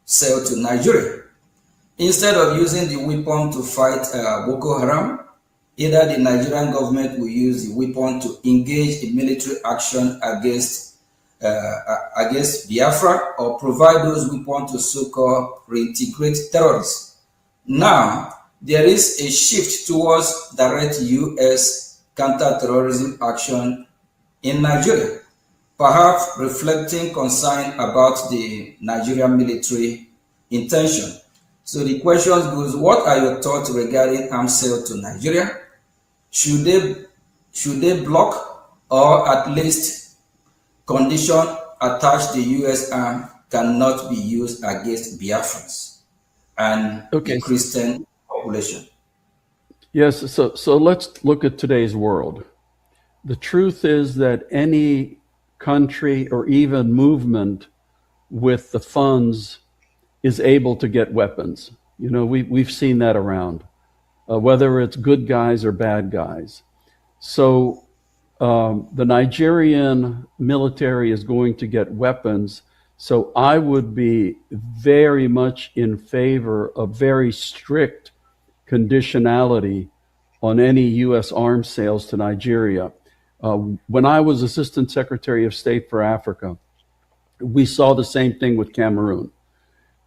sale to Nigeria. Instead of using the weapon to fight Boko Haram, either the Nigerian government will use the weapon to engage in military action against Biafra, or provide those weapons to so-called reintegrate terrorists. Now, there is a shift towards direct U.S. counter-terrorism action in Nigeria, perhaps reflecting concern about the Nigerian military intention. So the question goes, what are your thoughts regarding arms sale to Nigeria? Should they block, or at least condition attached the U.S. arm cannot be used against Biafrans and the Christian population? Yes, so let's look at today's world. The truth is that any country or even movement with the funds is able to get weapons. You know, we've seen that around, whether it's good guys or bad guys. So the Nigerian military is going to get weapons. So I would be very much in favor of very strict conditionality on any U.S. arms sales to Nigeria. When I was Assistant Secretary of State for Africa, we saw the same thing with Cameroon,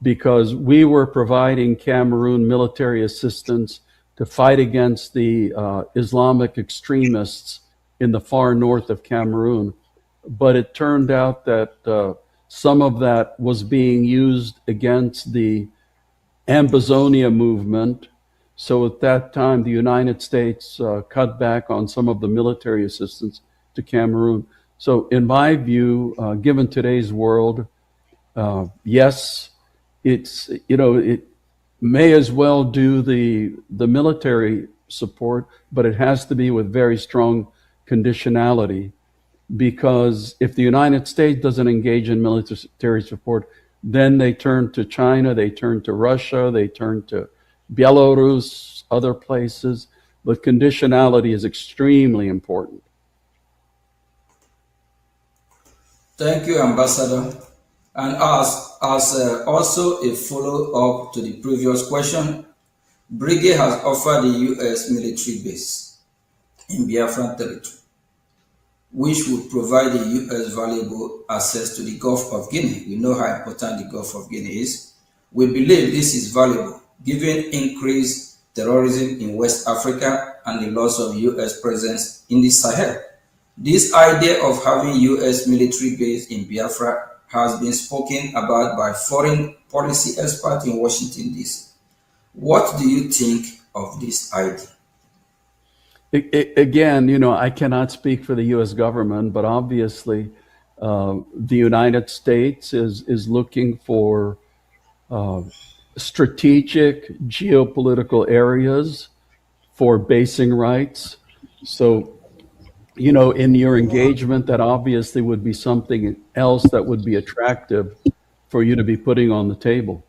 because we were providing Cameroon military assistance to fight against the Islamic extremists in the far north of Cameroon. But it turned out that some of that was being used against the Ambazonia movement. So at that time, the United States cut back on some of the military assistance to Cameroon. So in my view, given today's world, yes, it's, you know, it may as well do the military support, but it has to be with very strong conditionality, because if the United States doesn't engage in military support, then they turn to China, they turn to Russia, they turn to Belarus, other places. But conditionality is extremely important. Thank you, Ambassador. And as also a follow-up to the previous question, BRGIE has offered the U.S. military base in Biafran territory, which would provide the U.S. valuable access to the Gulf of Guinea. We know how important the Gulf of Guinea is. We believe this is valuable, given increased terrorism in West Africa and the loss of U.S. presence in the Sahel. This idea of having U.S. military base in Biafra has been spoken about by foreign policy experts in Washington, D.C. What do you think of this idea? Again, you know, I cannot speak for the U.S. government, but obviously the United States is looking for strategic geopolitical areas for basing rights. So, you know, in your engagement, that obviously would be something else that would be attractive for you to be putting on the table.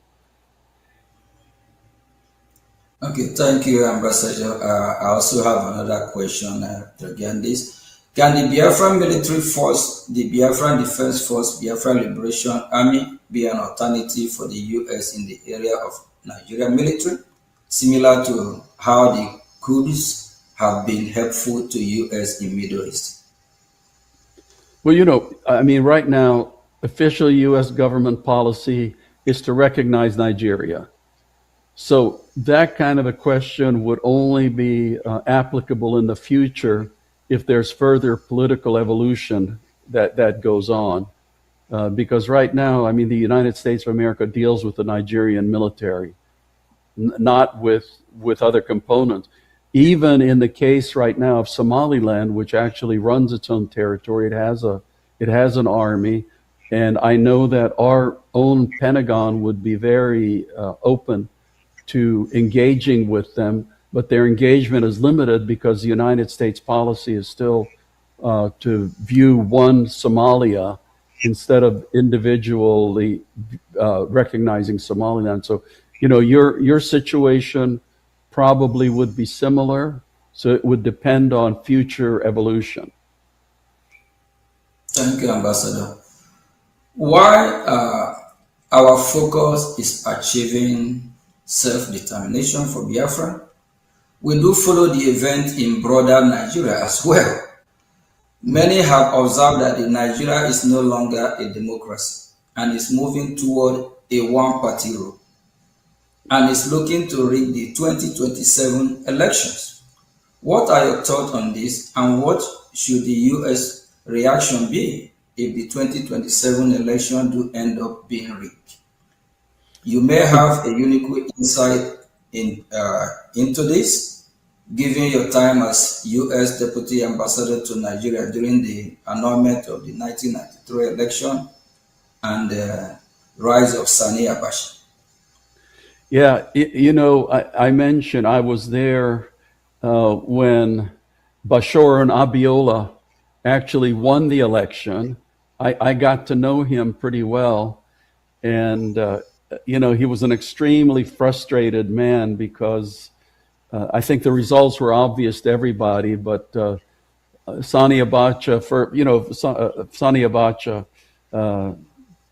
Okay, thank you, Ambassador. I also have another question regarding this. Can the Biafran military force, the Biafran Defense Force, Biafran Liberation Army be an alternative for the U.S. in the area of Nigerian military, similar to how the Kurds have been helpful to U.S. in Middle East? Well, you know, I mean, right now, official U.S. government policy is to recognize Nigeria. So that kind of a question would only be applicable in the future if there's further political evolution that goes on. Because right now, I mean, the United States of America deals with the Nigerian military, not with other components. Even in the case right now of Somaliland, which actually runs its own territory, it has an army. And I know that our own Pentagon would be very open to engaging with them, but their engagement is limited because the United States policy is still to view one Somalia instead of individually recognizing Somaliland. So, you know, your situation probably would be similar, so it would depend on future evolution. Thank you, Ambassador. Why our focus is achieving self-determination for Biafra, we do follow the event in broader Nigeria as well. Many have observed that Nigeria is no longer a democracy and is moving toward a one-party rule and is looking to rig the 2027 elections. What are your thoughts on this, and what should the U.S. reaction be if the 2027 election do end up being rigged? You may have a unique insight into this, given your time as U.S. Deputy Ambassador to Nigeria during the annulment of the 1993 election and the rise of Sani Abacha. Yeah, you know, I mentioned I was there when Bashir and Abiola actually won the election. I got to know him pretty well, and he was an extremely frustrated man because I think the results were obvious to everybody, but Sani Abacha, Sani Abacha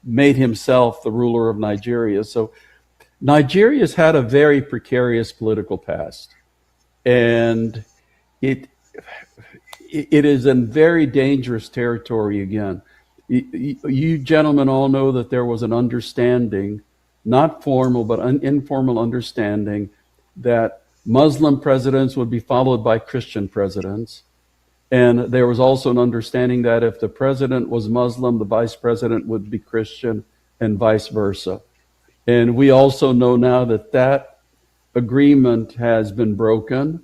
made himself the ruler of Nigeria. So Nigeria's had a very precarious political past, and it is in very dangerous territory again. You gentlemen all know that there was an understanding, not formal, but informal understanding, that Muslim presidents would be followed by Christian presidents. And there was also an understanding that if the president was Muslim, the vice president would be Christian, and vice versa. And we also know now that that agreement has been broken.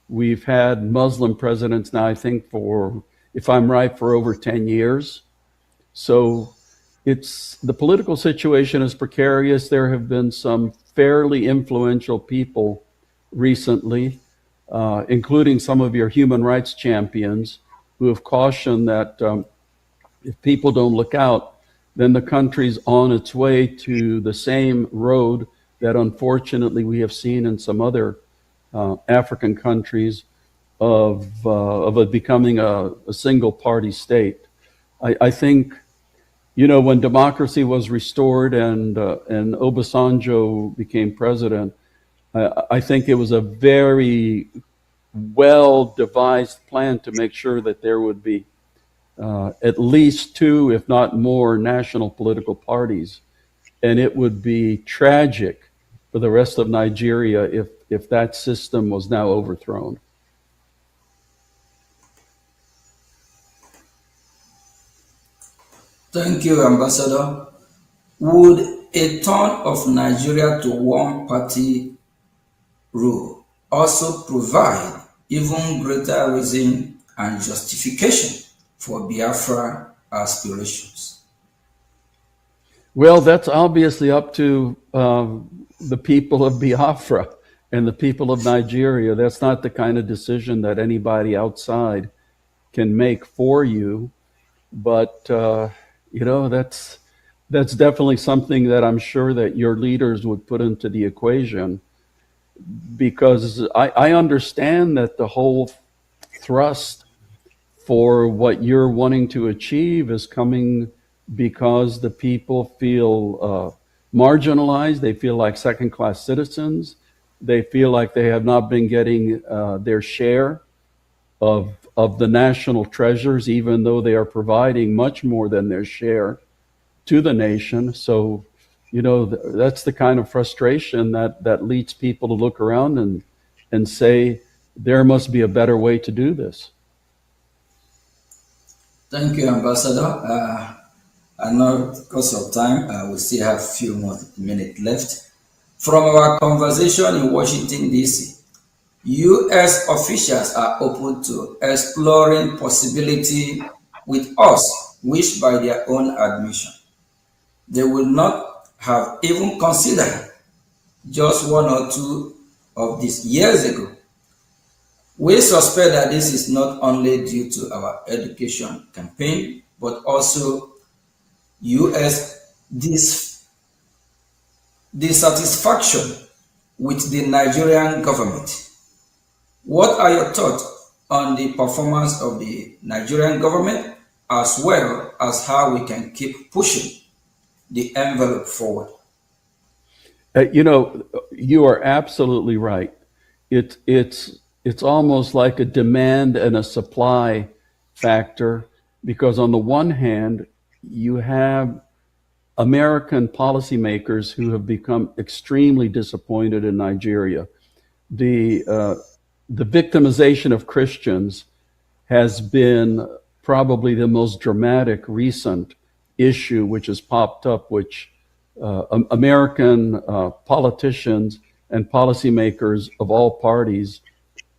We've had Muslim presidents now, I think, for, if I'm right, for over 10 years. So the political situation is precarious. There have been some fairly influential people recently, including some of your human rights champions, who have cautioned that if people don't look out, then the country's on its way to the same road that unfortunately we have seen in some other African countries of it becoming a single party state. I think, when democracy was restored and Obasanjo became president, I think it was a very well-devised plan to make sure that there would be at least two, if not more, national political parties. And it would be tragic for the rest of Nigeria if that system was now overthrown. Thank you, Ambassador. Would a turn of Nigeria to one-party rule also provide even greater reason and justification for Biafra aspirations? Well, that's obviously up to the people of Biafra and the people of Nigeria. That's not the kind of decision that anybody outside can make for you. But, that's definitely something that I'm sure that your leaders would put into the equation, because I understand that the whole thrust for what you're wanting to achieve is coming because the people feel marginalized. They feel like second-class citizens. They feel like they have not been getting their share of the national treasures, even though they are providing much more than their share to the nation. So, that's the kind of frustration that leads people to look around and say, there must be a better way to do this. Thank you, Ambassador. I know because of time, we still have a few more minutes left. From our conversation in Washington, D.C., U.S. officials are open to exploring possibility with us, which by their own admission, they will not have even considered just 1 or 2 of these years ago. We suspect that this is not only due to our education campaign, but also U.S. dissatisfaction with the Nigerian government. What are your thoughts on the performance of the Nigerian government, as well as how we can keep pushing the envelope forward? You are absolutely right. It's almost like a demand and a supply factor, because on the one hand, you have American policymakers who have become extremely disappointed in Nigeria. The victimization of Christians has been probably the most dramatic recent issue which has popped up, which American politicians and policymakers of all parties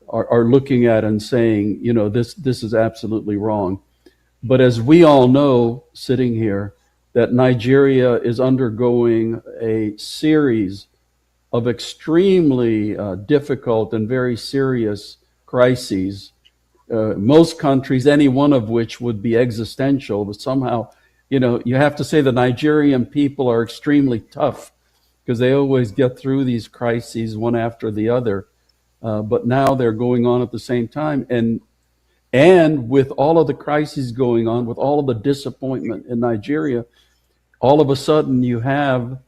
are looking at and saying, this is absolutely wrong. But as we all know, sitting here, that Nigeria is undergoing a series of extremely difficult and very serious crises. Most countries, any one of which would be existential, but somehow, you have to say the Nigerian people are extremely tough because they always get through these crises one after the other. But now they're going on at the same time. And with all of the crises going on, with all of the disappointment in Nigeria, all of a sudden you have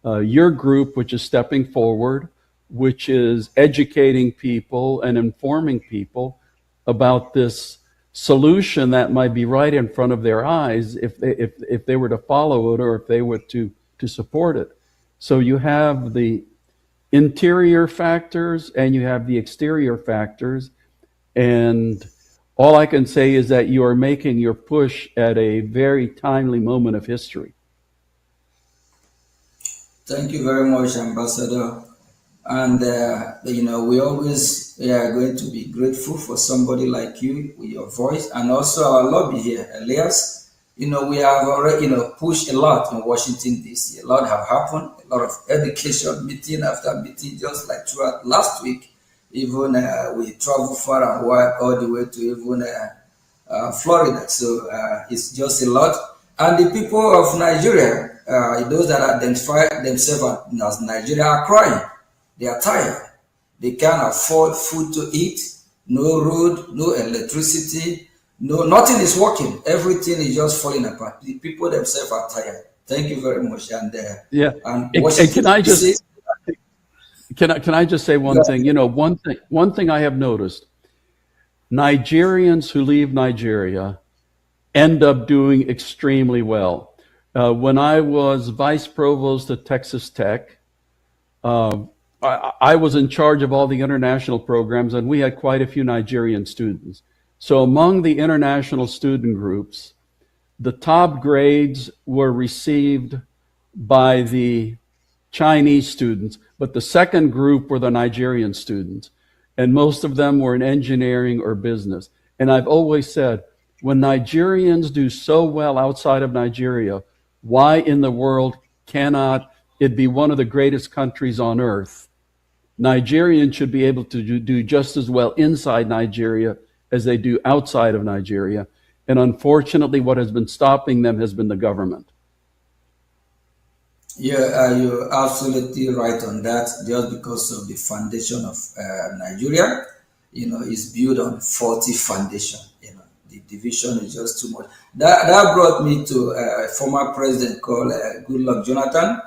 your group, which is stepping forward, which is educating people and informing people about this solution that might be right in front of their eyes if they were to follow it or if they were to support it. So you have the interior factors and you have the exterior factors, and all I can say is that you are making your push at a very timely moment of history. Thank you very much, Ambassador. And we always are going to be grateful for somebody like you with your voice, and also our lobby here, Elias. We have already pushed a lot in Washington D.C. A lot have happened. A lot of education meeting after meeting, just like throughout last week. Even we travel far and wide, all the way to even Florida. So it's just a lot. And the people of Nigeria, those that identify themselves as Nigeria, are crying. They are tired. They can't afford food to eat, no road, no electricity, nothing is working. Everything is just falling apart. The people themselves are tired. Thank you very much. And and can I just say one thing? One thing I have noticed: Nigerians who leave Nigeria end up doing extremely well. When I was vice provost at Texas Tech, I was in charge of all the international programs, and we had quite a few Nigerian students. So among the international student groups, the top grades were received by the Chinese students, but the second group were the Nigerian students, and most of them were in engineering or business. And I've always said, when Nigerians do so well outside of Nigeria, why in the world cannot it be one of the greatest countries on earth? Nigerians should be able to do just as well inside Nigeria as they do outside of Nigeria. And unfortunately, what has been stopping them has been the government. Yeah, you're absolutely right on that. Just because of the foundation of Nigeria, is built on faulty foundation. The division is just too much. That brought me to a former president called Goodluck Jonathan.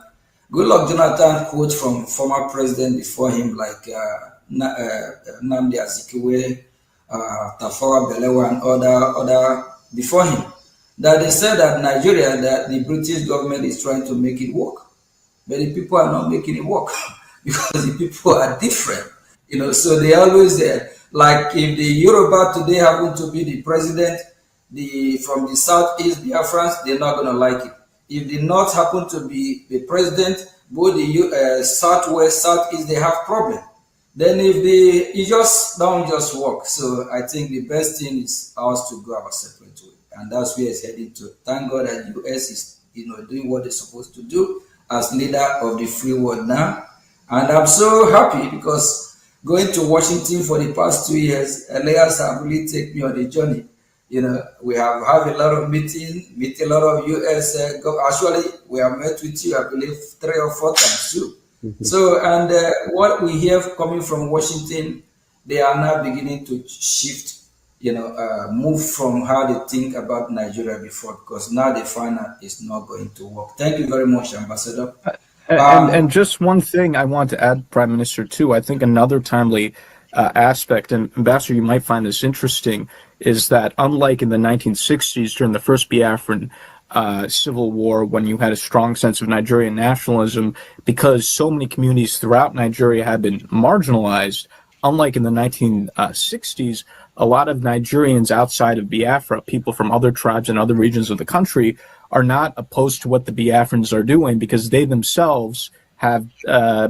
Goodluck Jonathan quotes from former president before him, like Nnamdi Azikiwe, Tafawa Balewa, and other before him, that they said that Nigeria, that the British government is trying to make it work, but the people are not making it work because the people are different. So they always like if the Yoruba today happen to be the president, from the southeast Biafrans, they're not gonna like it. If the North happen to be the president, both the southwest, southeast, they have problem. Then if it just don't just work. So I think the best thing is ours to go our separate way, and that's where it's heading to. Thank God that the US is doing what they're supposed to do as leader of the free world now, and I'm so happy because going to Washington for the past 2 years, Elias have really taken me on a journey. We have a lot of meet a lot of US. Actually, we have met with you, I believe, 3 or 4 times too. So, and what we hear coming from Washington, they are now beginning to shift, move from how they think about Nigeria before, because now they find out it's not going to work. Thank you very much, Ambassador. And just one thing I want to add, Prime Minister, too. I think another timely aspect, and Ambassador, you might find this interesting, is that unlike in the 1960s during the first Biafran civil war, when you had a strong sense of Nigerian nationalism, because so many communities throughout Nigeria had been marginalized, unlike in the 1960s, a lot of Nigerians outside of Biafra, people from other tribes and other regions of the country, are not opposed to what the Biafrans are doing because they themselves have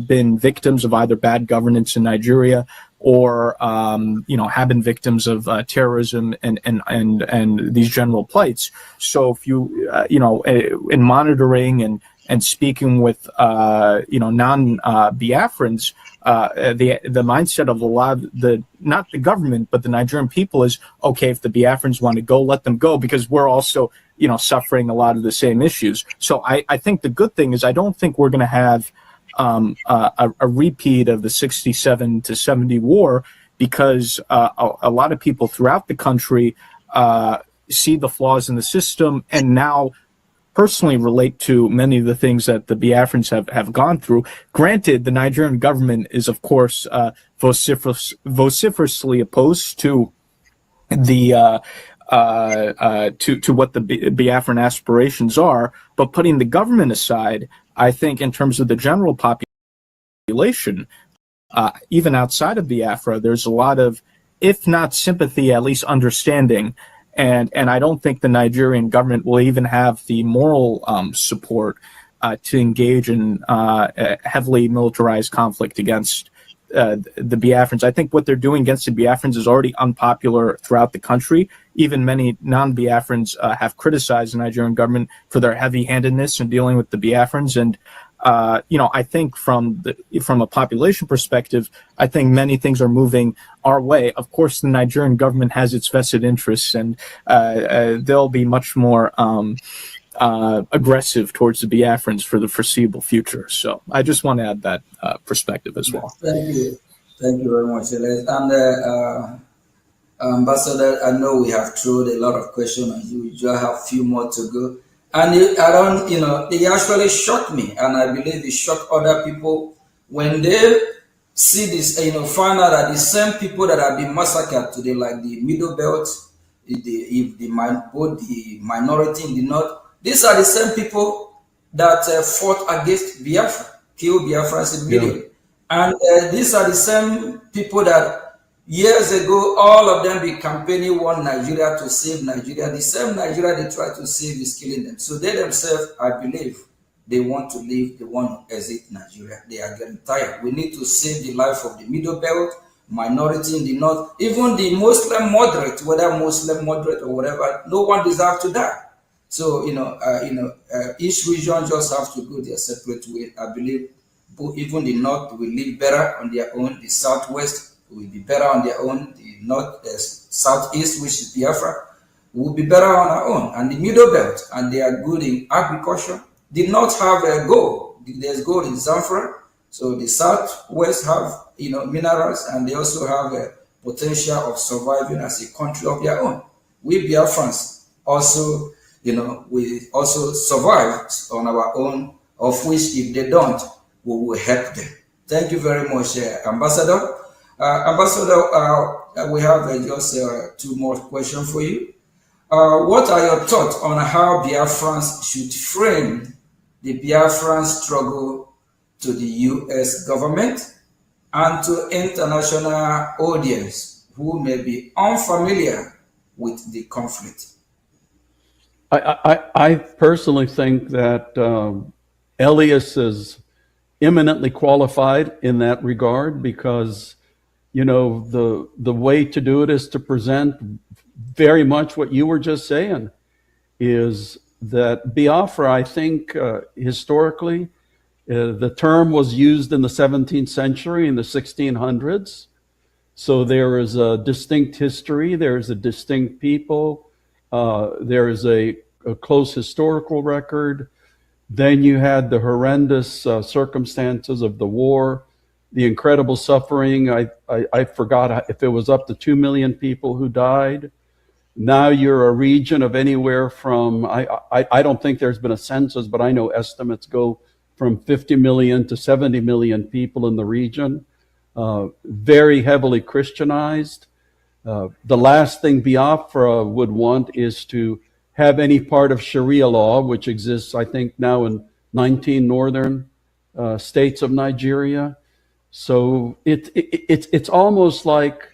been victims of either bad governance in Nigeria or have been victims of terrorism and these general plights. So if you in monitoring and speaking with non-Biafrans, the mindset of a lot of not the government but the Nigerian people is, okay, if the Biafrans want to go, let them go, because we're also suffering a lot of the same issues. So I think the good thing is I don't think we're going to have a repeat of the 67 to 70 war, because a lot of people throughout the country see the flaws in the system and now personally relate to many of the things that the Biafrans have gone through. Granted, the Nigerian government is, of course, vociferously opposed to the to what the Biafran aspirations are, but putting the government aside, I think in terms of the general population, even outside of Biafra, there's a lot of, if not sympathy, at least understanding. And I don't think the Nigerian government will even have the moral support to engage in heavily militarized conflict against the Biafrans. I think what they're doing against the Biafrans is already unpopular throughout the country. Even many non-Biafrans have criticized the Nigerian government for their heavy-handedness in dealing with the Biafrans. And I think from a population perspective, I think many things are moving our way. Of course, the Nigerian government has its vested interests, and they'll be much more aggressive towards the Biafrans for the foreseeable future. So I just want to add that perspective as well. Thank you very much, Elias. And Ambassador, I know we have thrown a lot of questions on you. You just have a few more to go. And they actually shocked me, and I believe it shocked other people when they see this, find out that the same people that have been massacred today, like the Middle Belt, both the minority in the north, these are the same people that fought against Biafra, killed Biafrans in millions. And these are the same people that years ago, all of them be campaigning one Nigeria to save Nigeria. The same Nigeria they try to save is killing them. So they themselves, I believe, they want to leave, they want to exit Nigeria. They are getting tired. We need to save the life of the Middle Belt, minority in the north, even the Muslim moderate, whether Muslim moderate or whatever, no one deserves to die. So, each region just have to go their separate way. I believe even the north will live better on their own, the southwest will be better on their own, the north, the southeast, which is Biafra, will be better on our own, and the Middle Belt, and they are good in agriculture. The north have a gold, there's gold in Zamfara, so the southwest have minerals, and they also have a potential of surviving as a country of their own. We Biafrans also, we also survive on our own, of which if they don't, we will help them. Thank you very much, Ambassador. Ambassador, we have just two more questions for you. What are your thoughts on how Biafrans should frame the Biafran struggle to the U.S. government and to international audience who may be unfamiliar with the conflict? I personally think that Elias is eminently qualified in that regard, because the way to do it is to present very much what you were just saying, is that Biafra, I think, historically, the term was used in the 17th century, in the 1600s. So there is a distinct history, there is a distinct people, there is a close historical record. Then you had the horrendous circumstances of the war, the incredible suffering. I forgot if it was up to 2 million people who died. Now you're a region of anywhere from, I don't think there's been a census, but I know estimates go from 50 million to 70 million people in the region, very heavily Christianized. The last thing Biafra would want is to have any part of Sharia law, which exists, I think, now in 19 northern states of Nigeria. So it's almost like,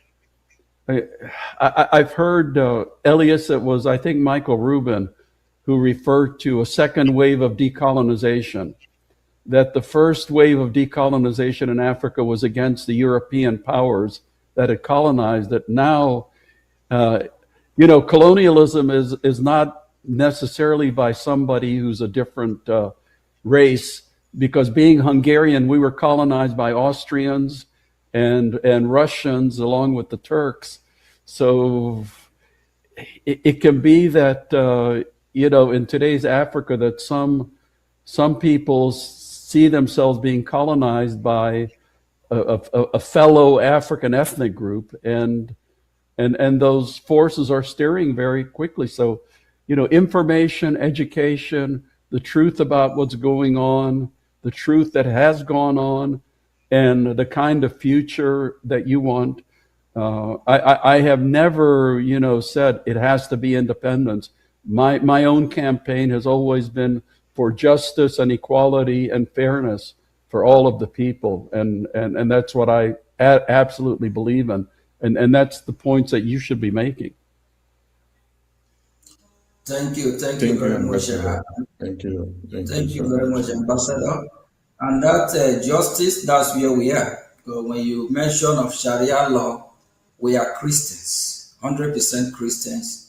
I've heard Elias, it was, I think, Michael Rubin, who referred to a second wave of decolonization, that the first wave of decolonization in Africa was against the European powers that had colonized it. Now, colonialism is not necessarily by somebody who's a different race, because being Hungarian, we were colonized by Austrians and Russians along with the Turks. So it can be that, in today's Africa, that some people see themselves being colonized by a fellow African ethnic group, and those forces are steering very quickly. So, information, education, the truth about what's going on, the truth that has gone on, and the kind of future that you want. I have never, said it has to be independence. My own campaign has always been for justice and equality and fairness for all of the people, and that's what I absolutely believe in, and that's the points that you should be making. Thank you very much. Ambassador. Thank you. Thank you so very much. much, Ambassador. And that justice, that's where we are. Because when you mention of Sharia law, we are Christians, 100% Christians.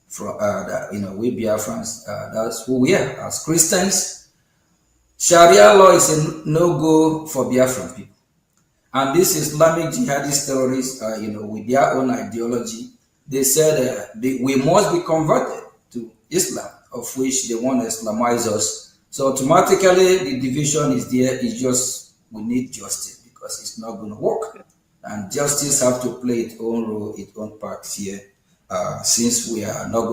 From we Biafrans, that's who we are as Christians. Sharia law is a no-go for Biafran people. And these Islamic jihadist terrorists, with their own ideology, they said we must be converted to Islam, of which they want to Islamize us. So automatically the division is there. It's just we need justice because it's not going to work. And justice have to play its own role, its own part here, since we are not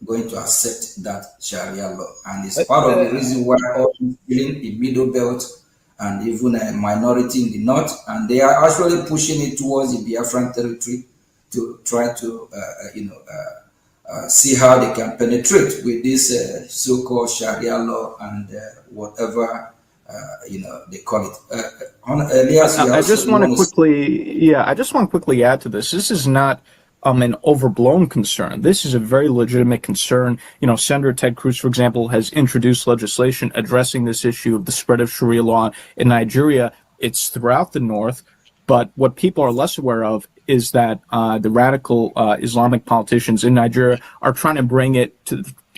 going to accept that Sharia law. And it's part of the reason why all feeling in Middle Belt and even a minority in the north, and they are actually pushing it towards the Biafran territory to try to, see how they can penetrate with this so-called Sharia law and whatever they call it. I just want to quickly add to this. This is not an overblown concern. This is a very legitimate concern. Senator Ted Cruz, for example, has introduced legislation addressing this issue of the spread of Sharia law in Nigeria. It's throughout the North, but what people are less aware of is that the radical Islamic politicians in Nigeria are trying to bring it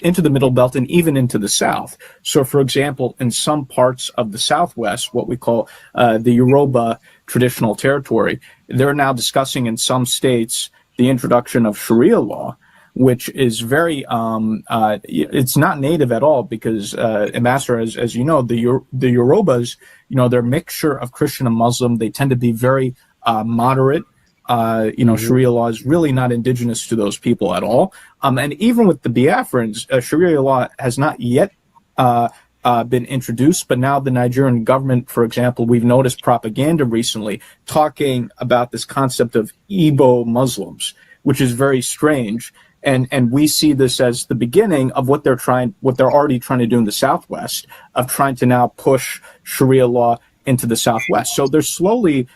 into the Middle Belt and even into the South. So, for example, in some parts of the Southwest, what we call the Yoruba traditional territory, they're now discussing in some states the introduction of Sharia law, which is very, it's not native at all because, Ambassador, as you know, the Yorubas, they're a mixture of Christian and Muslim. They tend to be very moderate. Sharia law is really not indigenous to those people at all. And even with the Biafrans, Sharia law has not yet been introduced, but now the Nigerian government, for example, we've noticed propaganda recently talking about this concept of Igbo Muslims, which is very strange. And we see this as the beginning of what they're already trying to do in the Southwest, of trying to now push Sharia law into the Southwest. So they're slowly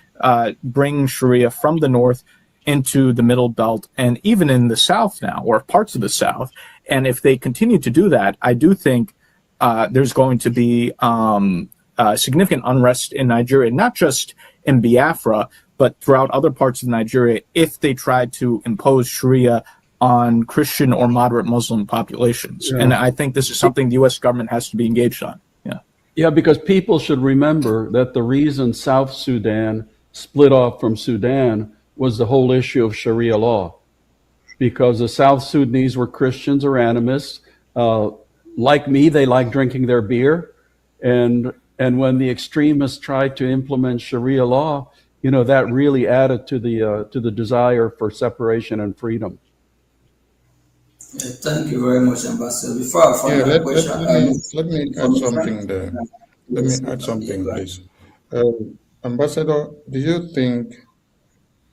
bringing Sharia from the North into the Middle Belt and even in the South now, or parts of the South. And if they continue to do that, I do think there's going to be significant unrest in Nigeria, not just in Biafra, but throughout other parts of Nigeria, if they try to impose Sharia on Christian or moderate Muslim populations. Yeah. And I think this is something the U.S. government has to be engaged on. Yeah, because people should remember that the reason South Sudan split off from Sudan was the whole issue of Sharia law, because the South Sudanese were Christians or animists. Like me, they like drinking their beer. And when the extremists tried to implement Sharia law, that really added to the desire for separation and freedom. Thank you very much, Ambassador. Before I find a question, let me add something there. Let me add something, please. Ambassador, do you think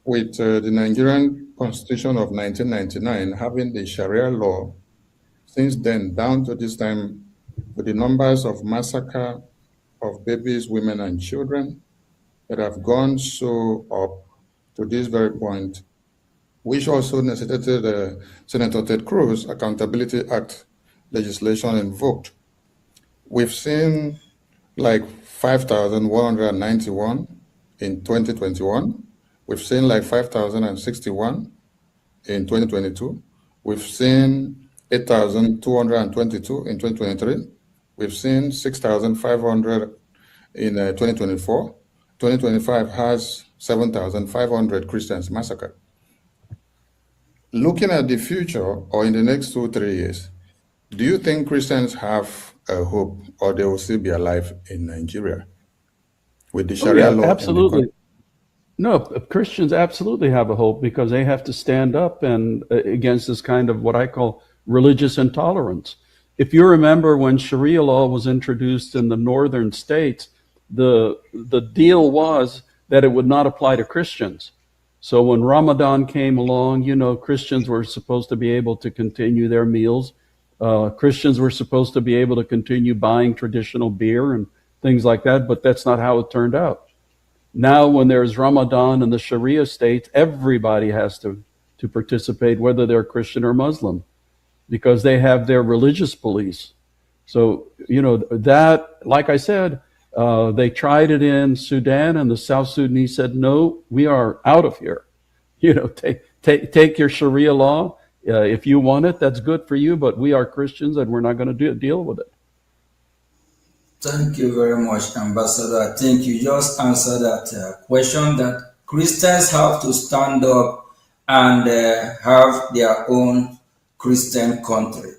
with the Nigerian Constitution of 1999 having the Sharia law, since then down to this time, with the numbers of massacre of babies, women, and children that have gone so up to this very point, which also necessitated Senator Ted Cruz Accountability Act legislation invoked, we've seen like 5,191 in 2021. We've seen like 5,061 in 2022. We've seen 8,222 in 2023. We've seen 6,500 in 2024. 2025 has 7,500 Christians massacred. Looking at the future, or in the next 2-3 years, Do you think Christians have a hope, or they will still be alive in Nigeria with the Oh Sharia yeah, law in the country? absolutely. No, Christians absolutely have a hope because they have to stand up and against this kind of what I call religious intolerance. If you remember when Sharia law was introduced in the northern states, the deal was that it would not apply to Christians. So when Ramadan came along, Christians were supposed to be able to continue their meals. Christians were supposed to be able to continue buying traditional beer and things like that, but that's not how it turned out. Now, when there's Ramadan in the Sharia states, everybody has to participate, whether they're Christian or Muslim, because they have their religious police. So, that, like I said, they tried it in Sudan, and the South Sudanese said, no, we are out of here. Take your Sharia law. If you want it, that's good for you, but we are Christians, and we're not going to deal with it. Thank you very much, Ambassador. I think you just answered that question that Christians have to stand up and have their own Christian country.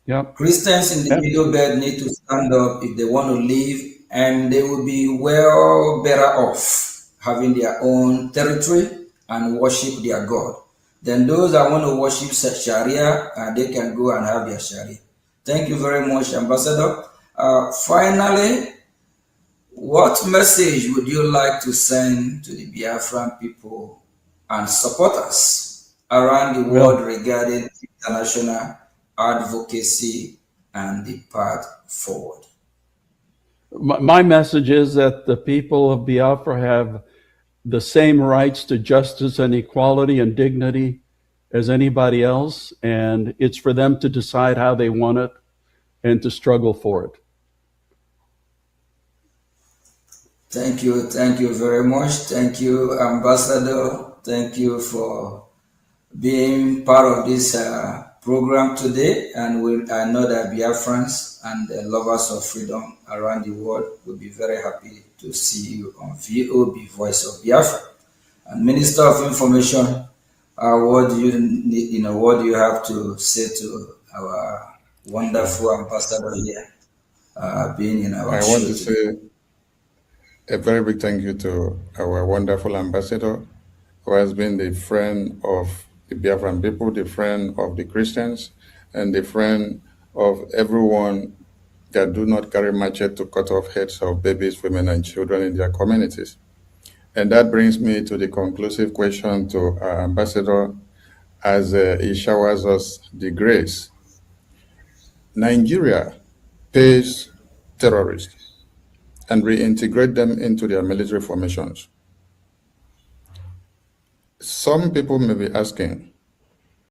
Yep. Christians in the Middle Belt need to stand up if they want to live, and they will be well better off having their own territory and worship their God. Then those that want to worship Sharia, they can go and have their Sharia. Thank you very much, Ambassador. Finally, what message would you like to send to the Biafran people and supporters around the world regarding international advocacy and the path forward? My message is that the people of Biafra have the same rights to justice and equality and dignity as anybody else, and it's for them to decide how they want it and to struggle for it. Thank you very much. Thank you, Ambassador. Thank you for being part of this program today. And I know that Biafrans and the lovers of freedom around the world will be very happy to see you on VOB, Voice of Biafra. And Minister of Information, what do you need, what do you have to say to our wonderful ambassador here, being in our show? I want to say a very big thank you to our wonderful ambassador, who has been the friend of the Biafran people, the friend of the Christians, and the friend of everyone that do not carry machete to cut off heads of babies, women, and children in their communities. And that brings me to the conclusive question to our ambassador as he showers us the grace. Nigeria pays terrorists and reintegrate them into their military formations. Some people may be asking,